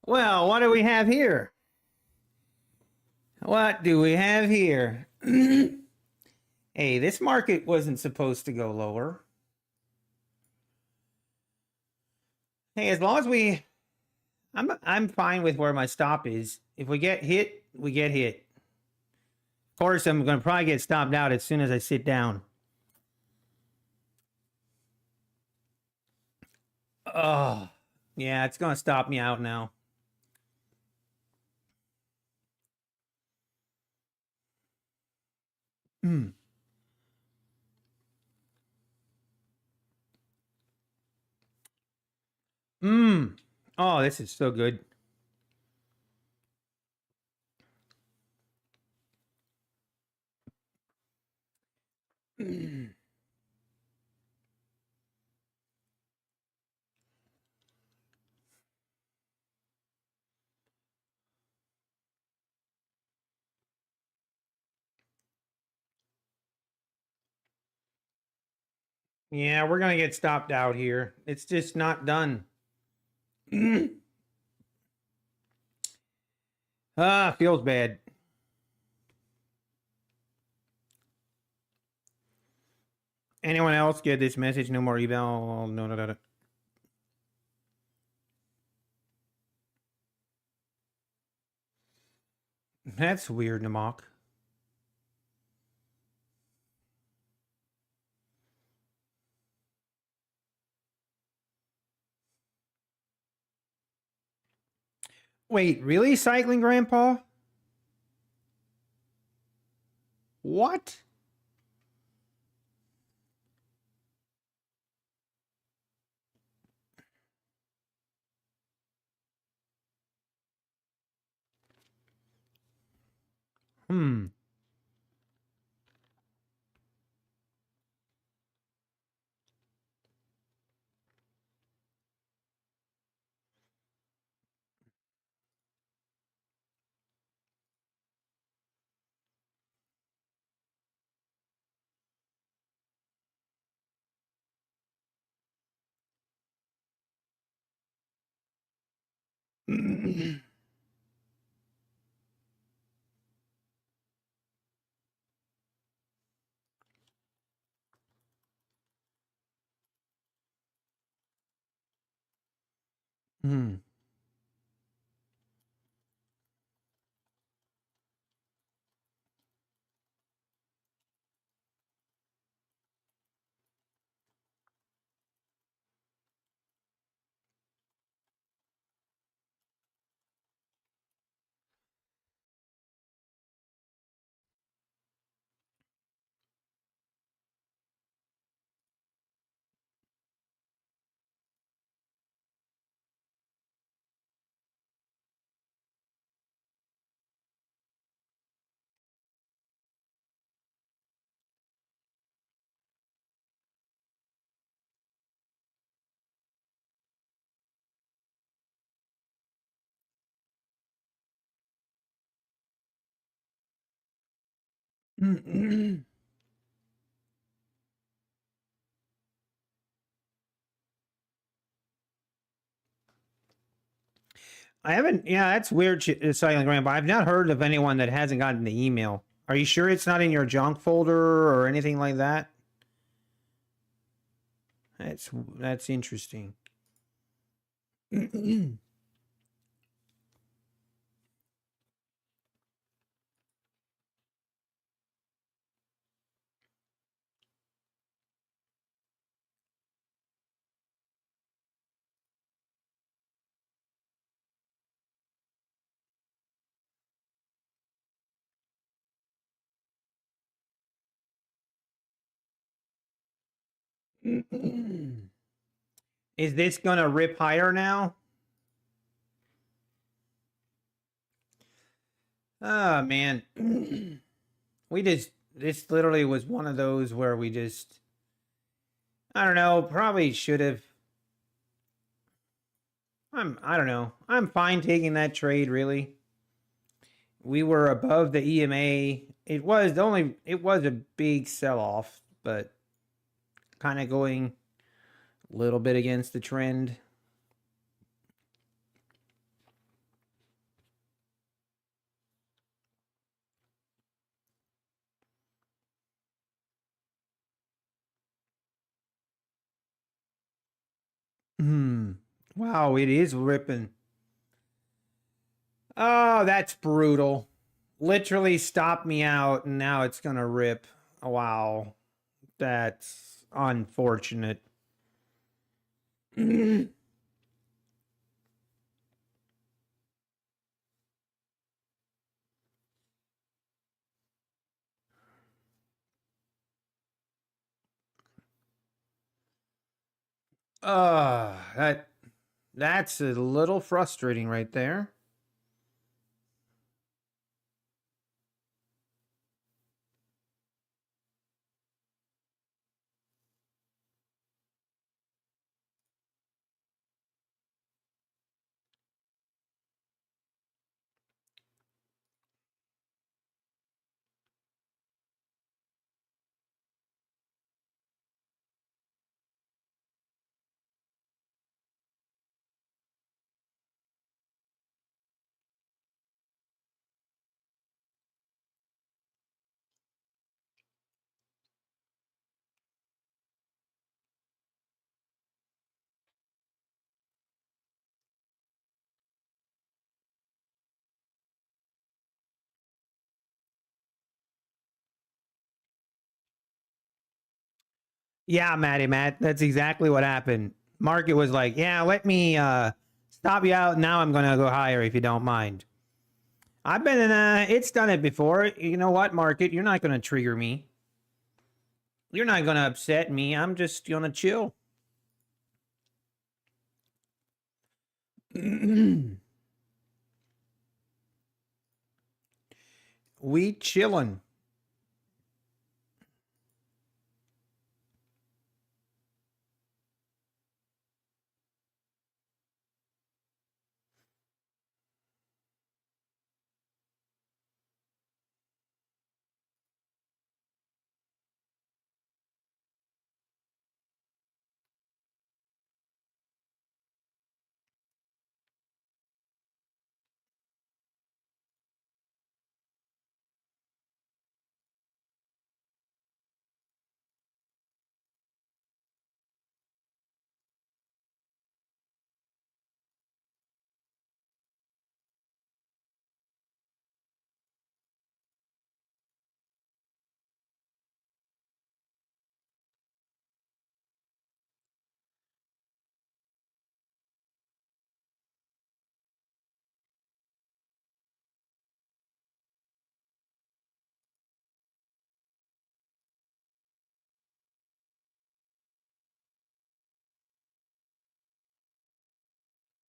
A: Well, what do we have here? What do we have here? Hey, this market wasn't supposed to go lower. Hey, as long as I'm fine with where my stop is. If we get hit, we get hit. Of course, I'm going to probably get stopped out as soon as I sit down. Oh, yeah, it's going to stop me out now. Mm. Mm. Oh, this is so good. Mm. Yeah, we're gonna get stopped out here. It's just not done. Ah, feels bad. Anyone else get this message? No more eval. No, no, no, no. That's weird, Namak. Wait, really, cycling grandpa? What? Hmm. Hmm. I haven't. Yeah, that's weird. Cycling grandpa. I've not heard of anyone that hasn't gotten the email. Are you sure it's not in your junk folder or anything like that? That's interesting. Is this gonna rip higher now? Oh man. This literally was one of those where we just, I don't know, probably should have. I don't know. I'm fine taking that trade, really. We were above the EMA. It was a big sell off, but kind of going a little bit against the trend. Wow, it is ripping. Oh, that's brutal. Literally stopped me out, and now it's gonna rip. Wow, that's unfortunate. That's a little frustrating right there. Yeah, Matt, that's exactly what happened. Market was like, yeah, let me stop you out. Now I'm gonna go higher if you don't mind. I've been in it's done it before. You know what, market? You're not gonna trigger me. You're not gonna upset me. I'm just gonna chill. We chillin'.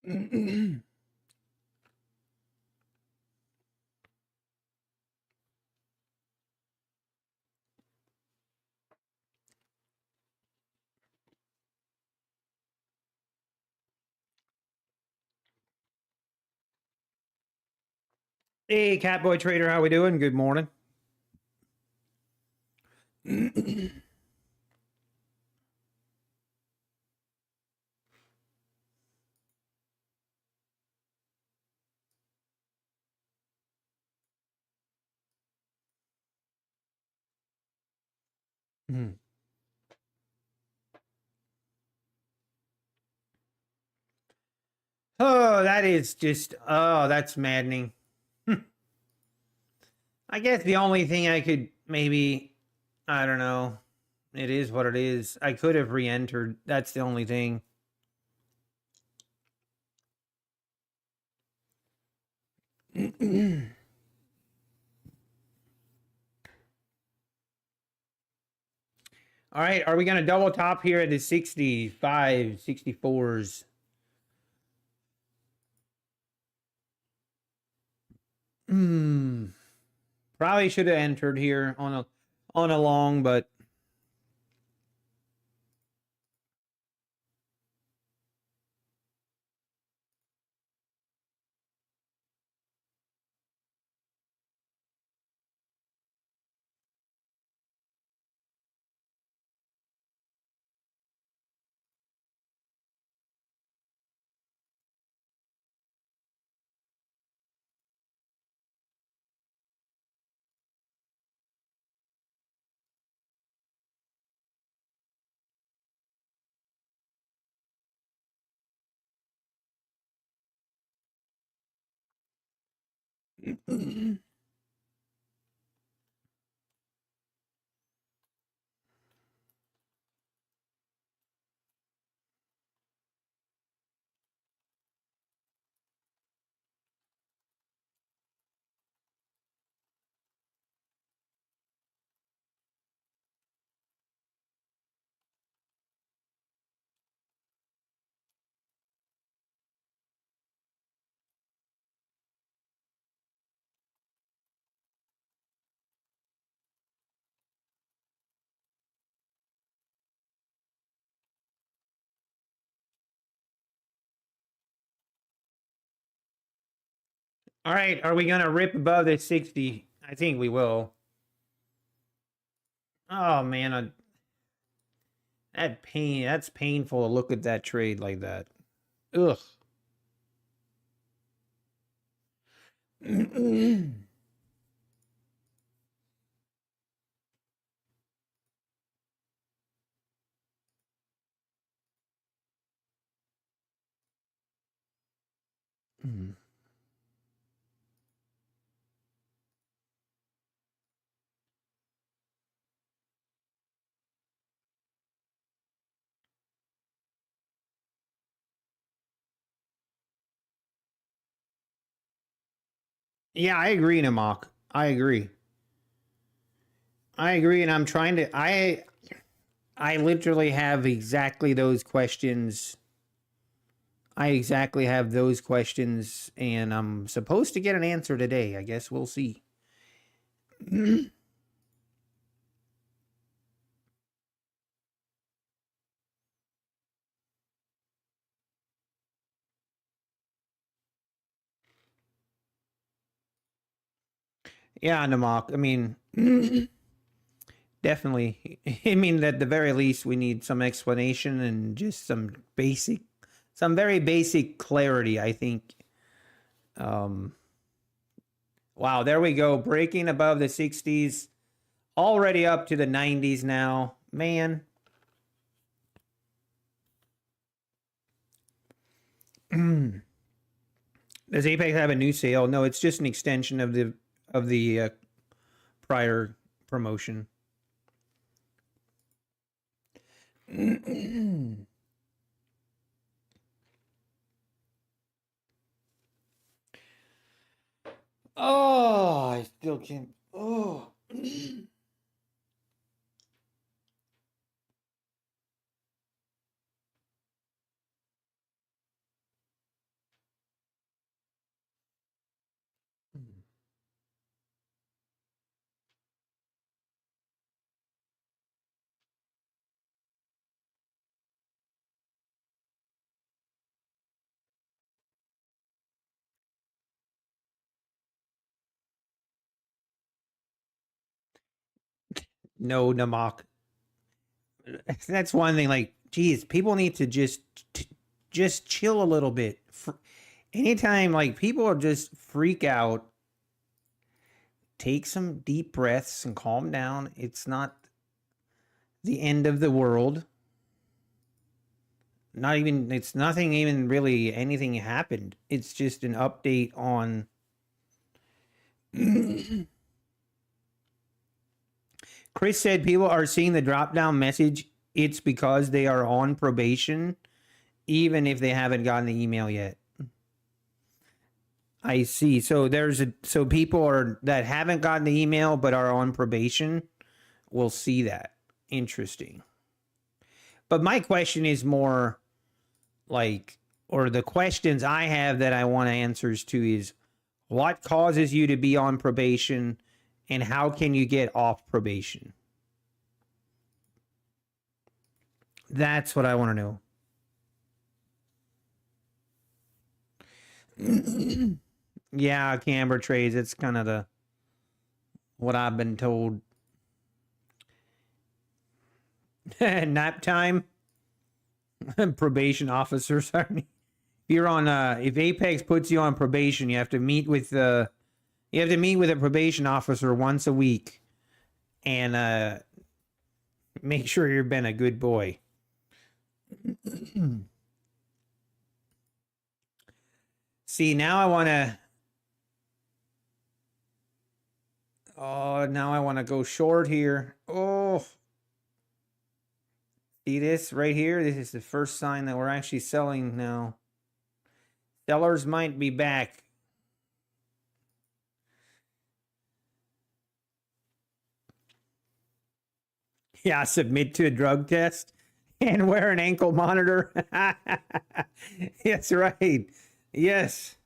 A: Hey, Catboy Trader, how we doing? Good morning. Oh, that is just, oh, that's maddening. I guess the only thing I could maybe, I don't know. It is what it is. I could have re-entered. That's the only thing. All right, are we going to double top here at the 65, 64s? Probably should have entered here on a long, but All right, are we gonna rip above the 60? I think we will. Oh man, that's painful to look at that trade like that. Ugh. Yeah, I agree, Namak. I agree. I agree, and I'm trying to. I literally have exactly those questions. I exactly have those questions, and I'm supposed to get an answer today. I guess we'll see. Yeah, Namak. I mean, definitely. I mean, at the very least, we need some explanation and just some very basic clarity, I think. Um, wow, there we go. Breaking above the 60s, already up to the 90s now. Man. Does Apex have a new sale? No, it's just an extension of the prior promotion. Oh, I still can't. Oh. No, Namak. That's one thing. Like, geez, people need to just chill a little bit. Anytime, like, people just freak out, take some deep breaths and calm down. It's not the end of the world. Not even, it's nothing even really anything happened. It's just an update on. Chris said people are seeing the drop down message. It's because they are on probation, even if they haven't gotten the email yet. I see. So so people are that haven't gotten the email but are on probation will see that. Interesting. But my question is more like, or the questions I have that I want answers to is, what causes you to be on probation and how can you get off probation? That's what I want to know. Yeah, camber trades. It's kind of the what I've been told. Nap time. Probation officers are. If you're on, if Apex puts you on probation, you have to meet with a probation officer once a week, and make sure you've been a good boy. See, now I want to. Oh, now I want to go short here. Oh, see this right here? This is the first sign that we're actually selling now. Sellers might be back. Yeah, submit to a drug test and wear an ankle monitor. That's right. Yes.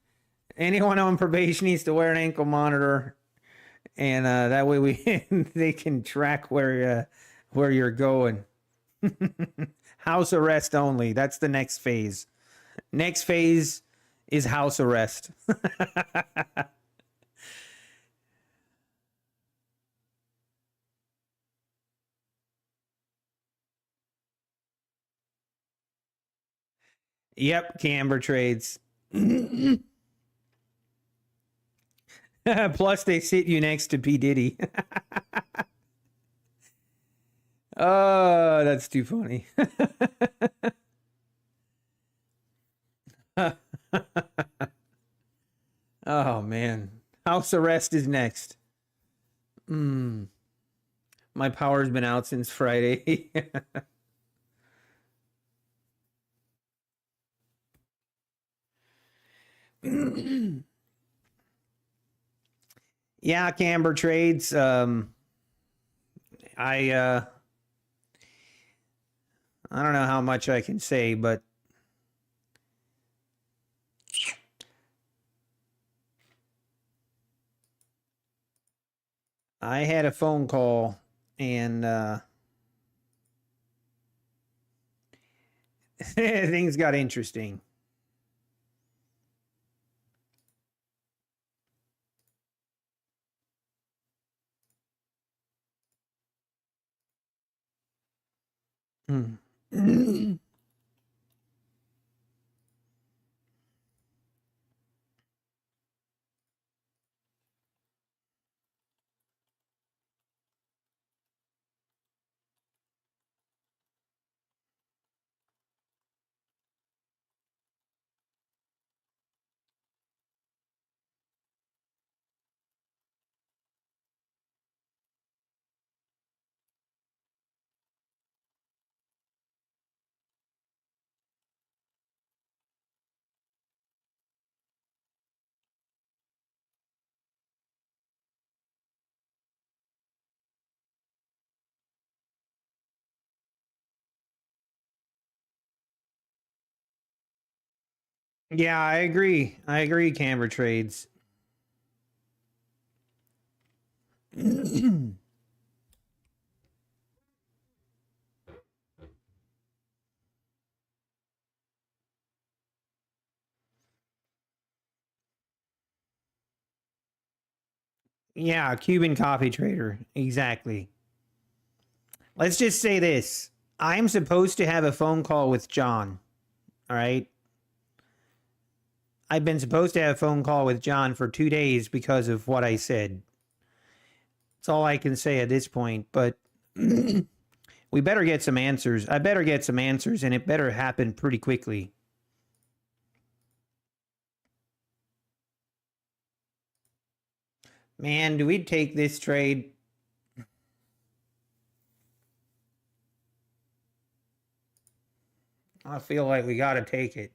A: Anyone on probation needs to wear an ankle monitor, and that way they can track where you're going. House arrest only. That's the next phase. Next phase is house arrest. Yep, Camber trades. Plus, they sit you next to P. Diddy. Oh, that's too funny. Oh, man. House arrest is next. My power's been out since Friday. Yeah, Camber trades. I don't know how much I can say, but I had a phone call and things got interesting. Yeah, I agree. I agree, Camber trades. Yeah, Cuban coffee trader. Exactly. Let's just say this. I'm supposed to have a phone call with John. All right. I've been supposed to have a phone call with John for 2 days because of what I said. That's all I can say at this point. But we better get some answers. I better get some answers, and it better happen pretty quickly. Man, do we take this trade? I feel like we got to take it.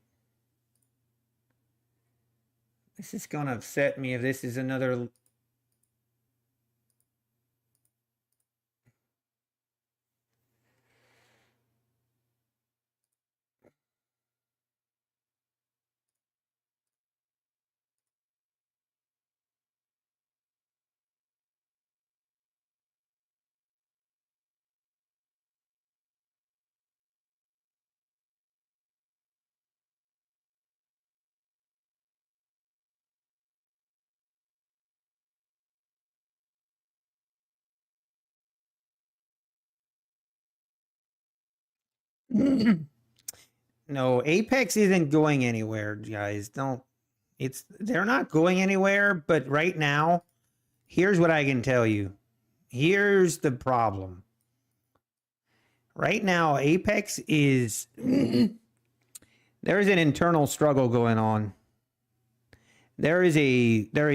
A: This is going to upset me if this is another. No, Apex isn't going anywhere, guys. Don't. They're not going anywhere, but right now, here's what I can tell you. Here's the problem. Right now, Apex is there is an internal struggle going on. There is an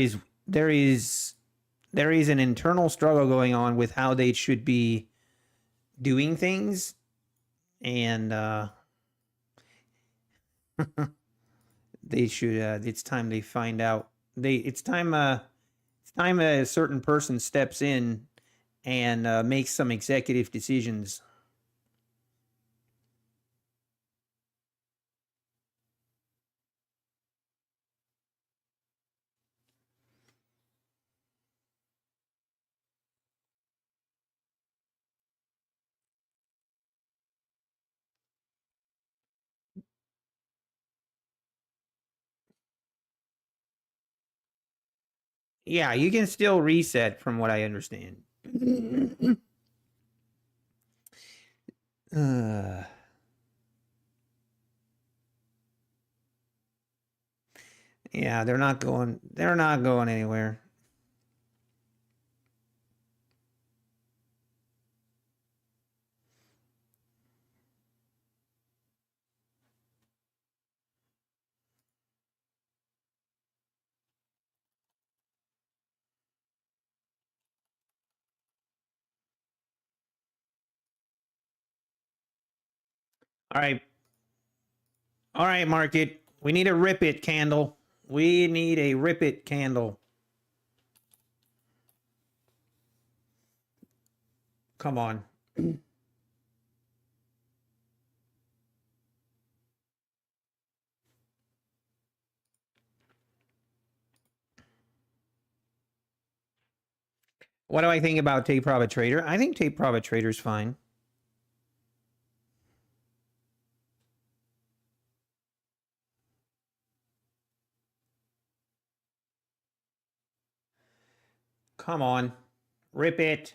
A: internal struggle going on with how they should be doing things, and they should. It's time they find out. It's time a certain person steps in and makes some executive decisions. Yeah, you can still reset from what I understand. Yeah, they're not going anywhere. All right. All right, market. We need a rip it candle. We need a rip it candle. Come on. What do I think about take profit trader? I think take profit trader is fine. Come on. Rip it.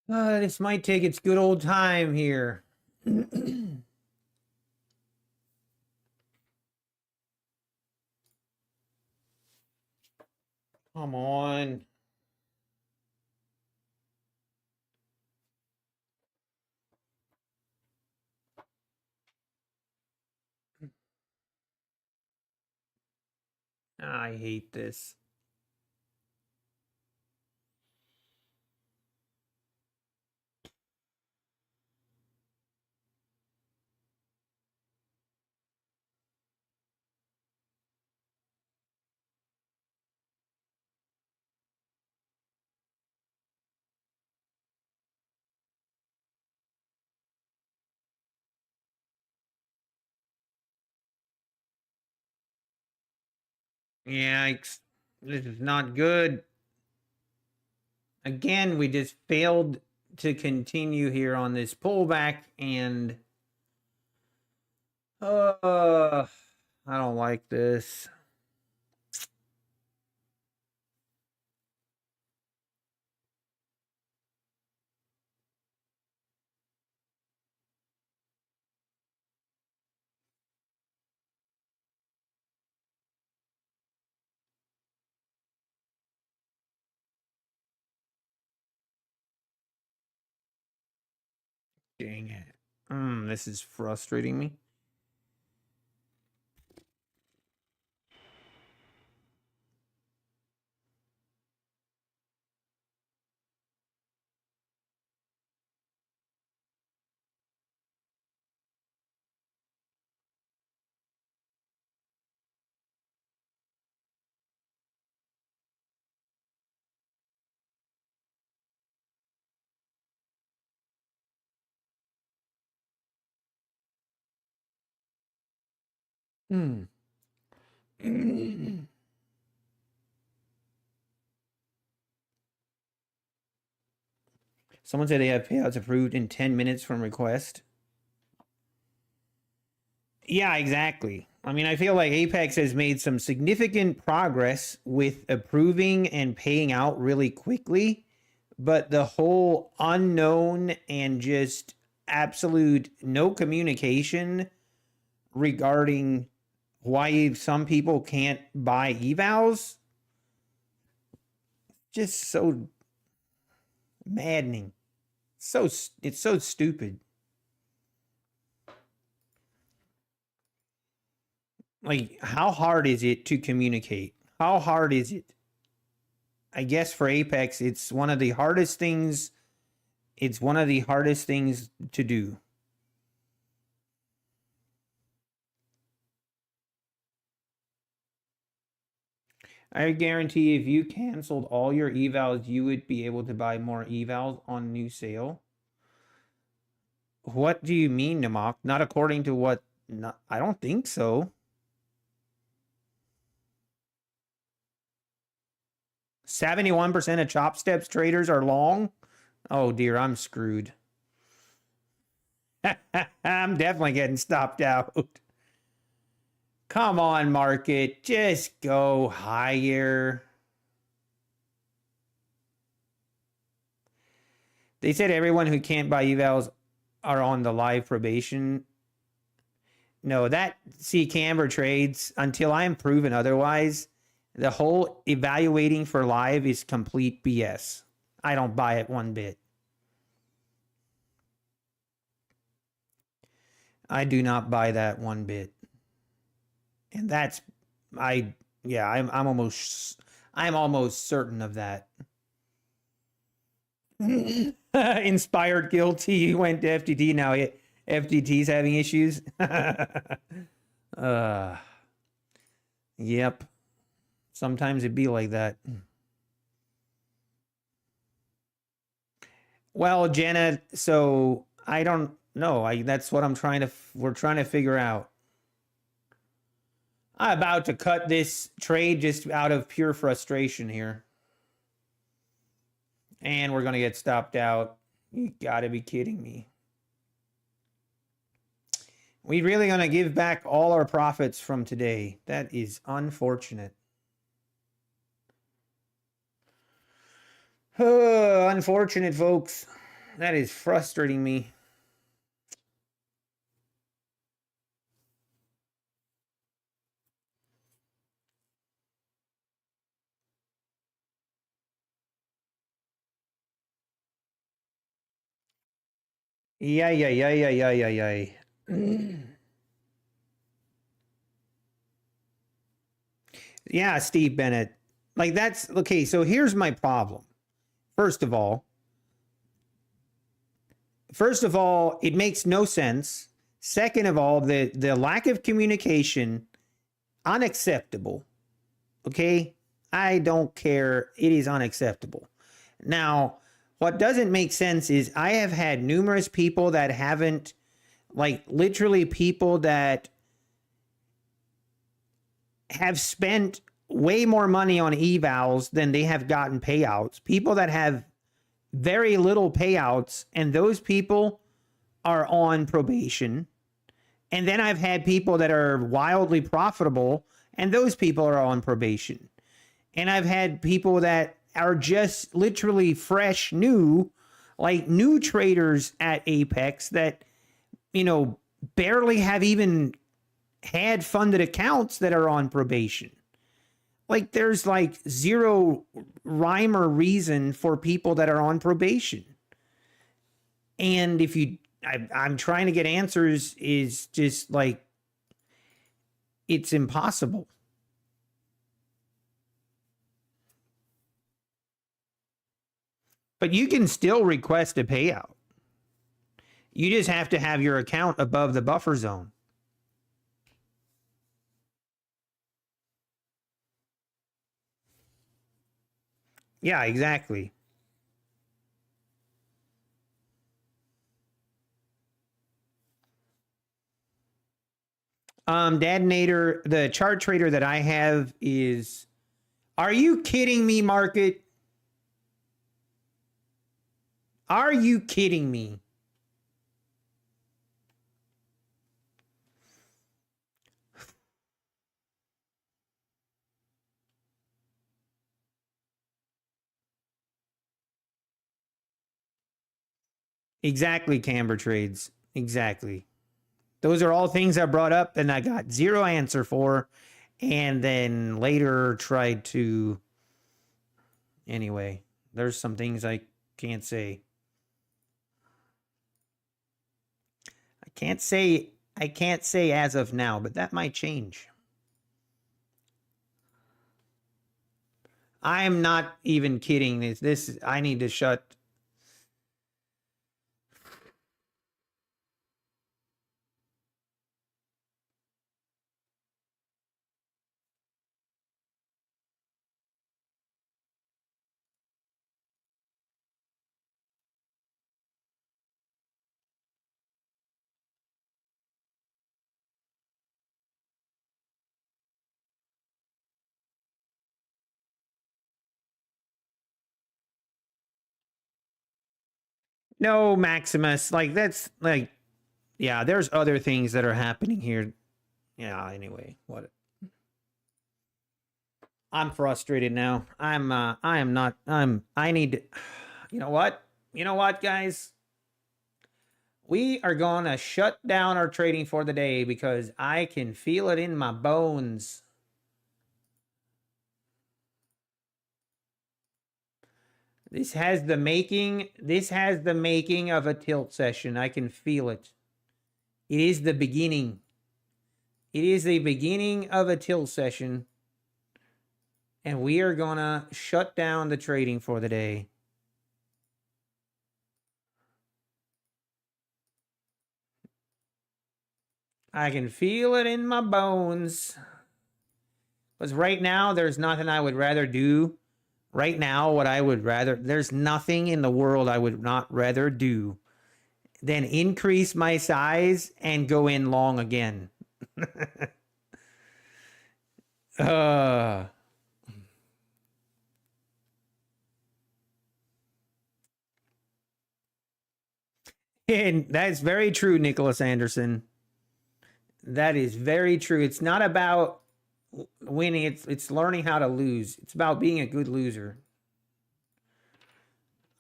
A: This might take its good old time here. Come on. I hate this. Yeah, this is not good. Again, we just failed to continue here on this pullback, and I don't like this. Dang it. This is frustrating me. Hmm. Someone said they have payouts approved in 10 minutes from request. Yeah, exactly. I mean, I feel like Apex has made some significant progress with approving and paying out really quickly, but the whole unknown and just absolute no communication regarding why some people can't buy evals, just so maddening. It's so stupid. Like, how hard is it to communicate? How hard is it? I guess for Apex, it's one of the hardest things. It's one of the hardest things to do. I guarantee if you canceled all your evals, you would be able to buy more evals on new sale. What do you mean, Namak? Not according to what? I don't think so. 71% of Topstep traders are long. Oh dear, I'm screwed. I'm definitely getting stopped out. Come on, market. Just go higher. They said everyone who can't buy evals are on the live probation. No, that, see, Camber trades, until I am proven otherwise, the whole evaluating for live is complete BS. I don't buy it one bit. I do not buy that one bit. And that's, I'm almost certain of that. Inspired guilty went to FTT. Now FTT's having issues. Yep. Sometimes it'd be like that. Well, Jenna, so I don't know. That's what we're trying to figure out. I'm about to cut this trade just out of pure frustration here. And we're going to get stopped out. You got to be kidding me. We really going to give back all our profits from today. That is unfortunate. Unfortunate, folks. That is frustrating me. Yeah. Yeah, Steve Bennett. Like, that's okay. So here's my problem. First of all, it makes no sense. Second of all, the lack of communication, unacceptable. Okay? I don't care. It is unacceptable. Now, what doesn't make sense is I have had numerous people that haven't, like, literally people that have spent way more money on evals than they have gotten payouts. People that have very little payouts, and those people are on probation. And then I've had people that are wildly profitable, and those people are on probation. And I've had people that are just literally fresh, new, like new traders at Apex that, barely have even had funded accounts that are on probation. Like, there's like zero rhyme or reason for people that are on probation. And if I'm trying to get answers, is just like, it's impossible. But you can still request a payout. You just have to have your account above the buffer zone. Yeah, exactly. Dad Nader, the chart trader that I have is, are you kidding me, market? Are you kidding me? Exactly, Camber Trades. Exactly. Those are all things I brought up and I got zero answer for. And then later tried to. Anyway, there's some things I can't say. I can't say as of now, but that might change. I am not even kidding. This I need to shut. No, Maximus. Like that's like, yeah. There's other things that are happening here. Yeah. Anyway, what? I'm frustrated now. I am not. I need to. You know what? You know what, guys? We are going to shut down our trading for the day because I can feel it in my bones. This has the making of a tilt session. I can feel it. It is the beginning. It is the beginning of a tilt session. And we are going to shut down the trading for the day. I can feel it in my bones. Because right now, there's nothing I would rather do. Right now, there's nothing in the world I would not rather do than increase my size and go in long again. And that's very true, Nicholas Anderson. That is very true. It's not about winning. It's learning how to lose. It's about being a good loser.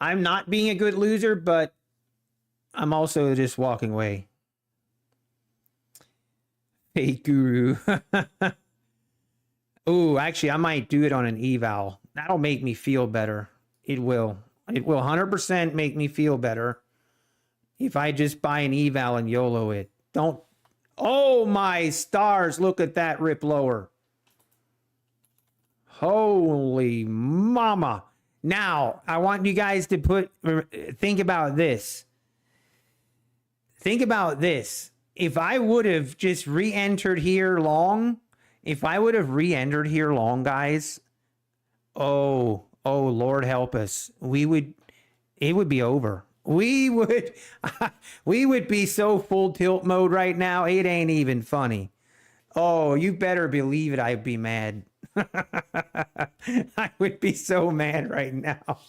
A: I'm not being a good loser, but I'm also just walking away. Hey, Guru. Oh, actually, I might do it on an eval. That'll make me feel better. It will. It will 100% make me feel better if I just buy an eval and YOLO it. Don't. Oh, my stars. Look at that rip lower. Holy mama. Now, I want you guys to think about this. Think about this. If I would have just re-entered here long, guys, oh, Lord help us. It would be over. We would be so full tilt mode right now. It ain't even funny. Oh, you better believe it. I'd be mad. I would be so mad right now.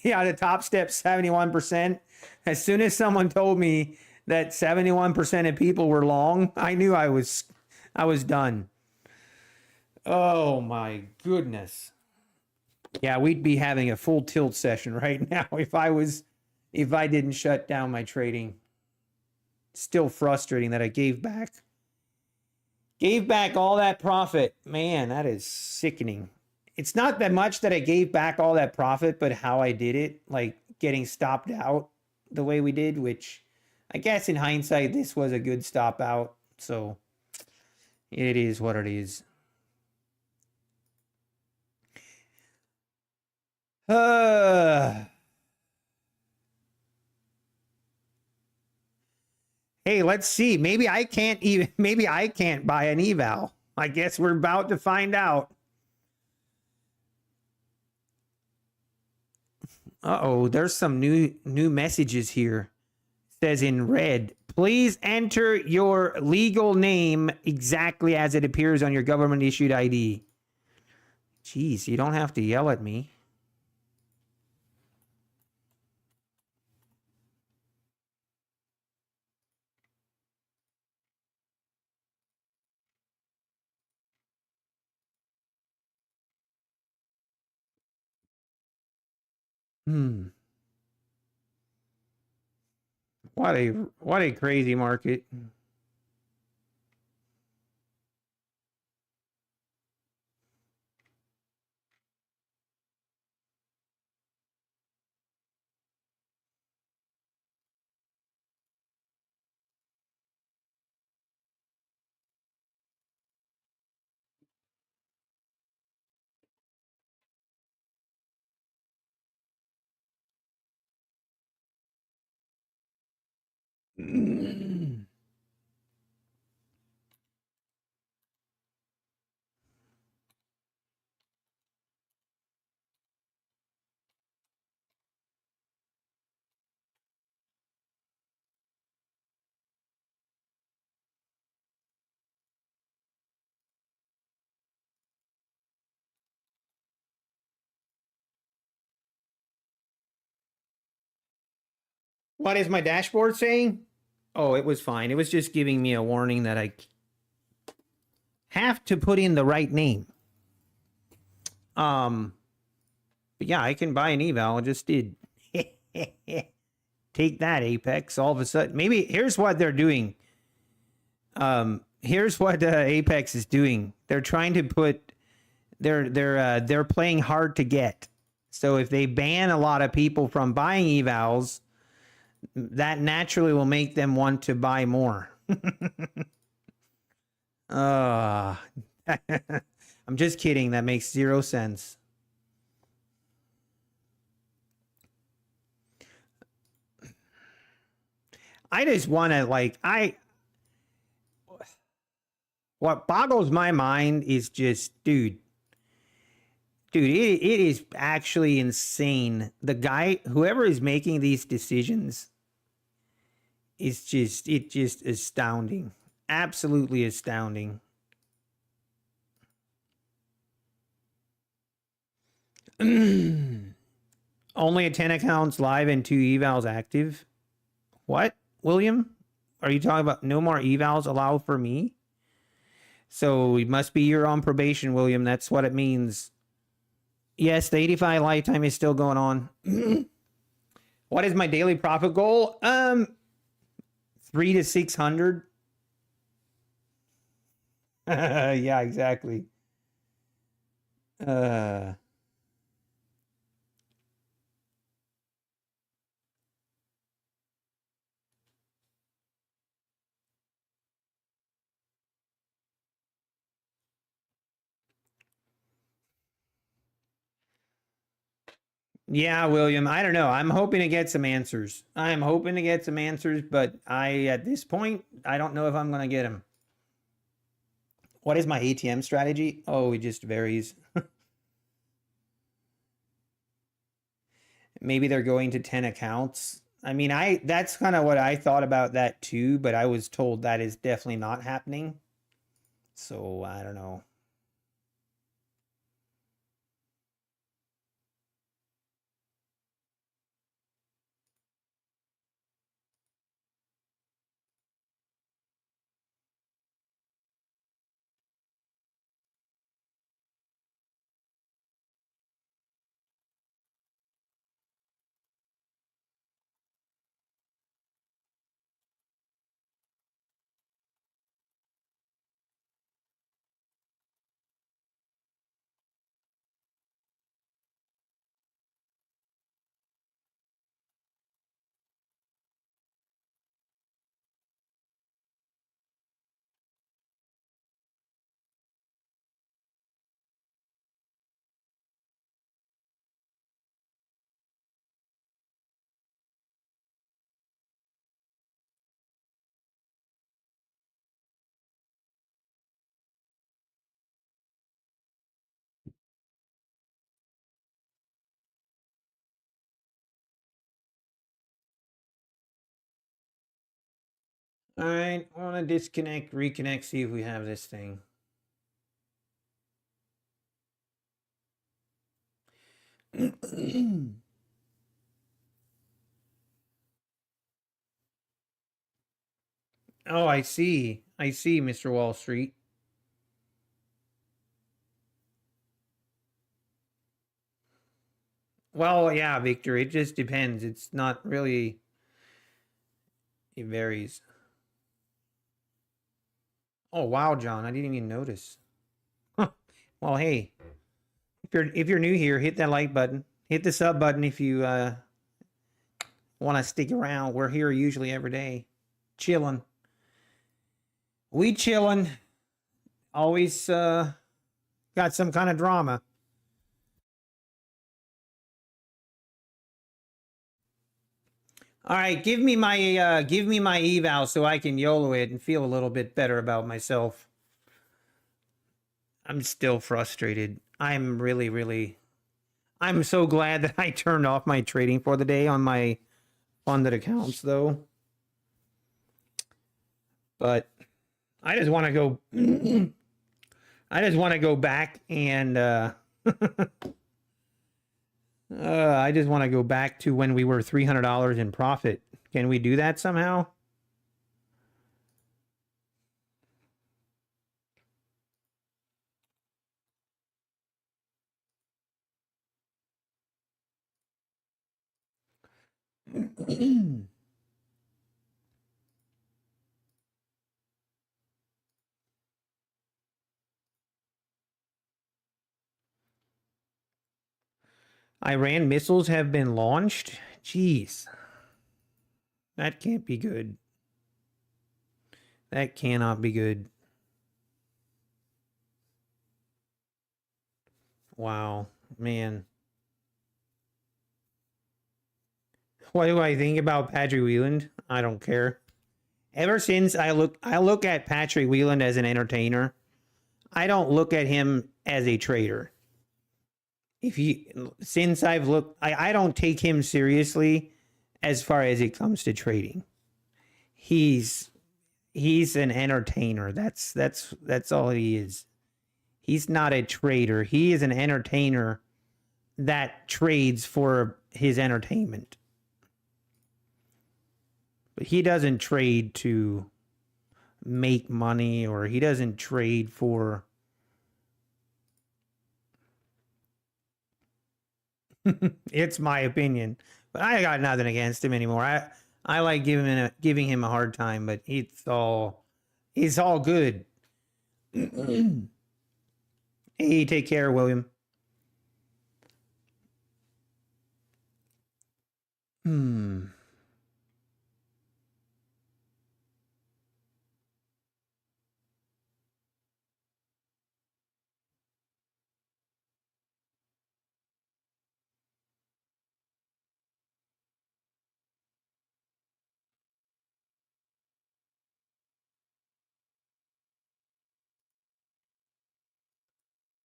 A: Yeah, the top step 71%. As soon as someone told me that 71% of people were long, I knew I was done. Oh my goodness. Yeah, we'd be having a full tilt session right now if I didn't shut down my trading. Still frustrating that I gave back all that profit. Man, that is sickening. It's not that much that I gave back all that profit, but how I did it, like getting stopped out the way we did, which I guess in hindsight, this was a good stop out. So it is what it is. Hey, let's see. Maybe I can't buy an eval. I guess we're about to find out. Uh-oh, there's some new messages here. It says in red, Please enter your legal name exactly as it appears on your government issued ID. Jeez, you don't have to yell at me. What a crazy market. What is my dashboard saying? Oh, it was fine. It was just giving me a warning that I have to put in the right name. But yeah, I can buy an eval. I just did. Take that, Apex. All of a sudden, maybe here's what they're doing. Here's what Apex is doing. They're trying to put. They're playing hard to get. So if they ban a lot of people from buying evals, that naturally will make them want to buy more. I'm just kidding. That makes zero sense. I just want to what boggles my mind is just, dude, it is actually insane. The guy, whoever is making these decisions, is just astounding. Absolutely astounding. Only at 10 accounts live and 2 evals active. What, William? Are you talking about no more evals allowed for me? So it must be you're on probation, William. That's what it means. Yes, the 85 lifetime is still going on. What is my daily profit goal? 300 to 600. Yeah, exactly. Yeah, William, I don't know. I'm hoping to get some answers. I'm hoping to get some answers, but at this point, I don't know if I'm going to get them. What is my ATM strategy? Oh, it just varies. Maybe they're going to 10 accounts. I mean, that's kind of what I thought about that too, but I was told that is definitely not happening. So I don't know. All right, I want to disconnect, reconnect, see if we have this thing. Oh, I see. I see, Mr. Wall Street. Well, yeah, Victor, it just depends. It's not really, it varies. Oh, wow, John, I didn't even notice. Well, hey, if you're new here, hit that like button. Hit the sub button if you want to stick around. We're here usually every day, chilling. We chilling. Always got some kind of drama. All right, give me my eval so I can YOLO it and feel a little bit better about myself. I'm still frustrated. I'm really I'm so glad that I turned off my trading for the day on my funded accounts though. But I just want to go I just want to go back and I just want to go back to when we were $300 in profit. Can we do that somehow? Iran missiles have been launched? Jeez. That can't be good. That cannot be good. Wow, man. What do I think about Patrick Wieland? I don't care. Ever since I look at Patrick Wieland as an entertainer. I don't look at him as a trader. Since I've looked, I don't take him seriously as far as it comes to trading. He's an entertainer. That's all he is. He's not a trader. He is an entertainer that trades for his entertainment. But he doesn't trade to make money, or he doesn't trade for it's my opinion. But I got nothing against him anymore. I like giving him a hard time, but it's all good. Hey, take care, William.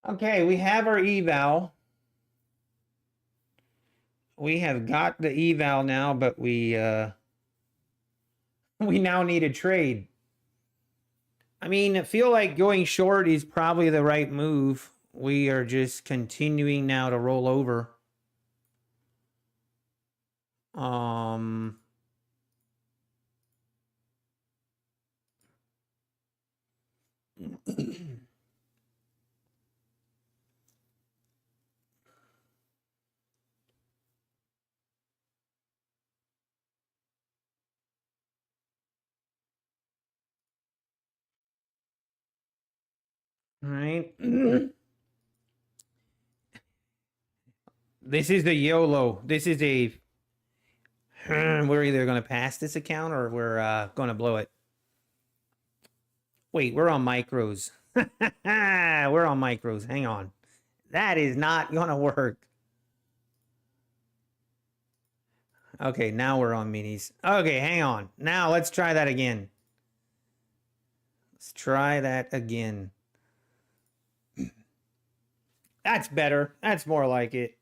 A: Okay, we have our eval. We have got the eval now, but we now need a trade. I mean, I feel like going short is probably the right move. We are just continuing now to roll over. All right. This is the YOLO. This is a we're either going to pass this account or we're going to blow it. Wait, we're on micros. We're on micros. Hang on. That is not going to work. Okay, now we're on minis. Okay, hang on. Now let's try that again. Let's try that again. That's better. That's more like it.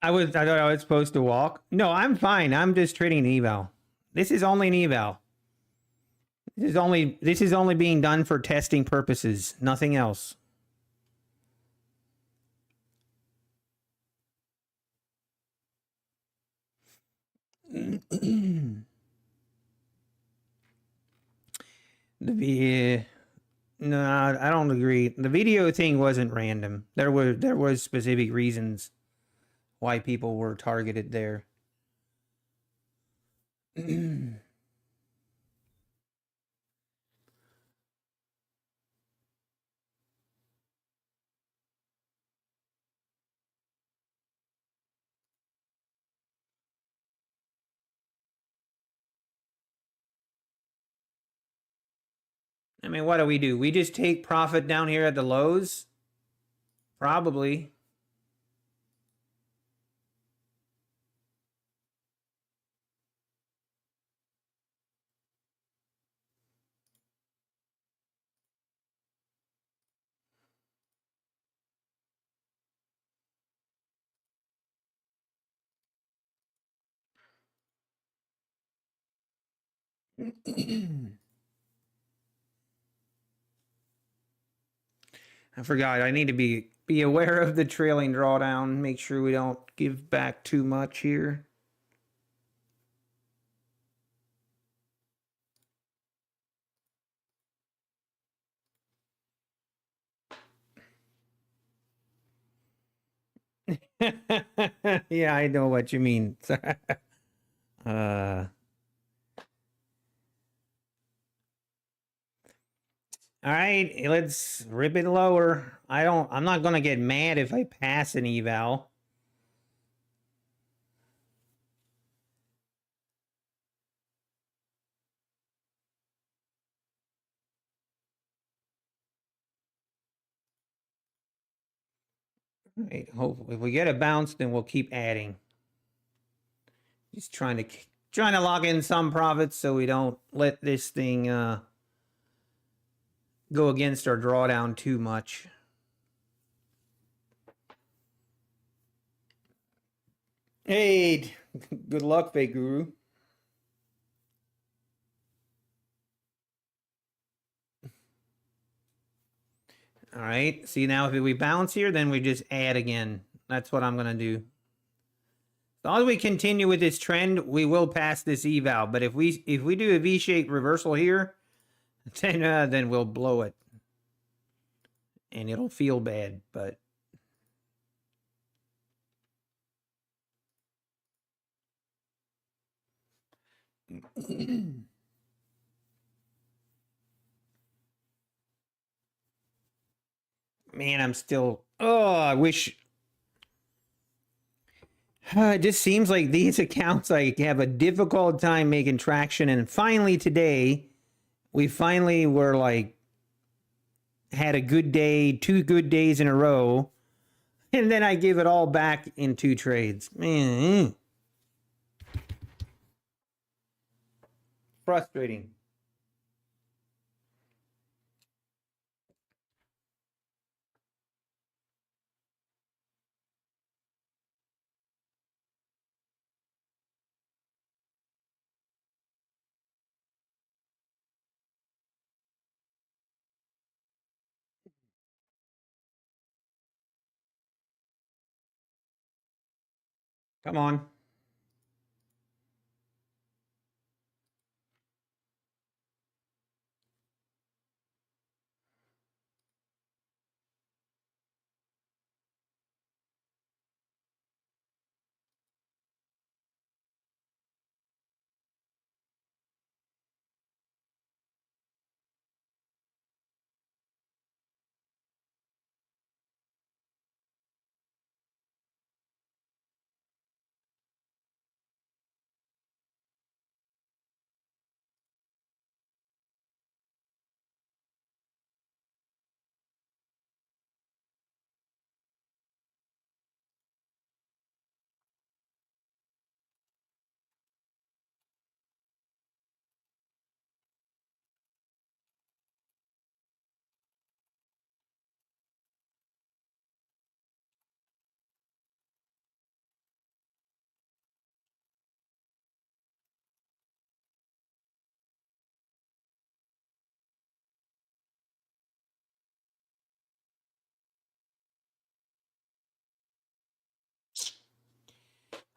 A: I thought I was supposed to walk. No, I'm fine. I'm just trading an eval. This is only an eval. This is only being done for testing purposes, nothing else. No, I don't agree. The video thing wasn't random. There was specific reasons why people were targeted there. I mean, what do? We just take profit down here at the lows? Probably. I forgot. I need to be aware of the trailing drawdown. Make sure we don't give back too much here. Yeah, I know what you mean. All right, let's rip it lower. I'm not gonna get mad if I pass an eval. All right, hopefully if we get a bounce, then we'll keep adding. Just trying to lock in some profits so we don't let this thing go against our drawdown too much. Hey, good luck, fake guru. All right, see now if we bounce here, then we just add again. That's what I'm gonna do. As long as we continue with this trend, we will pass this eval. But if we do a V-shaped reversal here, then we'll blow it, and it'll feel bad. But man, I'm still. Oh, I wish. It just seems like these accounts like have a difficult time making traction, and finally today, we finally were like had a good day, 2 good days in a row, and then I give it all back in 2 trades. Man, frustrating. Come on.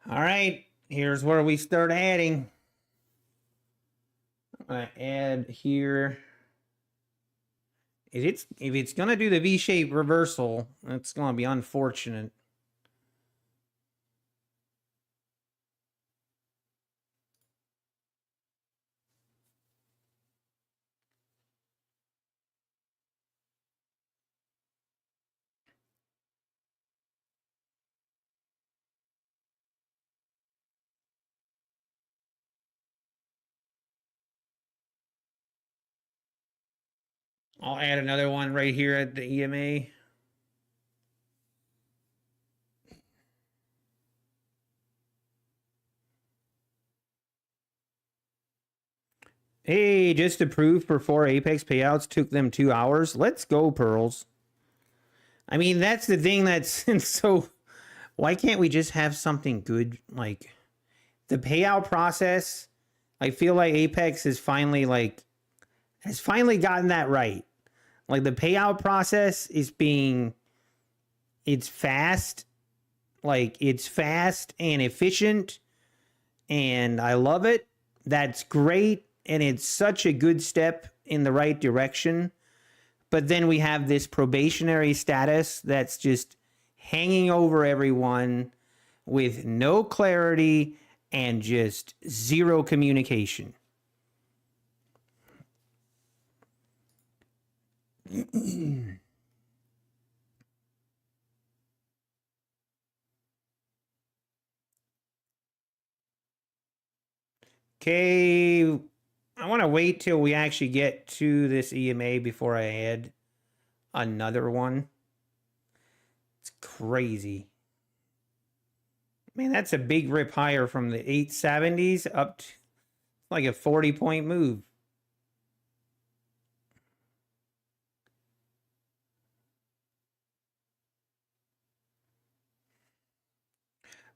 A: All right, here's where we start adding. I'm gonna add here. If it's gonna do the V-shaped reversal, it's gonna be unfortunate. I'll add another one right here at the EMA. Hey, just approved for 4 Apex payouts. Took them 2 hours. Let's go, Pearls. I mean, that's the thing that's so... Why can't we just have something good? Like, the payout process, I feel like Apex is finally, like... has finally gotten that right. Like, the payout process is being... It's fast. Like, it's fast and efficient. And I love it. That's great. And it's such a good step in the right direction. But then we have this probationary status that's just hanging over everyone with no clarity and just zero communication. Okay, I want to wait till we actually get to this EMA before I add another one. It's crazy. Man, that's a big rip higher from the 870s up to like a 40-point move.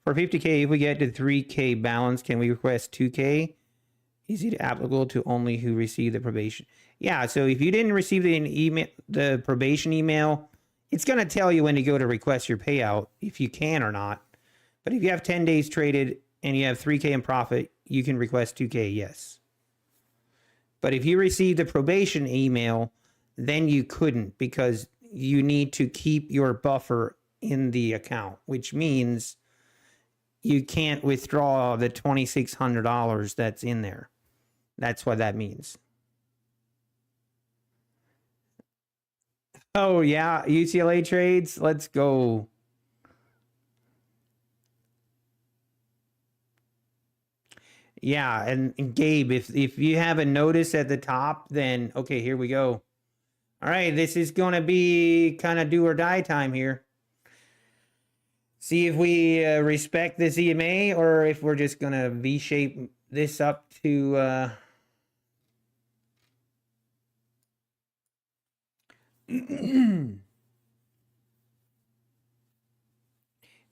A: For 50K, if we get to 3K balance, can we request 2K? Is it applicable to only who received the probation? Yeah, so if you didn't receive the probation email, it's going to tell you when to go to request your payout, if you can or not. But if you have 10 days traded and you have 3K in profit, you can request 2K, yes. But if you received the probation email, then you couldn't, because you need to keep your buffer in the account, which means you can't withdraw the $2,600 that's in there. That's what that means. Oh, yeah, UCLA trades. Let's go. Yeah, and Gabe, if you have a notice at the top, then okay, here we go. All right, this is going to be kind of do or die time here. See if we respect this EMA or if we're just going to V-shape this up to...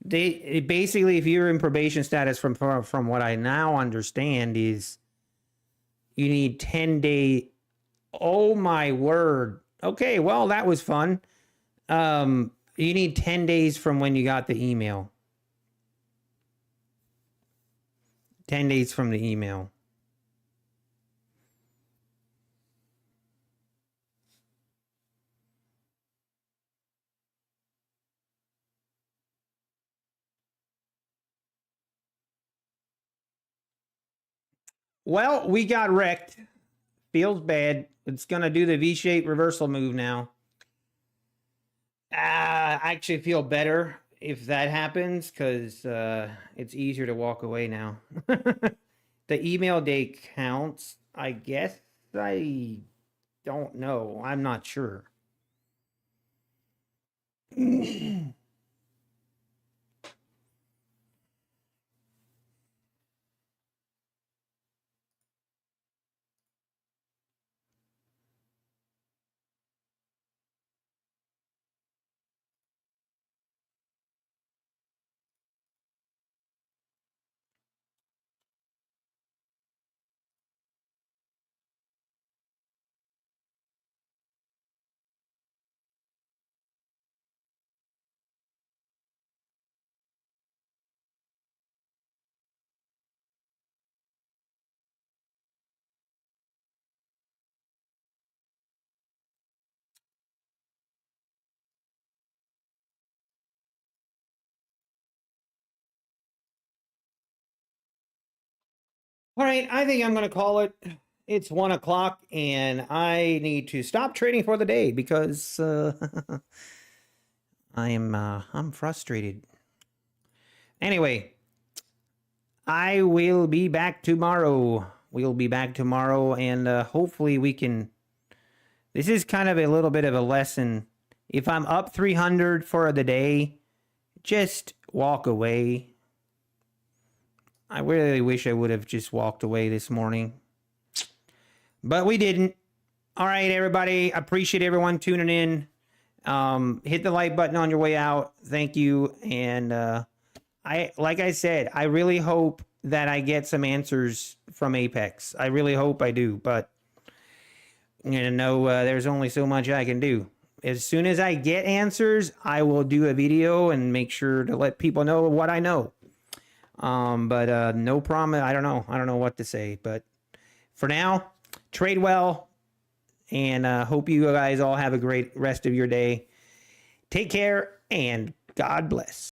A: They basically, if you're in probation status, from what I now understand, is you need 10-day. Oh my word. Okay, well, that was fun. You need 10 days from when you got the email. 10 days from the email. Well, we got wrecked. Feels bad. It's going to do the V-shaped reversal move now. I actually feel better if that happens, because it's easier to walk away now. The email day counts, I guess. I don't know. I'm not sure. All right, I think I'm going to call it. It's 1 o'clock, and I need to stop trading for the day because I'm frustrated. Anyway, I will be back tomorrow. We'll be back tomorrow, and hopefully we can. This is kind of a little bit of a lesson. If I'm up 300 for the day, just walk away. I really wish I would have just walked away this morning. But we didn't. All right, everybody. Appreciate everyone tuning in. Hit the like button on your way out. Thank you. And like I said, I really hope that I get some answers from Apex. I really hope I do. But there's only so much I can do. As soon as I get answers, I will do a video and make sure to let people know what I know. But no promise. I don't know. I don't know what to say. But for now, trade well. And hope you guys all have a great rest of your day. Take care and God bless.